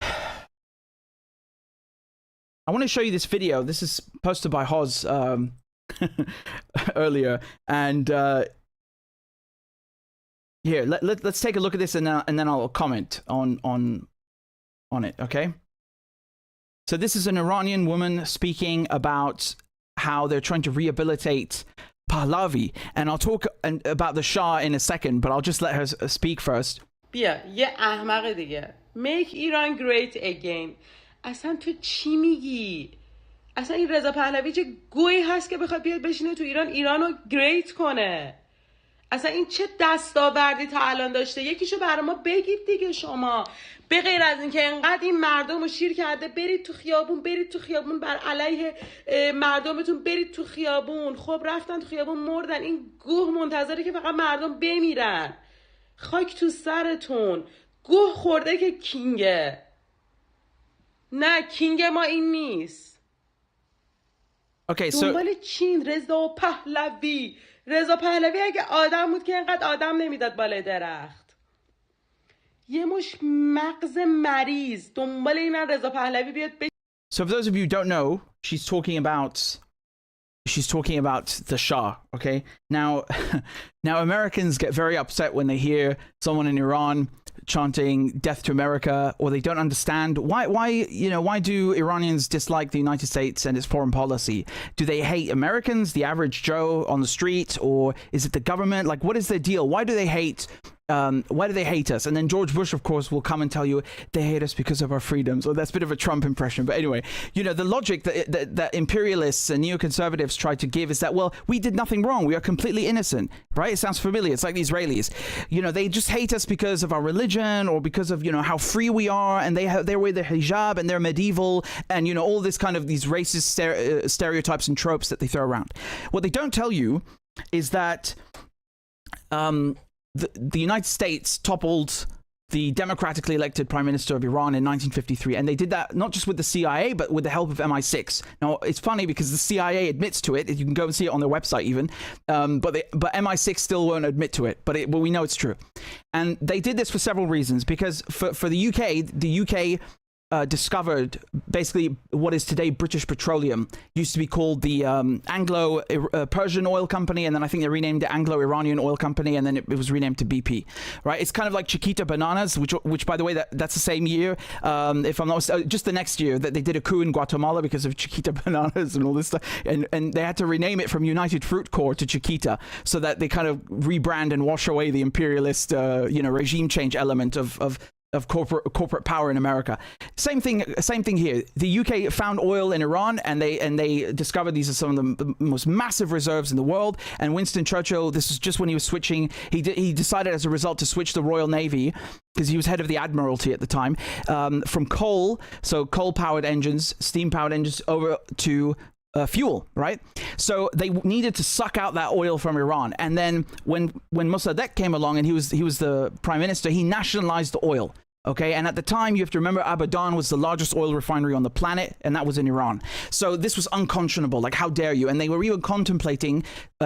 Speaker 1: I want to show you this video. This is posted by Hoz earlier. And here, let's take a look at this and then I'll comment on it, okay? So this is an Iranian woman speaking about how they're trying to rehabilitate Pahlavi, and I'll talk about the Shah in a second, but I'll just let her speak first.
Speaker 16: بیا یه احمق دیگه Make Iran great again. اصلا تو چی میگی؟ اصلا این رضا پهلوی چه گویی هست که بخواد بیاد بشینه تو ایران ایرانو گریت کنه. اصلا این چه دستاوردی تا الان داشته؟ یکیشو برای ما بگید دیگه شما. به غیر از اینکه انقدر این مردم رو شیر کرده برید تو خیابون بر علیه مردمتون برید تو خیابون. خب رفتن تو خیابون مردن. این گوه منتظره که فقط مردم بمیرن. خاک تو سرتون. گوه خورده که کینگه. نه کینگ ما این نیست.
Speaker 1: Okay, so
Speaker 16: دنبال چین رضا پهلوی اگه آدم بود که اینقدر آدم نمیداد بالای درخت. یه مش مغز مریض دنبال این رضا پهلوی بیاد.
Speaker 1: So for those of you who don't know, she's talking about the Shah, okay? Now Americans get very upset when they hear someone in Iran chanting death to America, or they don't understand why do Iranians dislike the United States and its foreign policy? Do they hate Americans, the average Joe on the street, or is it the government? Like, what is their deal? Why do they hate us? And then George Bush, of course, will come and tell you they hate us because of our freedoms. Well, that's a bit of a Trump impression. But anyway, the logic that imperialists and neoconservatives try to give is that, well, we did nothing wrong. We are completely innocent, right? It sounds familiar. It's like the Israelis. They just hate us because of our religion or because of, how free we are, and they wear the hijab and they're medieval and, all this kind of these racist stereotypes and tropes that they throw around. What they don't tell you is that the United States toppled the democratically elected prime minister of Iran in 1953, and they did that not just with the CIA but with the help of MI6. Now it's funny because the CIA admits to it. You can go and see it on their website even, but MI6 still won't admit to it. But we know it's true, and they did this for several reasons. Because for the UK discovered basically what is today British Petroleum. Used to be called the Anglo-Persian Oil Company, and then I think they renamed it Anglo-Iranian Oil Company, and then it was renamed to BP. Right? It's kind of like Chiquita Bananas, which by the way, that's the same year. If I'm not just the next year that they did a coup in Guatemala because of Chiquita Bananas and all this stuff, and they had to rename it from United Fruit Corps to Chiquita so that they kind of rebrand and wash away the imperialist regime change element of corporate power in America. Same thing here. The UK found oil in Iran, and they discovered these are some of the most massive reserves in the world. And Winston Churchill, this is just when he was switching, he decided as a result to switch the Royal Navy, because he was head of the Admiralty at the time, from coal-powered engines, steam-powered engines, over to fuel, right? So they needed to suck out that oil from Iran. And then when Mossadegh came along and he was the prime minister, he nationalized the oil. Okay, and at the time, you have to remember, Abadan was the largest oil refinery on the planet, and that was in Iran. So this was unconscionable. Like, how dare you? And they were even contemplating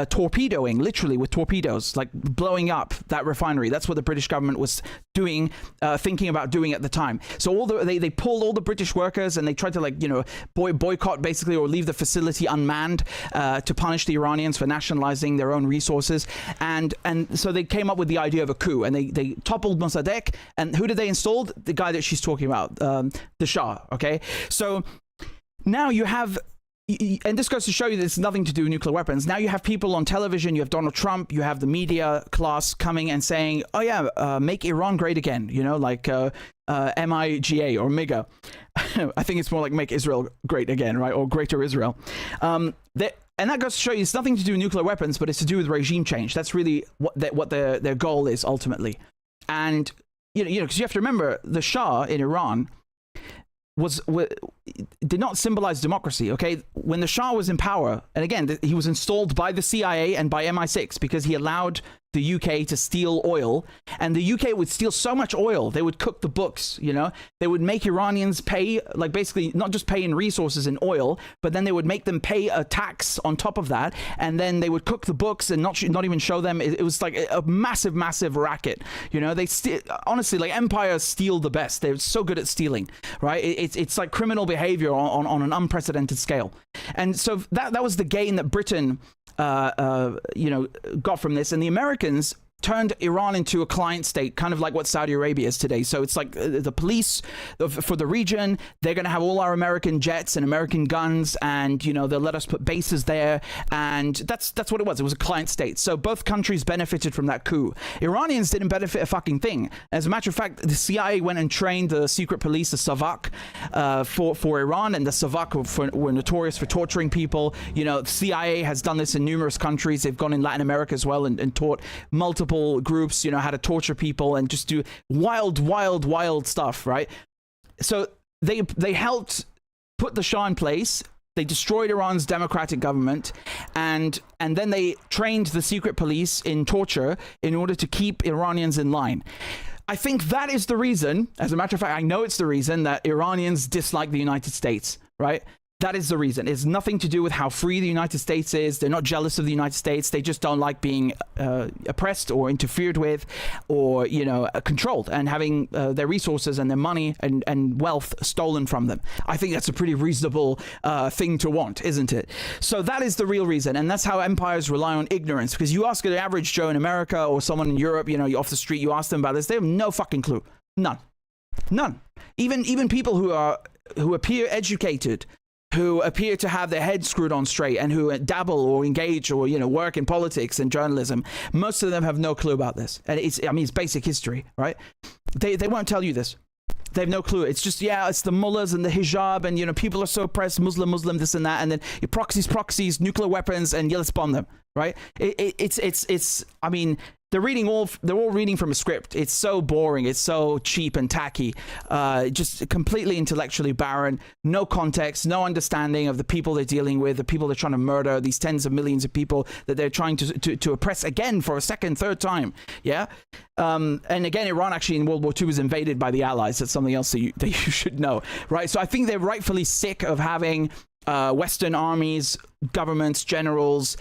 Speaker 1: torpedoing, literally with torpedoes, like blowing up that refinery. That's what the British government was doing, thinking about doing at the time. So they pulled all the British workers, and they tried to boycott basically, or leave the facility unmanned to punish the Iranians for nationalizing their own resources. And so they came up with the idea of a coup, and they toppled Mossadegh. And who did they install? The guy that she's talking about, the Shah. Okay, so now you have, and this goes to show you that it's nothing to do with nuclear weapons. Now you have people on television, you have Donald Trump, you have the media class coming and saying, oh yeah, make Iran great again, like MIGA or MIGA. I think it's more like make Israel great again, right? Or greater Israel. And that goes to show you it's nothing to do with nuclear weapons, but it's to do with regime change. That's really what their goal is ultimately. And because you have to remember, the Shah in Iran did not symbolize democracy. Okay, when the Shah was in power, and again, he was installed by the CIA and by MI6 because he allowed the UK to steal oil, and the UK would steal so much oil they would cook the books. They would make Iranians pay, like basically not just pay in resources in oil, but then they would make them pay a tax on top of that, and then they would cook the books and not even show them. It was like a massive racket. They honestly, like, empires steal the best. They're so good at stealing, right? It's like criminal behavior on an unprecedented scale. And so that was the gain that Britain got from this. And the Americans turned Iran into a client state, kind of like what Saudi Arabia is today. So it's like the police for the region. They're going to have all our American jets and American guns, and they'll let us put bases there, and that's what it was. It was a client state. So both countries benefited from that coup. Iranians didn't benefit a fucking thing. As a matter of fact, the CIA went and trained the secret police, the Savak, for Iran, and the Savak were notorious for torturing people. The CIA has done this in numerous countries. They've gone in Latin America as well and taught multiple groups, how to torture people and just do wild stuff, right? So they helped put the Shah in place. They destroyed Iran's democratic government, and then they trained the secret police in torture in order to keep Iranians in line. I think that is the reason, as a matter of fact, I know it's the reason that Iranians dislike the United States, right? That is the reason. It's nothing to do with how free the United States is. They're not jealous of the United States. They just don't like being oppressed or interfered with or, controlled and having their resources and their money and wealth stolen from them. I think that's a pretty reasonable thing to want, isn't it? So that is the real reason. And that's how empires rely on ignorance. Because you ask an average Joe in America or someone in Europe, you're off the street, you ask them about this, they have no fucking clue. None. Even people who appear educated, who appear to have their heads screwed on straight and who dabble or engage or, work in politics and journalism, most of them have no clue about this. And it's basic history, right? They won't tell you this. They have no clue. It's just, it's the mullahs and the hijab and, people are so oppressed, Muslim, this and that. And then proxies, nuclear weapons, and let's bomb them, right? They're all reading from a script. It's so boring. It's so cheap and tacky. Just completely intellectually barren. No context, no understanding of the people they're dealing with, the people they're trying to murder, these tens of millions of people that they're trying to oppress again for a second, third time. Yeah. And again, Iran actually in World War II was invaded by the Allies. That's something else that you should know, right? So I think they're rightfully sick of having Western armies, governments, generals,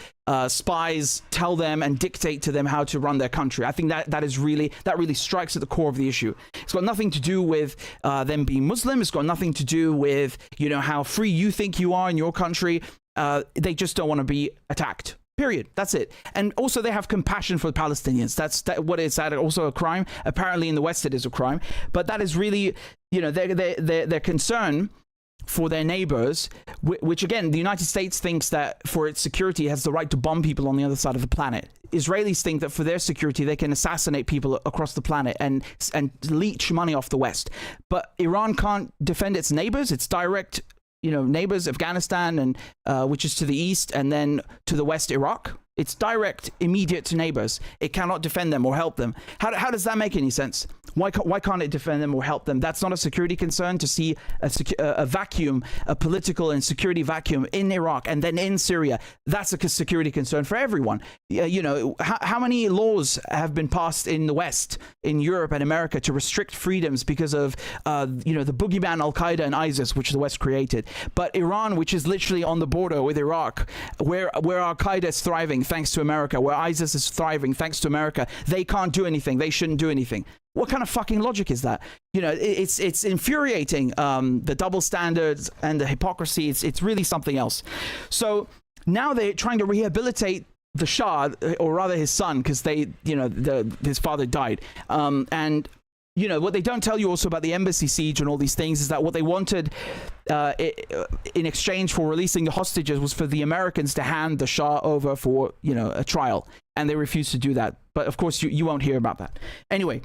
Speaker 1: spies tell them and dictate to them how to run their country. I think that really strikes at the core of the issue. It's got nothing to do with them being Muslim. It's got nothing to do with how free you think you are in your country. They just don't want to be attacked. Period. That's it. And also they have compassion for the Palestinians. That's what is that also a crime? Apparently in the West it is a crime. But that is really their concern for their neighbors, which again, the United States thinks that for its security it has the right to bomb people on the other side of the planet. Israelis think that for their security they can assassinate people across the planet and leech money off the West. But Iran can't defend its neighbors, its direct neighbors, Afghanistan, and which is to the east, and then to the west, Iraq. It's direct, immediate neighbors. It cannot defend them or help them. How does that make any sense? Why can't it defend them or help them? That's not a security concern to see a vacuum, a political and security vacuum in Iraq and then in Syria. That's a security concern for everyone. How many laws have been passed in the West, in Europe and America to restrict freedoms because of, the boogeyman Al-Qaeda and ISIS, which the West created. But Iran, which is literally on the border with Iraq, where Al-Qaeda is thriving thanks to America, where ISIS is thriving thanks to America, they can't do anything. They shouldn't do anything. What kind of fucking logic is that? It's infuriating, the double standards and the hypocrisy. It's really something else. So now they're trying to rehabilitate the Shah, or rather his son, because his father died. And what they don't tell you also about the embassy siege and all these things is that what they wanted in exchange for releasing the hostages was for the Americans to hand the Shah over for, a trial. And they refused to do that. But of course, you won't hear about that. Anyway,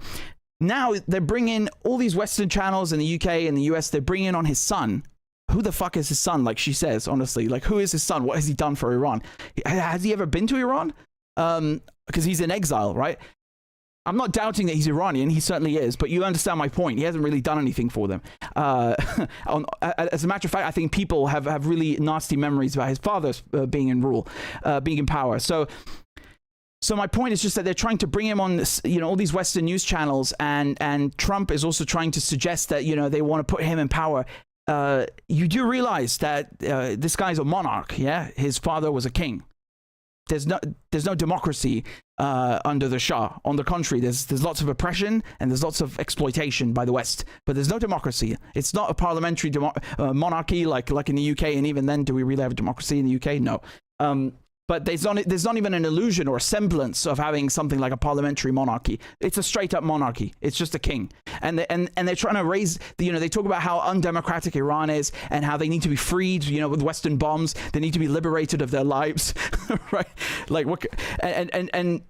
Speaker 1: now they're bringing all these Western channels in the UK and the US, they're bringing on his son. Who the fuck is his son? Like she says, honestly, like who is his son? What has he done for Iran? Has he ever been to Iran? Because he's in exile, right? I'm not doubting that he's Iranian. He certainly is. But you understand my point. He hasn't really done anything for them. As a matter of fact, I think people have really nasty memories about his father being in power. So my point is just that they're trying to bring him on, all these Western news channels, and Trump is also trying to suggest that, they want to put him in power. You do realize that this guy's a monarch, yeah? His father was a king. There's no democracy under the Shah. On the contrary, there's lots of oppression and there's lots of exploitation by the West. But there's no democracy. It's not a parliamentary monarchy like in the UK. And even then, do we really have a democracy in the UK? No. But there's not even an illusion or a semblance of having something like a parliamentary monarchy. It's a straight up monarchy. It's just a king. And they're trying to raise, they talk about how undemocratic Iran is and how they need to be freed, with Western bombs. They need to be liberated of their lives, right? Like what? And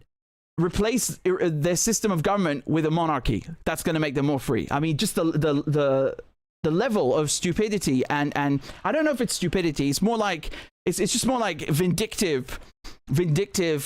Speaker 1: replace their system of government with a monarchy. That's going to make them more free. I mean, just the level of stupidity and I don't know if it's stupidity. It's more like it's just more like vindictive,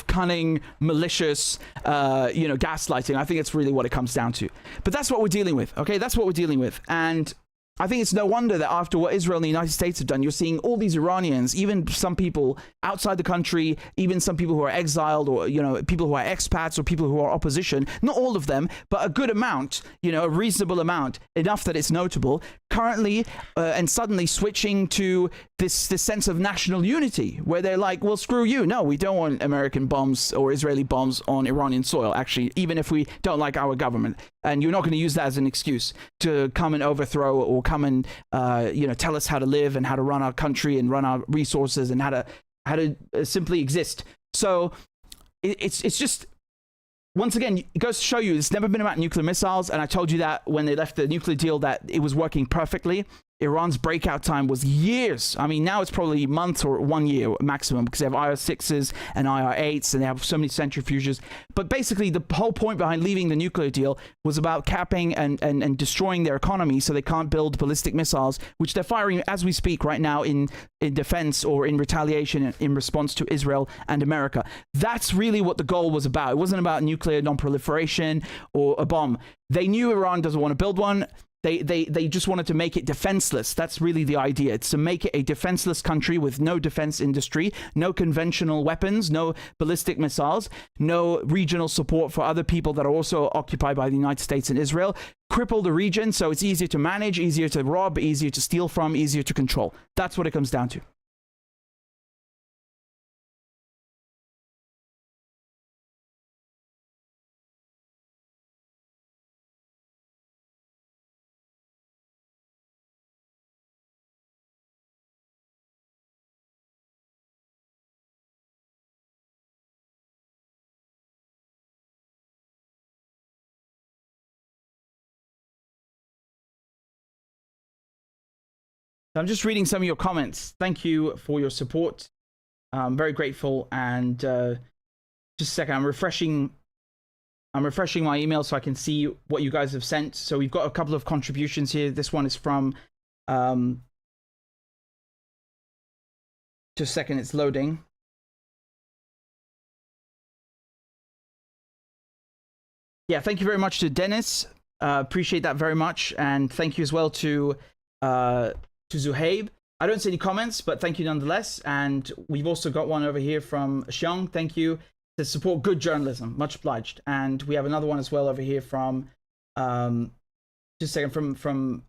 Speaker 1: cunning, malicious, gaslighting. I think it's really what it comes down to. But that's what we're dealing with. Okay, that's what we're dealing with. And I think it's no wonder that after what Israel and the United States have done, you're seeing all these Iranians, even some people outside the country, even some people who are exiled or, people who are expats or people who are opposition, not all of them, but a good amount, a reasonable amount, enough that it's notable, currently and suddenly switching to this sense of national unity where they're like, well, screw you. No, we don't want American bombs or Israeli bombs on Iranian soil, actually, even if we don't like our government. And you're not going to use that as an excuse to come and overthrow or come and, tell us how to live and how to run our country and run our resources and how to simply exist. So it's just, once again, it goes to show you it's never been about nuclear missiles. And I told you that when they left the nuclear deal that it was working perfectly. Iran's breakout time was years. I mean, now it's probably months or 1 year maximum because they have IR-6s and IR-8s and they have so many centrifuges. But basically, the whole point behind leaving the nuclear deal was about capping and destroying their economy so they can't build ballistic missiles, which they're firing as we speak right now in defense or in retaliation in response to Israel and America. That's really what the goal was about. It wasn't about nuclear non-proliferation or a bomb. They knew Iran doesn't want to build one. They just wanted to make it defenseless. That's really the idea. It's to make it a defenseless country with no defense industry, no conventional weapons, no ballistic missiles, no regional support for other people that are also occupied by the United States and Israel. Cripple the region so it's easier to manage, easier to rob, easier to steal from, easier to control. That's what it comes down to. I'm just reading some of your comments. Thank you for your support. I'm very grateful. And just a second, I'm refreshing my email so I can see what you guys have sent. So we've got a couple of contributions here. This one is from just a second, it's loading. Yeah, thank you very much to Dennis. Appreciate that very much. And thank you as well to Zuhaib. I don't see any comments, but thank you nonetheless. And we've also got one over here from Xiong. Thank you. To support good journalism. Much obliged. And we have another one as well over here from just a second, from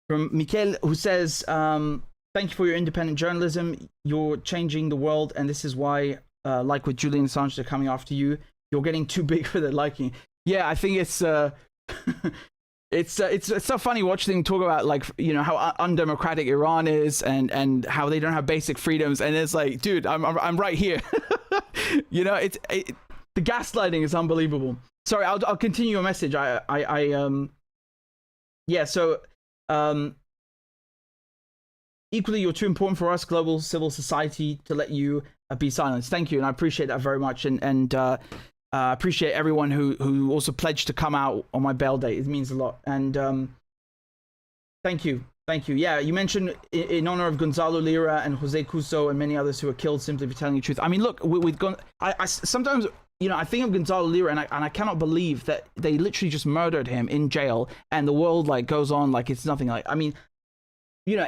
Speaker 1: Mikel, who says, thank you for your independent journalism. You're changing the world, and this is why, like with Julian Assange, they're coming after you. You're getting too big for their liking. Yeah, I think it's it's so funny watching them talk about, like, how undemocratic Iran is and how they don't have basic freedoms, and it's like, dude, I'm right here. The gaslighting is unbelievable. Sorry, I'll continue your message. Equally, you're too important for us, global civil society, to let you be silenced. Thank you, and I appreciate that very much. And appreciate everyone who also pledged to come out on my bail date. It means a lot. And thank you. Yeah, you mentioned in honor of Gonzalo Lira and Jose Cuso and many others who were killed simply for telling the truth. I mean, look, I sometimes, I think of Gonzalo Lira and I cannot believe that they literally just murdered him in jail and the world like goes on like it's nothing. Like, I mean, these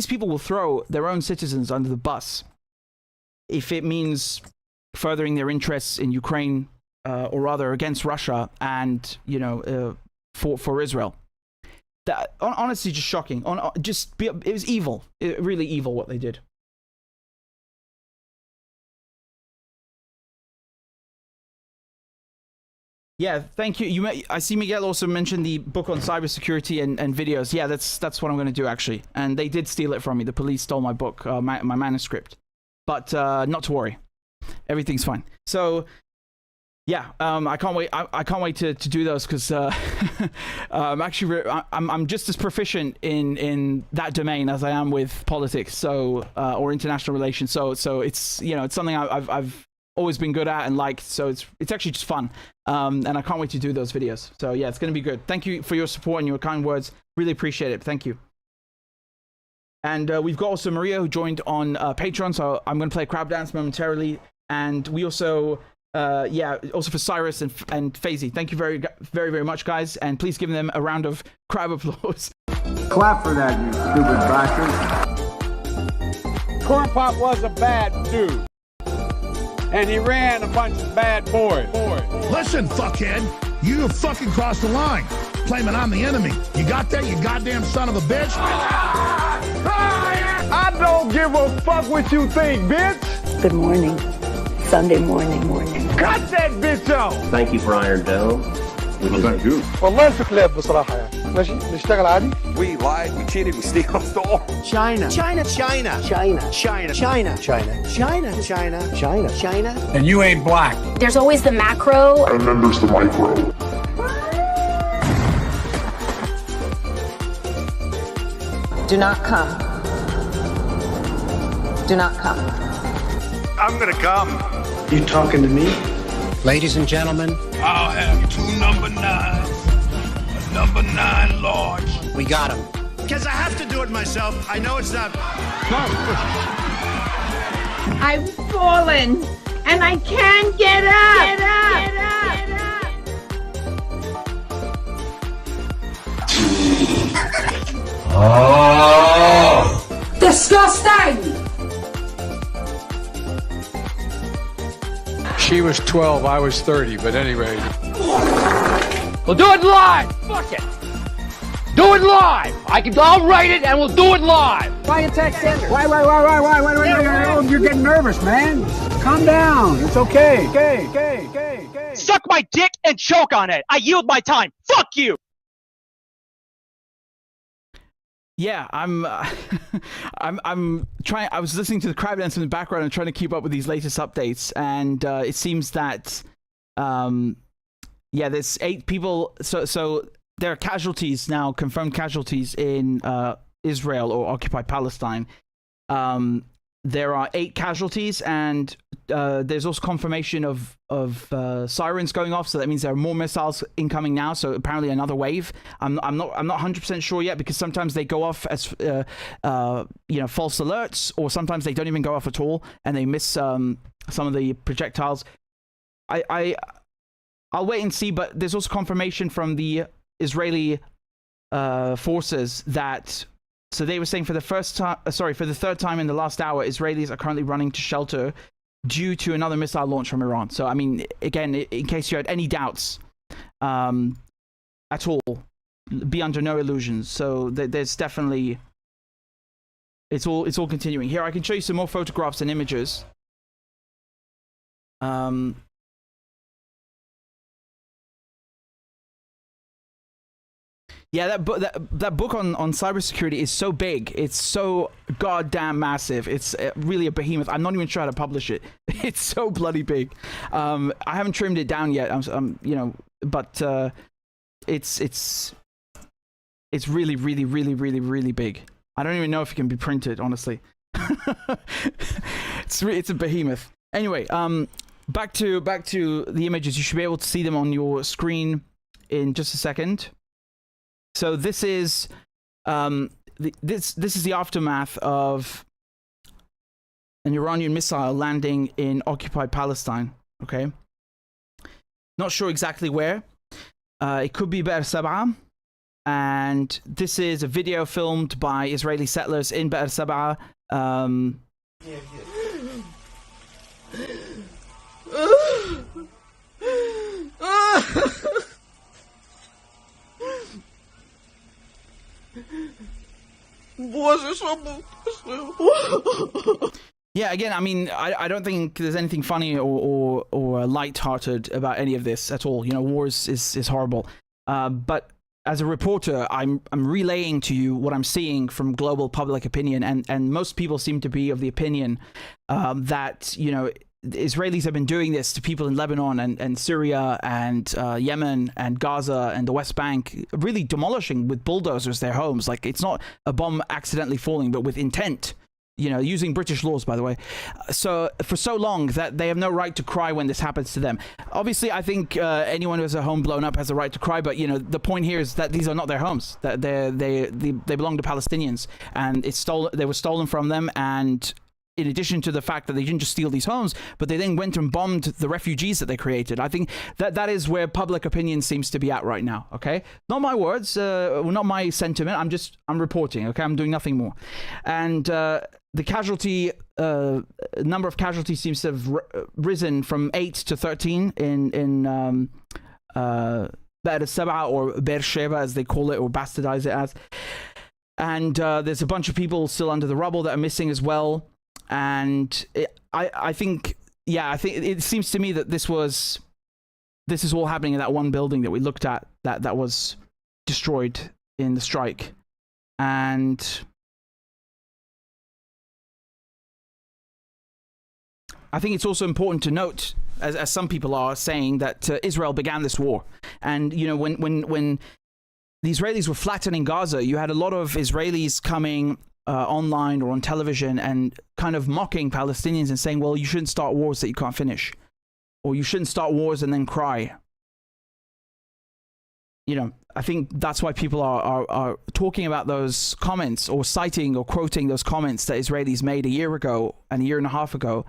Speaker 1: people will throw their own citizens under the bus if it means furthering their interests in Ukraine, or rather against Russia, and for Israel. That honestly, just shocking. It was evil. Really evil what they did. Yeah, thank you. I see Miguel also mentioned the book on cybersecurity and videos. Yeah, that's what I'm going to do, actually. And they did steal it from me. The police stole my book, my manuscript. But not to worry. Everything's fine. So, yeah, I can't wait. I can't wait to do those because I'm just as proficient in that domain as I am with politics, so or international relations. So it's it's something I've always been good at and liked. So it's actually just fun, and I can't wait to do those videos. So yeah, it's going to be good. Thank you for your support and your kind words. Really appreciate it. Thank you. And we've got also Maria who joined on Patreon. So I'm going to play crab dance momentarily, and we also. Also for Cyrus and Faisy. Thank you very, very, very much, guys. And please give them a round of crab applause.
Speaker 17: Clap for that, you stupid bastard. Corn Pop was a bad dude. And he ran a bunch of bad boys.
Speaker 18: Listen, fuckhead. You fucking crossed the line. Claiming I'm the enemy. You got that, you goddamn son of a bitch?
Speaker 17: I don't give a fuck what you think, bitch.
Speaker 19: Good morning. Sunday morning.
Speaker 17: Cut that bitch off.
Speaker 20: Thank you for Iron Dome.
Speaker 17: Thank you. والله انتوا كلاب بصراحة يعني. ماشي نشتغل عادي.
Speaker 20: We lied, we cheated, we stole.
Speaker 17: China.
Speaker 18: And you ain't black.
Speaker 21: There's always the macro.
Speaker 3: And then there's the micro.
Speaker 19: Do not come. Do not come.
Speaker 18: I'm gonna come.
Speaker 17: You talking to me?
Speaker 18: Ladies and gentlemen, I'll have 2 number 9s. A number 9 large. We got him. Because I have to do it myself. I know it's not.
Speaker 22: I've fallen and I can't get up.
Speaker 18: Oh!
Speaker 22: Disgusting!
Speaker 17: She was 12, I was 30, but anyway.
Speaker 12: We'll do it live. Fuck it. Do it live. I'll write it and we'll do it live.
Speaker 17: Why you text Sanders? Why? You're getting nervous, man. Calm down. It's okay. Okay.
Speaker 12: Suck my dick and choke on it. I yield my time. Fuck you.
Speaker 1: Yeah, I'm trying. I was listening to the crab dance in the background and trying to keep up with these latest updates, and it seems that, there's 8 people. So there are casualties now, confirmed casualties in Israel or occupied Palestine. There are 8 casualties, and there's also confirmation of sirens going off. So that means there are more missiles incoming now. So apparently another wave. I'm not 100% sure yet, because sometimes they go off as false alerts, or sometimes they don't even go off at all, and they miss some of the projectiles. I'll wait and see. But there's also confirmation from the Israeli forces that. So they were saying for the third time in the last hour, Israelis are currently running to shelter due to another missile launch from Iran. So, I mean, again, in case you had any doubts at all, be under no illusions. So there's definitely, it's all continuing. Here, I can show you some more photographs and images. Yeah, that book on cybersecurity is so big. It's so goddamn massive. It's really a behemoth. I'm not even sure how to publish it. It's so bloody big. I haven't trimmed it down yet. But it's really, really, really, really, really big. I don't even know if it can be printed, honestly. It's a behemoth. Anyway, back to the images. You should be able to see them on your screen in just a second. So this is this is the aftermath of an Iranian missile landing in occupied Palestine. Okay, not sure exactly where. It could be Be'er Sab'a, and this is a video filmed by Israeli settlers in Be'er Sab'a. Yeah, again, I mean, I don't think there's anything funny or light-hearted about any of this at all. You know, war is horrible. But as a reporter, I'm relaying to you what I'm seeing from global public opinion, and most people seem to be of the opinion that, you know, the Israelis have been doing this to people in Lebanon and Syria and Yemen and Gaza and the West Bank, really demolishing with bulldozers their homes. Like, it's not a bomb accidentally falling, but with intent. You know, using British laws, by the way. So for so long that they have no right to cry when this happens to them. Obviously, I think anyone who has a home blown up has a right to cry. But, you know, the point here is that these are not their homes. That they belong to Palestinians, and they were stolen from them. And in addition to the fact that they didn't just steal these homes, but they then went and bombed the refugees that they created. I think that is where public opinion seems to be at right now. Okay, not my words, not my sentiment. I'm reporting. Okay, I'm doing nothing more. And the casualty number of casualties seems to have risen from 8 to 13 in Be'er Sab'a, or Beersheba as they call it, or bastardize it as. And there's a bunch of people still under the rubble that are missing as well. And I think it seems to me that this is all happening in that one building that we looked at that was destroyed in the strike. And I think it's also important to note, as some people are saying, that Israel began this war. And, you know, when the Israelis were flattening Gaza, you had a lot of Israelis coming online or on television and kind of mocking Palestinians and saying, well, you shouldn't start wars that you can't finish, or you shouldn't start wars and then cry. You know, I think that's why people are talking about those comments, or citing or quoting those comments that Israelis made a year ago and a year and a half ago,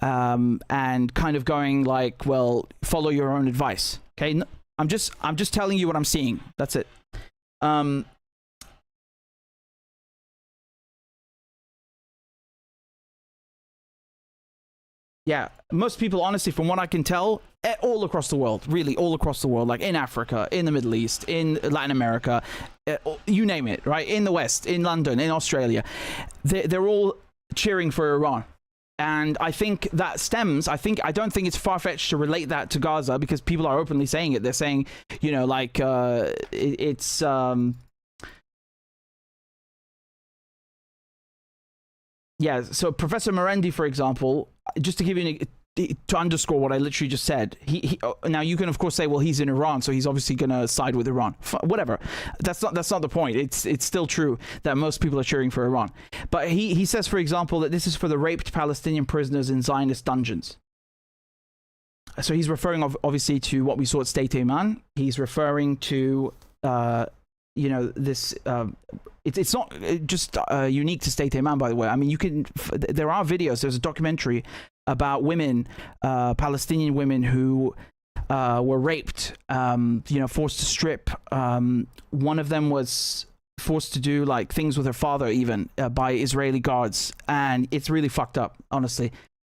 Speaker 1: and kind of going like, well, follow your own advice. Okay, I'm just telling you what I'm seeing. That's it. Yeah, most people, honestly, from what I can tell, all across the world, really all across the world, like in Africa, in the Middle East, in Latin America, you name it, right? In the West, in London, in Australia, they're all cheering for Iran. And I think that stems, I don't think it's far-fetched to relate that to Gaza, because people are openly saying it. They're saying, you know, like, it's... Yeah, so Professor Merendi, for example, just to give you to underscore what I literally just said, he now you can of course say, well, he's in Iran, so he's obviously going to side with Iran. Whatever, that's not the point. It's still true that most people are cheering for Iran. But he says, for example, that this is for the raped Palestinian prisoners in Zionist dungeons. So he's referring obviously to what we saw at State Ayman. He's referring to you know, this. It's not just unique to State Ayman, by the way. I mean, there are videos. There's a documentary about women, Palestinian women who were raped, you know, forced to strip. One of them was forced to do like things with her father, even by Israeli guards, and it's really fucked up, honestly.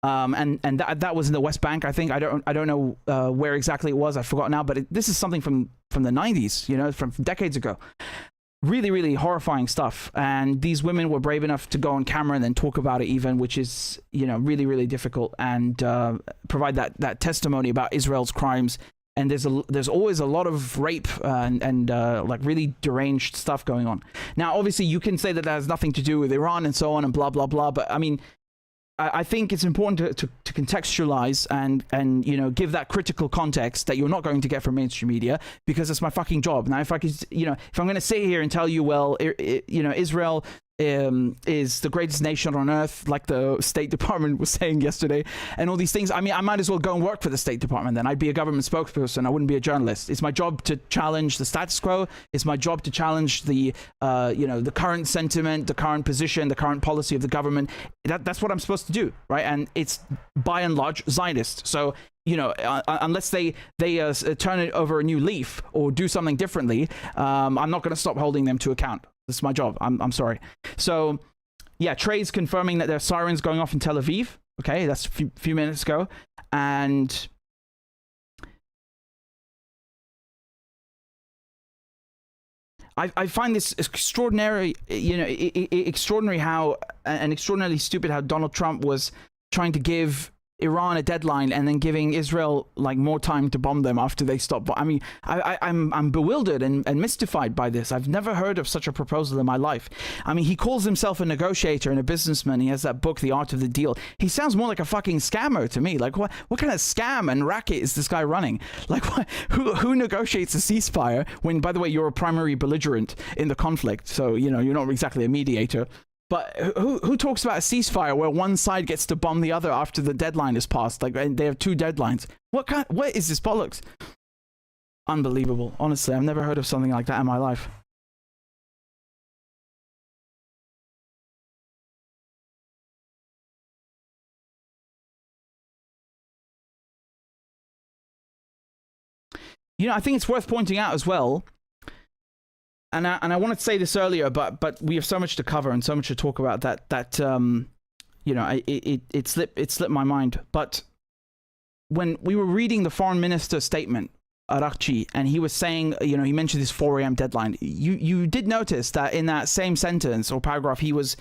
Speaker 1: And that was in the West Bank, I think. I don't know where exactly it was. I forgot now. But this is something from the 90s, you know, from decades ago. Really, really horrifying stuff. And these women were brave enough to go on camera and then talk about it, even, which is, you know, really, really difficult, and provide that testimony about Israel's crimes. And there's always a lot of rape and like really deranged stuff going on. Now, obviously, you can say that has nothing to do with Iran and so on and blah blah blah. But I mean, I think it's important to contextualize and you know, give that critical context that you're not going to get from mainstream media, because it's my fucking job. Now, if I could, you know, if I'm going to sit here and tell you, well, you know, Israel is the greatest nation on earth, like the State Department was saying yesterday, and all these things, I mean, I might as well go and work for the State Department then. I'd be a government spokesperson. I wouldn't be a journalist. It's my job to challenge the status quo. It's my job to challenge the you know, the current sentiment, the current position, the current policy of the government. That's what I'm supposed to do, right? And it's by and large Zionist. So, you know, unless they turn it over a new leaf or do something differently, I'm not going to stop holding them to account. This is my job. I'm sorry. So, yeah, Trey's confirming that there are sirens going off in Tel Aviv. Okay, that's a few minutes ago. And I find this extraordinary, extraordinary how, and extraordinarily stupid how Donald Trump was trying to give Iran a deadline and then giving Israel like more time to bomb them after they stop. I mean, I'm bewildered and mystified by this. I've never heard of such a proposal in my life. I mean, he calls himself a negotiator and a businessman. He has that book, The Art of the Deal. He sounds more like a fucking scammer to me. Like, what kind of scam and racket is this guy running? Like, who negotiates a ceasefire when, by the way, you're a primary belligerent in the conflict? So, you're not exactly a mediator. But who talks about a ceasefire where one side gets to bomb the other after the deadline is passed? Like, and they have two deadlines. What is this bollocks? Unbelievable. Honestly, I've never heard of something like that in my life. I think it's worth pointing out as well. And I wanted to say this earlier, but we have so much to cover and so much to talk about that it slipped my mind. But when we were reading the foreign minister's statement, Araqchi, and he was saying, he mentioned this 4 a.m. deadline. You did notice that in that same sentence or paragraph, he was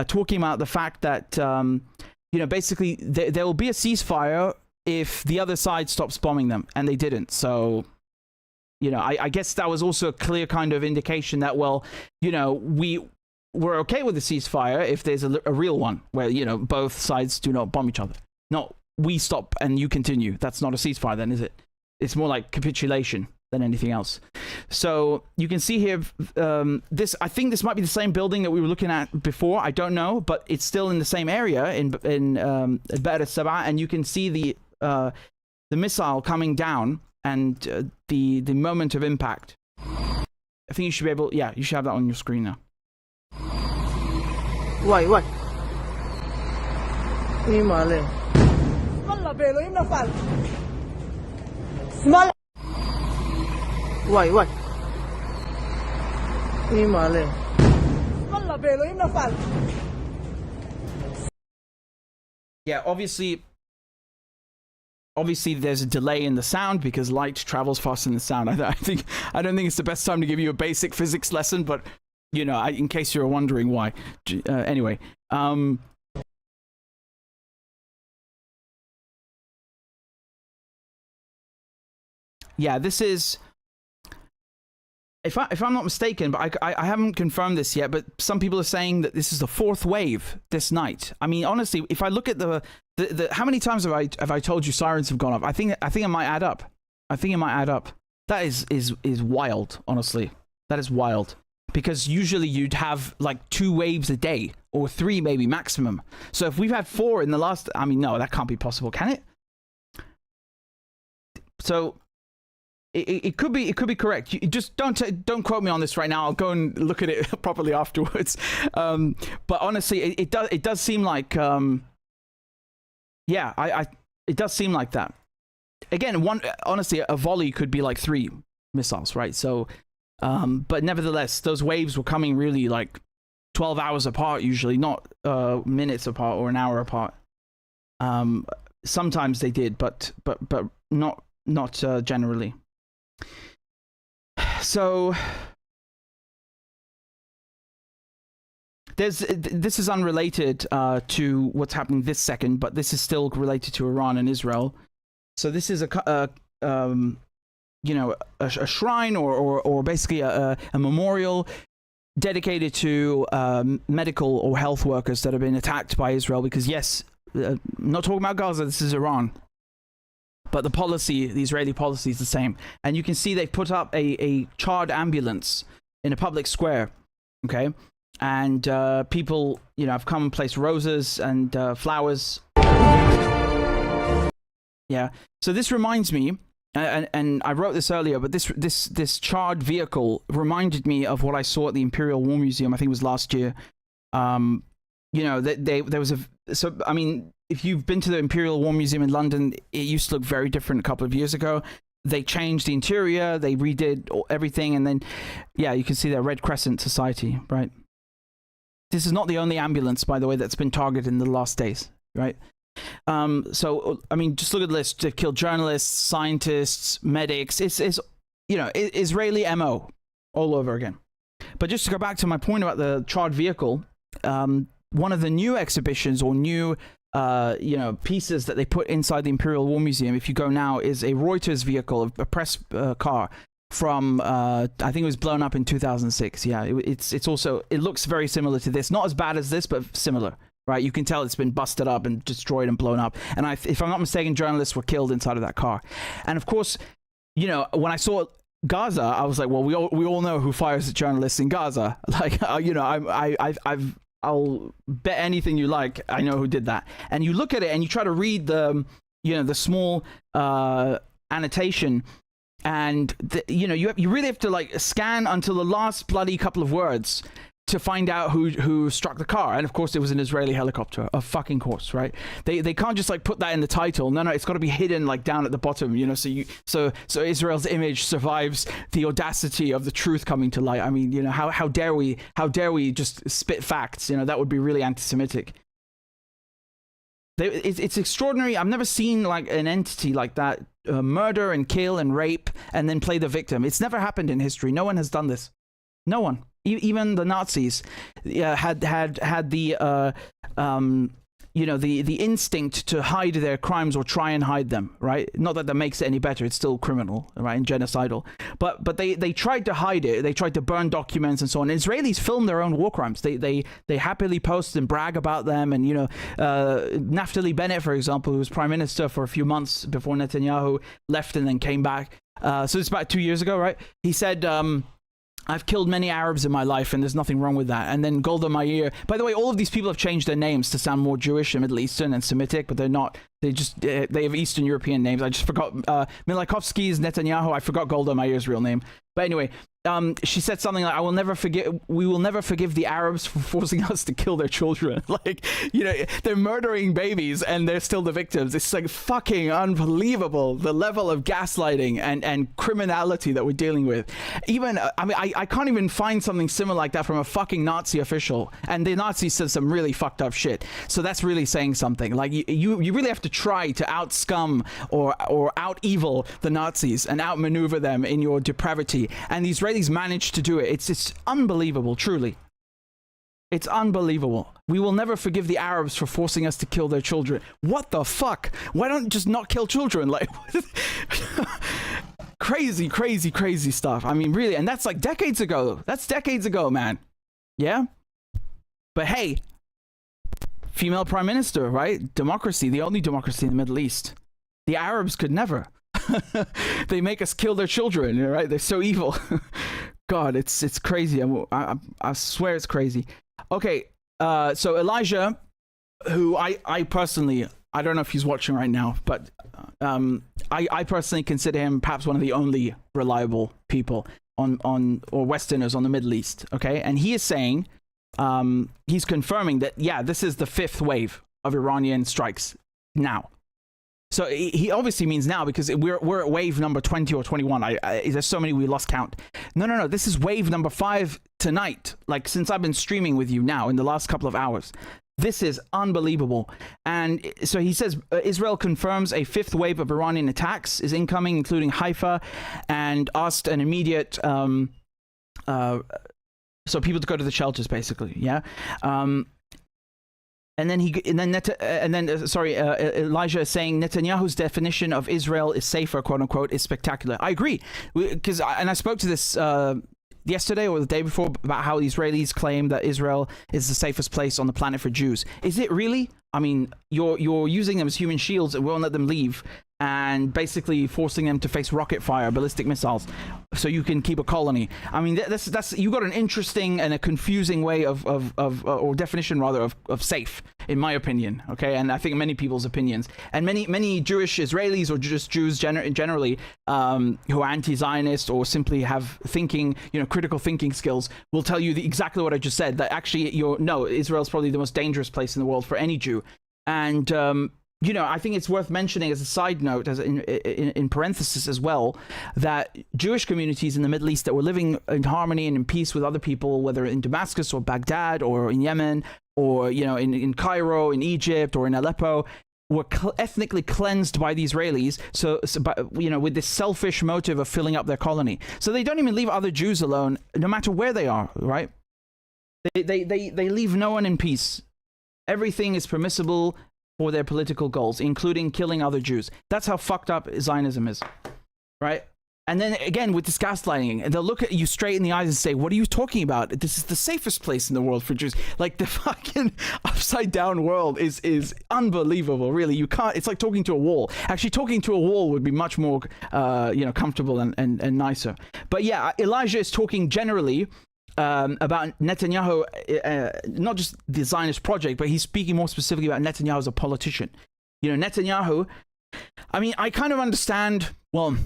Speaker 1: talking about the fact that basically there will be a ceasefire if the other side stops bombing them, and they didn't. So. I guess that was also a clear kind of indication that, well, we're okay with the ceasefire if there's a real one where, both sides do not bomb each other. Not we stop and you continue. That's not a ceasefire then, is it? It's more like capitulation than anything else. So you can see here, I think this might be the same building that we were looking at before. I don't know, but it's still in the same area in Ba'r al-Sab'a, and you can see the missile coming down. And the moment of impact. I think you should be able. Yeah, you should have that on your screen now.
Speaker 2: Why?
Speaker 1: Yeah, obviously there's a delay in the sound because light travels faster than the sound. I don't think it's the best time to give you a basic physics lesson, but in case you're wondering why. Anyway, yeah, this is, if I'm not mistaken, but I haven't confirmed this yet, but some people are saying that this is the 4th wave this night. I mean, honestly, if I look at the how many times have I told you sirens have gone off? I think it might add up. That is wild, honestly. That is wild. Because usually you'd have like 2 waves a day or 3 maybe maximum. So if we've had 4 in the last, I mean, no, that can't be possible, can it? So it could be correct. You just don't quote me on this right now. I'll go and look at it properly afterwards. But honestly, it does seem like it does seem like that. Again, honestly, a volley could be like 3 missiles, right? So, but nevertheless, those waves were coming really like 12 hours apart, usually, not minutes apart or an hour apart. Sometimes they did, but not generally. So this is unrelated to what's happening this second, but this is still related to Iran and Israel. So this is a shrine or basically a memorial dedicated to medical or health workers that have been attacked by Israel. Because yes, I'm not talking about Gaza. This is Iran. But the Israeli policy is the same. And you can see they've put up a charred ambulance in a public square, okay? And people, have come and placed roses and flowers. Yeah. So this reminds me, and I wrote this earlier, but this charred vehicle reminded me of what I saw at the Imperial War Museum. I think it was last year. There was if you've been to the Imperial War Museum in London, it used to look very different a couple of years ago. They changed the interior, they redid everything, and then, yeah, you can see that Red Crescent Society, right? This is not the only ambulance, by the way, that's been targeted in the last days, right? So, I mean, just look at the list. They've killed journalists, scientists, medics. It's Israeli MO all over again. But just to go back to my point about the charred vehicle, one of the new exhibitions or new pieces that they put inside the Imperial War Museum, if you go now, is a Reuters vehicle, a press car from I think it was blown up in 2006. Yeah, it looks very similar to this, not as bad as this, but similar. Right, you can tell it's been busted up and destroyed and blown up. And if I'm not mistaken, journalists were killed inside of that car. And of course, when I saw Gaza, I was like, well, we all know who fires at journalists in Gaza. Like, I'll bet anything you like, I know who did that. And you look at it and you try to read the small annotation, and you really have to like scan until the last bloody couple of words to find out who struck the car. And of course it was an Israeli helicopter, of fucking course, right? They can't just like put that in the title. No, it's got to be hidden like down at the bottom, so Israel's image survives the audacity of the truth coming to light. I mean, how dare we just spit facts? That would be really anti-Semitic. It's extraordinary. I've never seen like an entity like that murder and kill and rape and then play the victim. It's never happened in history. No one has done this. No one. Even the Nazis had the the instinct to hide their crimes or try and hide them, right? Not that makes it any better. It's still criminal, right, and genocidal. But they tried to hide it. They tried to burn documents and so on. Israelis film their own war crimes. They happily post and brag about them. And Naftali Bennett, for example, who was prime minister for a few months before Netanyahu left and then came back. So it's about 2 years ago, right? He said, I've killed many Arabs in my life, and there's nothing wrong with that. And then Golda Meir. By the way, all of these people have changed their names to sound more Jewish and Middle Eastern and Semitic, but they're not. They have Eastern European names. I just forgot Milakovsky's Netanyahu. I forgot Golda Meir's real name. But anyway, she said something like, we will never forgive the Arabs for forcing us to kill their children. Like, they're murdering babies and they're still the victims. It's like fucking unbelievable, the level of gaslighting and criminality that we're dealing with. Even, I can't even find something similar like that from a fucking Nazi official. And the Nazis said some really fucked up shit. So that's really saying something. Like, you really have to try to out scum or out evil the Nazis and outmaneuver them in your depravity. And the Israelis managed to do it. It's unbelievable, truly. It's unbelievable. We will never forgive the Arabs for forcing us to kill their children. What the fuck? Why don't just not kill children? Like, crazy stuff. I mean, really, and that's like decades ago. That's decades ago, man. Yeah? But hey, female prime minister, right? Democracy, the only democracy in the Middle East. The Arabs could never. They make us kill their children, right? They're so evil. God, it's crazy. I swear it's crazy. Okay, so Elijah, who I personally, I don't know if he's watching right now, but I personally consider him perhaps one of the only reliable people on or Westerners on the Middle East. Okay, and he is saying, he's confirming that this is the fifth wave of Iranian strikes now. So he obviously means now, because we're at wave number 20 or 21. There's so many we lost count. No. This is wave number 5 tonight. Like, since I've been streaming with you now in the last couple of hours. This is unbelievable. And so he says Israel confirms a fifth wave of Iranian attacks is incoming, including Haifa, and asked an immediate so people to go to the shelters, basically. Yeah. Elijah is saying Netanyahu's definition of Israel is safer, quote unquote, is spectacular. I agree, because I spoke to this yesterday or the day before about how the Israelis claim that Israel is the safest place on the planet for Jews. Is it really? I mean, you're using them as human shields and won't let them leave, and basically forcing them to face rocket fire, ballistic missiles, so you can keep a colony. I mean, that's you got an interesting and a confusing way of or definition rather of safe, in my opinion. Okay, and I think many people's opinions, and many Jewish Israelis or just Jews generally who are anti-Zionist or simply have thinking, critical thinking skills, will tell you exactly what I just said. That actually, Israel's probably the most dangerous place in the world for any Jew, and I think it's worth mentioning as a side note, as in parenthesis as well, that Jewish communities in the Middle East that were living in harmony and in peace with other people, whether in Damascus or Baghdad or in Yemen or in Cairo, in Egypt or in Aleppo, were ethnically cleansed by the Israelis, with this selfish motive of filling up their colony. So they don't even leave other Jews alone, no matter where they are, right? They leave no one in peace. Everything is permissible for their political goals, including killing other Jews. That's how fucked up Zionism is, right? And then again, with this gaslighting, they'll look at you straight in the eyes and say, what are you talking about? This is the safest place in the world for Jews. Like, the fucking upside down world is unbelievable, really. You can't, it's like talking to a wall. Actually, talking to a wall would be much more, comfortable and nicer. But yeah, Elijah is talking generally about Netanyahu, not just the Zionist project, but he's speaking more specifically about Netanyahu as a politician. Netanyahu, I mean, I kind of understand, well,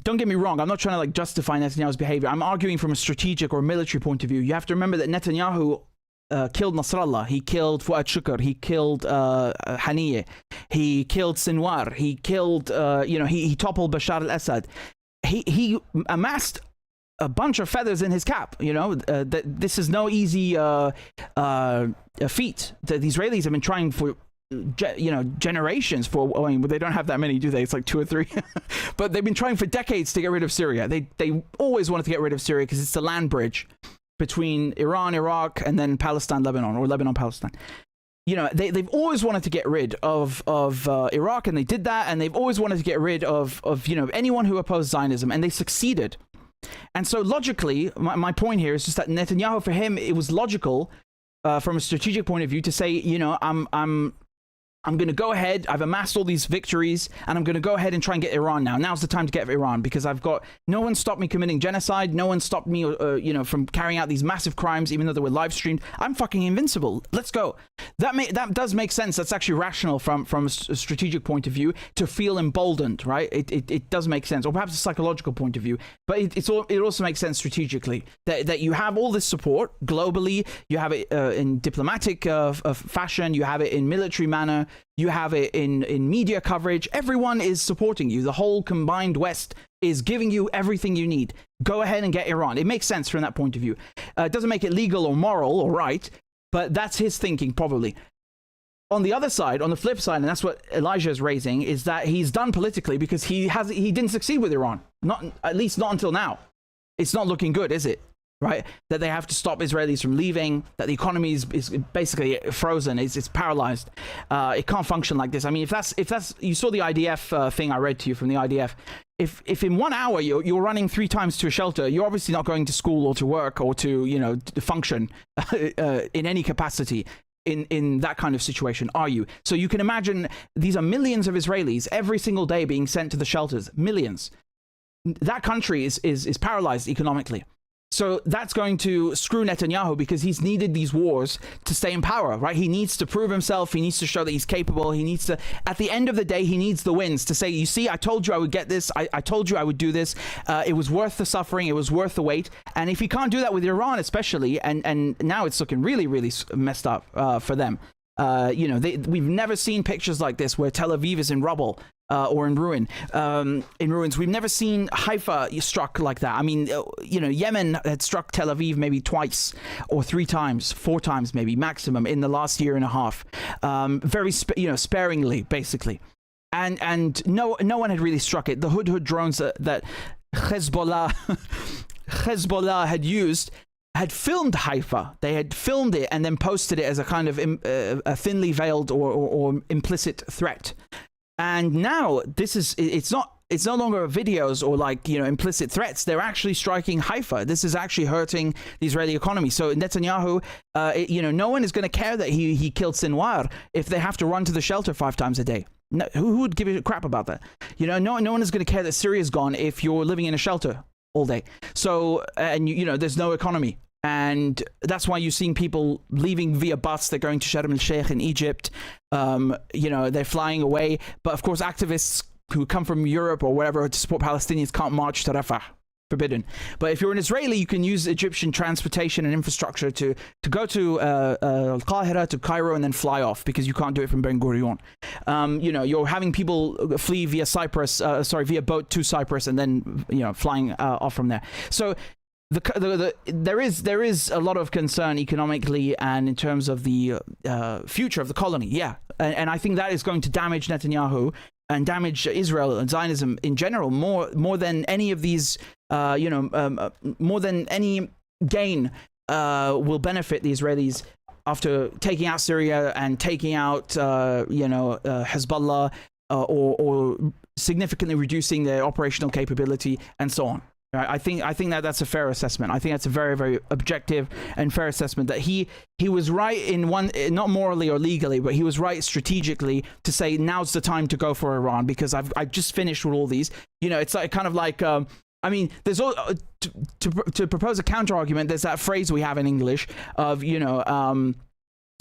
Speaker 1: don't get me wrong, I'm not trying to like justify Netanyahu's behavior. I'm arguing from a strategic or military point of view. You have to remember that Netanyahu killed Nasrallah, he killed Fuad Shukr, he killed Haniyeh, he killed Sinwar, he killed, he toppled Bashar al-Assad. He amassed a bunch of feathers in his cap. This is no easy feat. The Israelis have been trying for generations for, I mean, they don't have that many, do they? It's like 2 or 3. But they've been trying for decades to get rid of Syria. They always wanted to get rid of Syria because it's the land bridge between Iran, Iraq, and then Palestine, Lebanon, or Lebanon, Palestine. They've always wanted to get rid of Iraq, and they did that, and they've always wanted to get rid of anyone who opposed Zionism, and they succeeded. And so logically, my point here is just that Netanyahu, for him, it was logical from a strategic point of view to say, I'm going to go ahead, I've amassed all these victories, and I'm going to go ahead and try and get Iran now. Now's the time to get Iran, because I've got, no one stopped me committing genocide, no one stopped me, from carrying out these massive crimes, even though they were live streamed. I'm fucking invincible. Let's go. That does make sense. That's actually rational from a strategic point of view, to feel emboldened, right? It does make sense, or perhaps a psychological point of view, but it also makes sense strategically, that you have all this support globally, you have it in diplomatic fashion, you have it in military manner, you have it in media coverage. Everyone is supporting you. The whole combined West is giving you everything you need. Go ahead and get Iran. It makes sense from that point of view. It doesn't make it legal or moral or right, but that's his thinking probably. On the other side, on the flip side, and that's what Elijah is raising, is that he's done politically because he didn't succeed with Iran. At least not until now. It's not looking good, is it? Right? That they have to stop Israelis from leaving, that the economy is basically frozen, it's paralyzed. It can't function like this. I mean, if that's you saw the IDF thing I read to you from the IDF. If in 1 hour you're running 3 times to a shelter, you're obviously not going to school or to work or to function in any capacity in that kind of situation, are you? So you can imagine these are millions of Israelis every single day being sent to the shelters. Millions. That country is paralyzed economically. So that's going to screw Netanyahu, because he's needed these wars to stay in power, right? He needs to prove himself. He needs to show that he's capable. He needs to, at the end of the day, he needs the wins to say, you see, I told you I would get this. I told you I would do this. It was worth the suffering. It was worth the wait. And if he can't do that with Iran, especially, and now it's looking really, really messed up for them. We've never seen pictures like this where Tel Aviv is in rubble. Or in ruins. We've never seen Haifa struck like that. I mean, Yemen had struck Tel Aviv maybe twice or 3 times, 4 times maybe maximum in the last year and a half. Very sparingly, basically. And no one had really struck it. The Hudhud drones that Hezbollah had used had filmed Haifa. They had filmed it and then posted it as a kind of a thinly veiled or implicit threat. And now it's no longer videos or implicit threats. They're actually striking Haifa. This is actually hurting the Israeli economy. So Netanyahu, no one is going to care that he killed Sinwar if they have to run to the shelter 5 times a day. No, who would give a crap about that? No one is going to care that Syria's gone if you're living in a shelter all day. So, and there's no economy. And that's why you're seeing people leaving via bus. They're going to Sharm el-Sheikh in Egypt. They're flying away. But of course, activists who come from Europe or wherever to support Palestinians can't march to Rafah. Forbidden. But if you're an Israeli, you can use Egyptian transportation and infrastructure to go to Al-Qahira, to Cairo, and then fly off, because you can't do it from Ben Gurion. You're having people flee via via boat to Cyprus, and then flying off from there. So there is a lot of concern economically and in terms of the future of the colony. Yeah, and I think that is going to damage Netanyahu and damage Israel and Zionism in general more than any of these. More than any gain will benefit the Israelis after taking out Syria and taking out Hezbollah or significantly reducing their operational capability and so on. Right? I think that's a fair assessment. I think that's a very, very objective and fair assessment that he was right in one, not morally or legally, but he was right strategically to say now's the time to go for Iran because I've just finished with all these. It's like kind of like there's all to propose a counter argument. There's that phrase we have in English of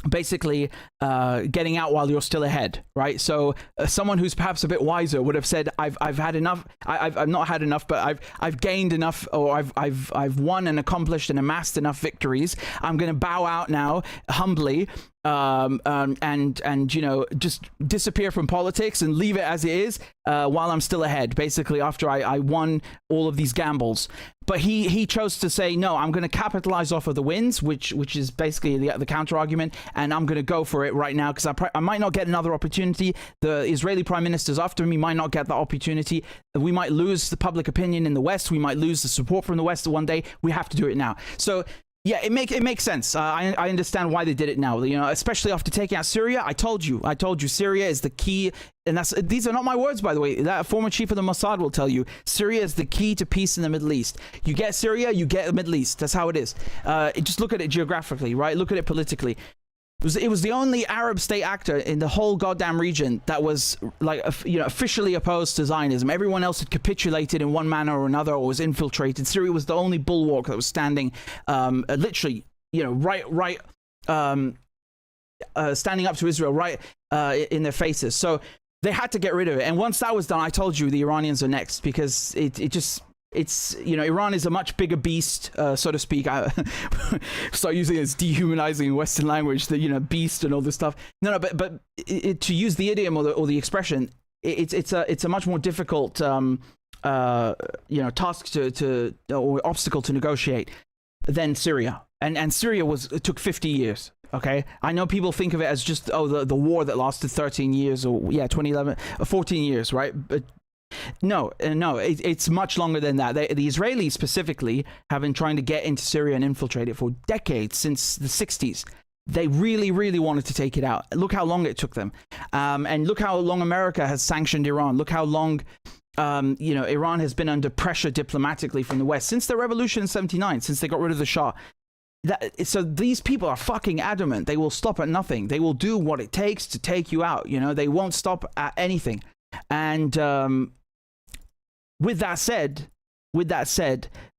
Speaker 1: basically getting out while you're still ahead, right? So someone who's perhaps a bit wiser would have said, I've had enough. I've not had enough, but I've gained enough, or I've won and accomplished and amassed enough victories. I'm going to bow out now humbly. And just disappear from politics and leave it as it is while I'm still ahead, basically after I won all of these gambles. But he chose to say, no, I'm going to capitalize off of the wins, which is basically the counter argument, and I'm going to go for it right now because I might not get another opportunity. The Israeli prime ministers after me might not get that opportunity. We might lose the public opinion in the West. We might lose the support from the West one day. We have to do it now. So yeah, it makes sense. I understand why they did it now. Especially after taking out Syria. I told you, Syria is the key, and these are not my words, by the way. That former chief of the Mossad will tell you, Syria is the key to peace in the Middle East. You get Syria, you get the Middle East. That's how it is. Just look at it geographically, right? Look at it politically. It was the only Arab state actor in the whole goddamn region that was officially opposed to Zionism. Everyone else had capitulated in one manner or another or was infiltrated. Syria was the only bulwark that was standing, literally, standing up to Israel right in their faces. So they had to get rid of it. And once that was done, I told you the Iranians are next because Iran is a much bigger beast, so to speak. I start using this dehumanizing Western language, the beast and all this stuff. No, but to use the idiom or the expression, it's a much more difficult task or obstacle to negotiate than Syria. And Syria it took 50 years. Okay, I know people think of it as just the war that lasted 13 years or 2011, 14 years, right? But no, it's much longer than that. The Israelis specifically have been trying to get into Syria and infiltrate it for decades, since the 60s. They really, really wanted to take it out. Look how long it took them. And look how long America has sanctioned Iran. Look how long Iran has been under pressure diplomatically from the West since the revolution in 79, since they got rid of the Shah. So these people are fucking adamant. They will stop at nothing. They will do what it takes to take you out. They won't stop at anything. And with that said,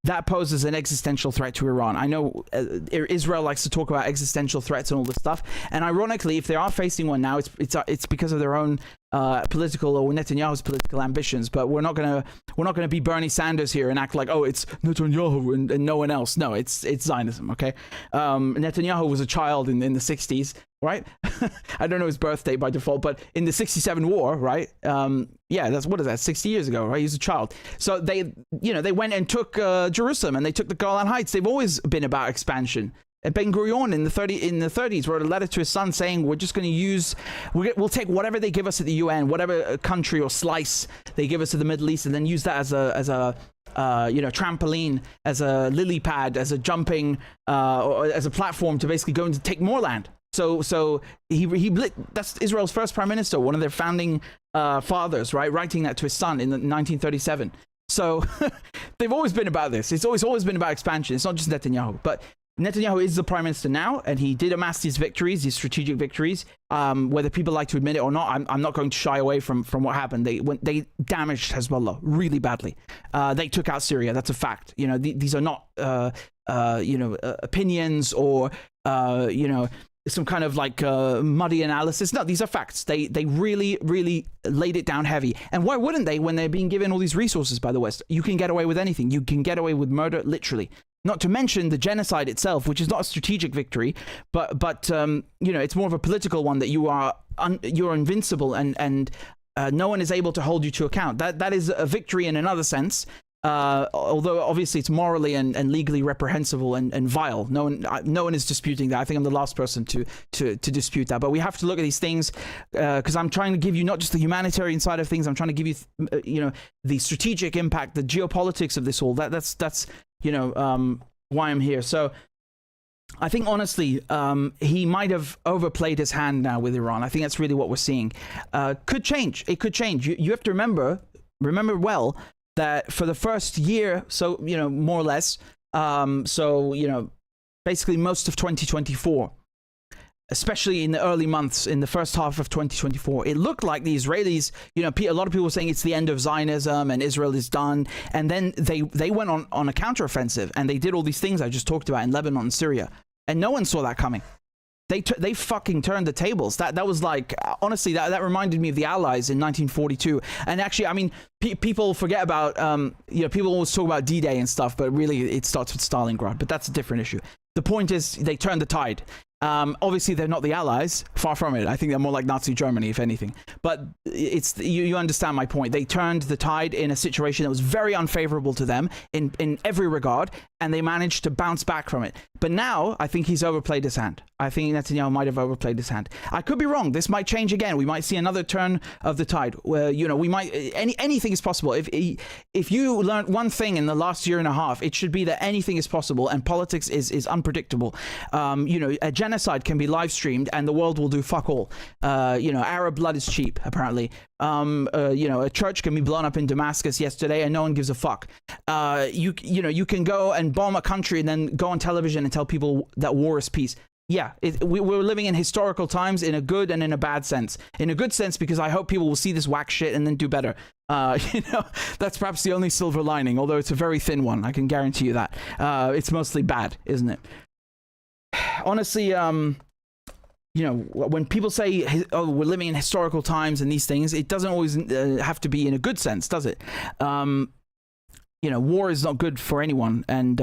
Speaker 1: that poses an existential threat to Iran. I know Israel likes to talk about existential threats and all this stuff. And ironically, if they are facing one now, it's because of their own political or Netanyahu's political ambitions. But we're not gonna be Bernie Sanders here and act like, oh, it's Netanyahu and no one else. No, it's Zionism. Okay, Netanyahu was a child in the 60s. Right? I don't know his birth date by default, but in the 67 war, right? That's 60 years ago, right? He was a child. So they went and took Jerusalem and they took the Golan Heights. They've always been about expansion. And Ben Gurion in the 30s wrote a letter to his son saying, we're just going to we'll take whatever they give us at the UN, whatever country or slice they give us to the Middle East, and then use that as a trampoline, as a lily pad, as a jumping, or as a platform to basically go and take more land. So that's Israel's first prime minister, one of their founding fathers, right? Writing that to his son in 1937. So they've always been about this. It's always been about expansion. It's not just Netanyahu, but Netanyahu is the prime minister now, and he did amass these victories, these strategic victories. Whether people like to admit it or not, I'm not going to shy away from what happened. They damaged Hezbollah really badly. They took out Syria. That's a fact. These are not opinions or some kind of muddy analysis. No, these are facts. They really, really laid it down heavy. And why wouldn't they when they're being given all these resources by the West? You can get away with anything. You can get away with murder, literally. Not to mention the genocide itself, which is not a strategic victory, but it's more of a political one that you're invincible and no one is able to hold you to account. That is a victory in another sense. Although obviously it's morally and legally reprehensible and vile. No one is disputing that. I think I'm the last person to dispute that. But we have to look at these things because I'm trying to give you not just the humanitarian side of things. I'm trying to give you, the strategic impact, the geopolitics of this all. That's why I'm here. So I think honestly, he might have overplayed his hand now with Iran. I think that's really what we're seeing. Could change. It could change. You have to remember well that for the first year, so more or less, basically most of 2024, especially in the early months, in the first half of 2024, it looked like the Israelis, a lot of people were saying it's the end of Zionism and Israel is done. And then they went on a counteroffensive and they did all these things I just talked about in Lebanon and Syria. And no one saw that coming. They fucking turned the tables. That was like, honestly, that reminded me of the Allies in 1942. And actually, I mean, people forget about, people always talk about D-Day and stuff, but really it starts with Stalingrad. But that's a different issue. The point is, they turned the tide. Obviously, they're not the Allies. Far from it. I think they're more like Nazi Germany, if anything. But you understand my point. They turned the tide in a situation that was very unfavorable to them in every regard, and they managed to bounce back from it. But now, I think he's overplayed his hand. I think Netanyahu might have overplayed his hand. I could be wrong. This might change again. We might see another turn of the tide. Where we might anything is possible. If you learned one thing in the last year and a half, it should be that anything is possible, and politics is unpredictable. A genocide can be live streamed, and the world will do fuck all. Arab blood is cheap, apparently. A church can be blown up in Damascus yesterday, and no one gives a fuck. You can go and bomb a country and then go on television and tell people that war is peace. Yeah, we're living in historical times in a good and in a bad sense. In a good sense, because I hope people will see this whack shit and then do better. That's perhaps the only silver lining, although it's a very thin one. I can guarantee you that. It's mostly bad, isn't it? Honestly, when people say, oh, we're living in historical times and these things, it doesn't always have to be in a good sense, does it? War is not good for anyone. And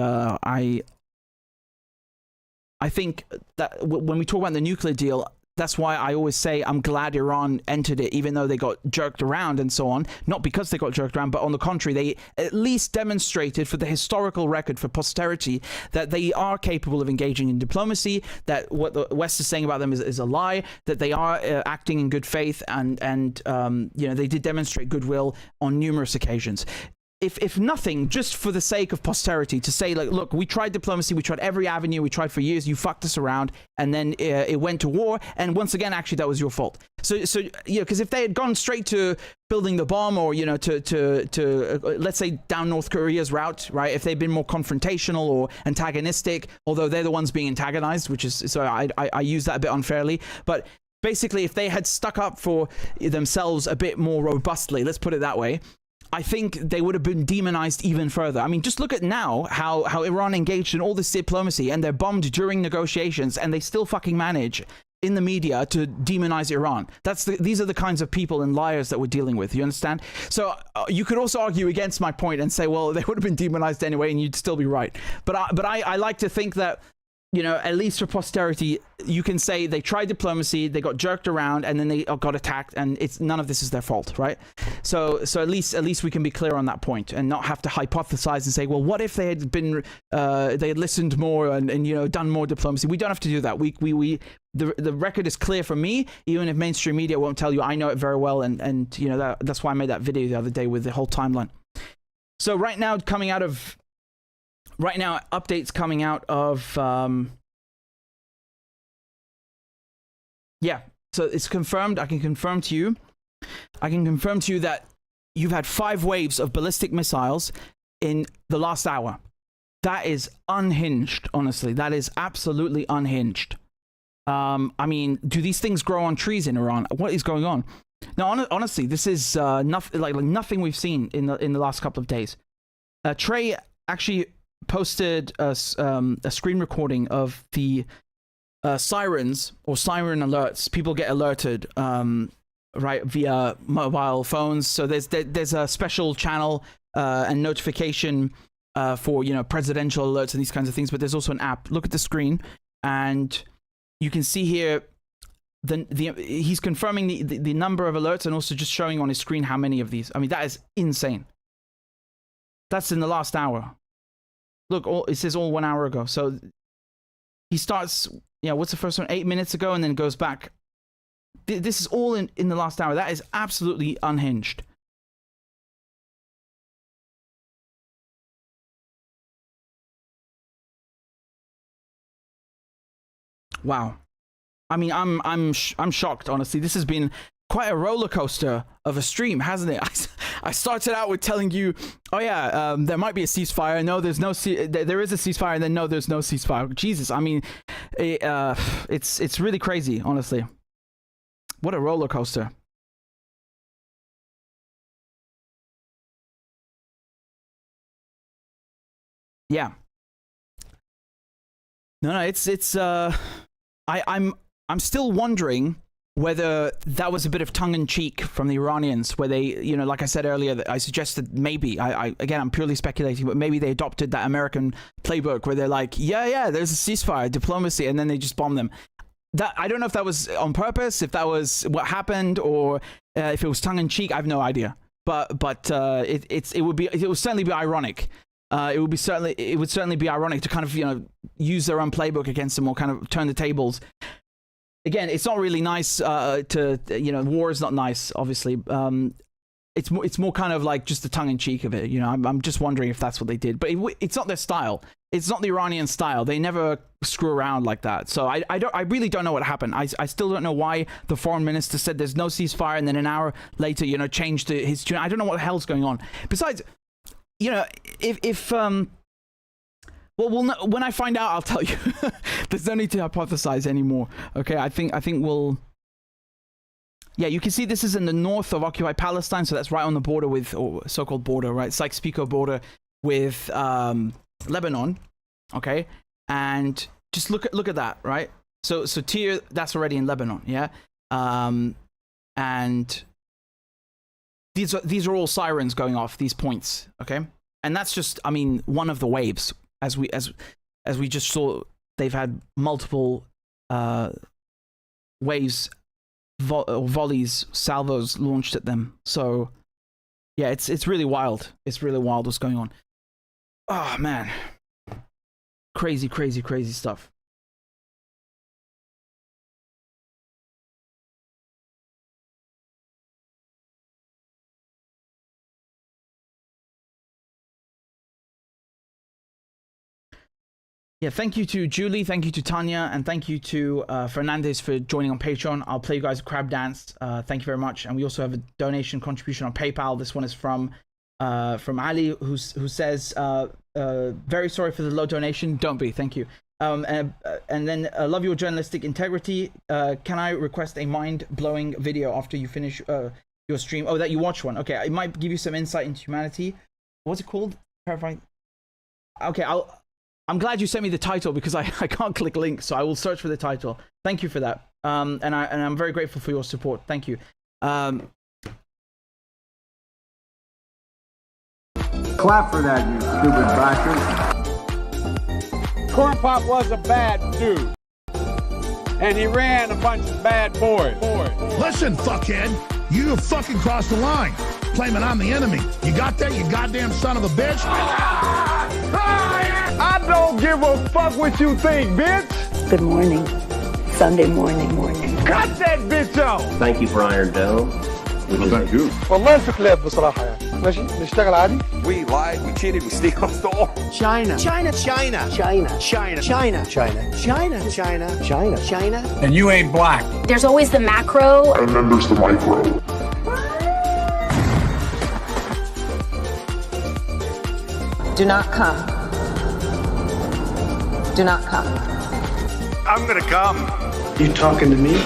Speaker 1: I think that when we talk about the nuclear deal, that's why I always say I'm glad Iran entered it, even though they got jerked around and so on. Not because they got jerked around, but on the contrary, they at least demonstrated for the historical record, for posterity, that they are capable of engaging in diplomacy, that what the West is saying about them is a lie, that they are acting in good faith, and they did demonstrate goodwill on numerous occasions. If nothing, just for the sake of posterity, to say, like, look, we tried diplomacy, we tried every avenue, we tried for years, you fucked us around, and then it went to war, and once again, actually, that was your fault. So because if they had gone straight to building the bomb, or to let's say down North Korea's route, right? If they'd been more confrontational or antagonistic, although they're the ones being antagonized, which is, so I use that a bit unfairly, but basically, if they had stuck up for themselves a bit more robustly, let's put it that way, I think they would have been demonized even further. I mean, just look at now how Iran engaged in all this diplomacy, and they're bombed during negotiations, and they still fucking manage in the media to demonize Iran. These are the kinds of people and liars that we're dealing with. You understand? So you could also argue against my point and say, well, they would have been demonized anyway, and you'd still be right. But I like to think that, at least for posterity, you can say they tried diplomacy, they got jerked around, and then they got attacked, and none of this is their fault, right? So at least we can be clear on that point and not have to hypothesize and say, well, what if they had been they had listened more and done more diplomacy? We don't have to do that. The record is clear for me, even if mainstream media won't tell you. I know it very well, and that's why I made that video the other day with the whole timeline. So right now, updates coming out of, so it's confirmed. I can confirm to you that you've had 5 waves of ballistic missiles in the last hour. That is unhinged, honestly. That is absolutely unhinged. I mean, do these things grow on trees in Iran? What is going on? Now, honestly, this is nothing like nothing we've seen in the last couple of days. Trey actually posted a screen recording of the sirens or siren alerts. People get alerted right via mobile phones. So there's a special channel and notification for presidential alerts and these kinds of things. But there's also an app. Look at the screen, and you can see here he's confirming the number of alerts and also just showing on his screen how many of these. I mean, that is insane. That's in the last hour. Look, it says all 1 hour ago. So he starts, what's the first one? 8 minutes ago, and then goes back. This is all in the last hour. That is absolutely unhinged. Wow. I mean, I'm shocked, honestly. This has been quite a roller coaster of a stream, hasn't it? I started out with telling you, oh yeah, there might be a ceasefire. No, there is a ceasefire, and then no, there's no ceasefire. Jesus, I mean, it's really crazy, honestly. What a roller coaster. Yeah. No, it's I'm still wondering whether that was a bit of tongue-in-cheek from the Iranians, where they, like I said earlier, I suggested maybe, again, I'm purely speculating, but maybe they adopted that American playbook where they're like, yeah, there's a ceasefire, diplomacy, and then they just bomb them. That, I don't know if that was on purpose, if that was what happened, or if it was tongue-in-cheek. I have no idea. But it would certainly be ironic. It would certainly be ironic to kind of use their own playbook against them, or kind of turn the tables. Again, it's not really nice war is not nice, obviously. It's more kind of like just the tongue-in-cheek of it. I'm just wondering if that's what they did. But it's not their style. It's not the Iranian style. They never screw around like that. So I really don't know what happened. I still don't know why the foreign minister said there's no ceasefire, and then an hour later, changed his tune. I don't know what the hell's going on. Besides, when I find out, I'll tell you. There's no need to hypothesize anymore. Okay, I think we'll. Yeah, you can see this is in the north of occupied Palestine, so that's right on the border with, or so-called border, right? Sykes-Picot border with Lebanon. Okay, and just look at that, right? So Tyre, that's already in Lebanon, yeah. And these are all sirens going off, these points, okay? And that's just, I mean, one of the waves. As we just saw, they've had multiple waves, volleys, salvos launched at them. So yeah, it's really wild. It's really wild what's going on. Oh man, crazy stuff. Yeah, thank you to Julie, thank you to Tanya, and thank you to Fernandez for joining on Patreon. I'll play you guys a crab dance. Thank you very much. And we also have a donation contribution on PayPal. This one is from Ali, who says, very sorry for the low donation. Don't be, thank you. And then, love your journalistic integrity. Can I request a mind-blowing video after you finish your stream? Oh, that you watch one. Okay, it might give you some insight into humanity. What's it called? Terrifying. Okay, I'm glad you sent me the title, because I can't click links, so I will search for the title. Thank you for that. And I'm very grateful for your support. Thank you.
Speaker 17: Clap for that, you stupid bastard. Corn Pop was a bad dude. And he ran a bunch of bad boys.
Speaker 2: Listen, fuckhead, you have fucking crossed the line, claiming I'm the enemy. You got that, you goddamn son of a bitch?
Speaker 17: I don't give a fuck what you think, bitch.
Speaker 19: Good morning. Sunday morning.
Speaker 17: Cut that bitch out.
Speaker 20: Thank you for Iron Dome.
Speaker 2: Thank you.
Speaker 17: والله انت كلاب بصراحة يعني. ماشي نشتغل عادي.
Speaker 20: We lied, we cheated, we stole.
Speaker 18: China.
Speaker 17: And you ain't black.
Speaker 21: There's always the macro.
Speaker 3: And then there's the micro.
Speaker 19: Do not come. Do not come.
Speaker 17: I'm gonna come.
Speaker 10: You talking to me?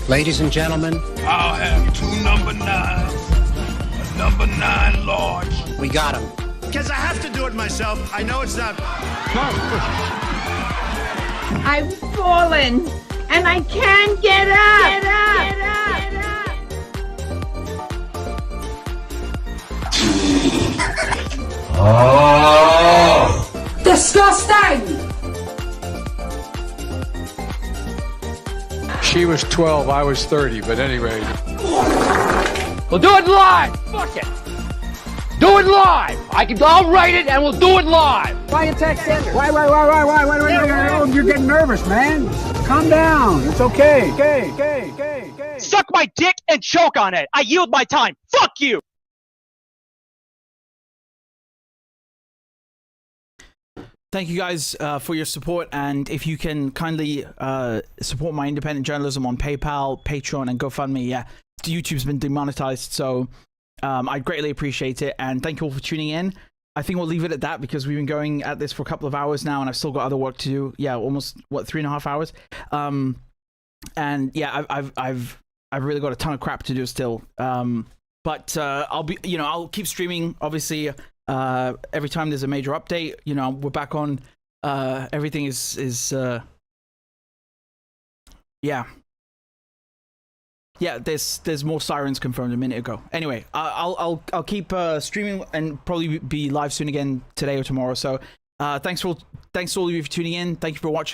Speaker 18: Ladies and gentlemen,
Speaker 2: I'll have 2 number 9s. A number 9 large.
Speaker 18: we got him.
Speaker 10: Because I have to do it myself. I know it's not.
Speaker 22: I've fallen and I can't get up. Disgusting!
Speaker 17: She was 12, I was 30, but anyway.
Speaker 12: We'll do it live! Fuck it! Do it live. I'll write it and we'll do it live.
Speaker 17: Why you text Sanders? Why? Oh, you're getting nervous, man. Calm down. It's okay. Okay.
Speaker 12: Suck my dick and choke on it. I yield my time. Fuck you.
Speaker 1: Thank you guys for your support, and if you can kindly support my independent journalism on PayPal, Patreon, and GoFundMe. Yeah, YouTube's been demonetized, so I'd greatly appreciate it, and thank you all for tuning in. I think we'll leave it at that because we've been going at this for a couple of hours now, and I've still got other work to do. Yeah, almost 3.5 hours. And yeah, I've really got a ton of crap to do still. But I'll keep streaming, obviously. Every time there's a major update, we're back on. Everything is yeah, there's more sirens confirmed a minute ago. Anyway, I'll keep streaming and probably be live soon again today or tomorrow. So thanks to all of you for tuning in. Thank you for watching.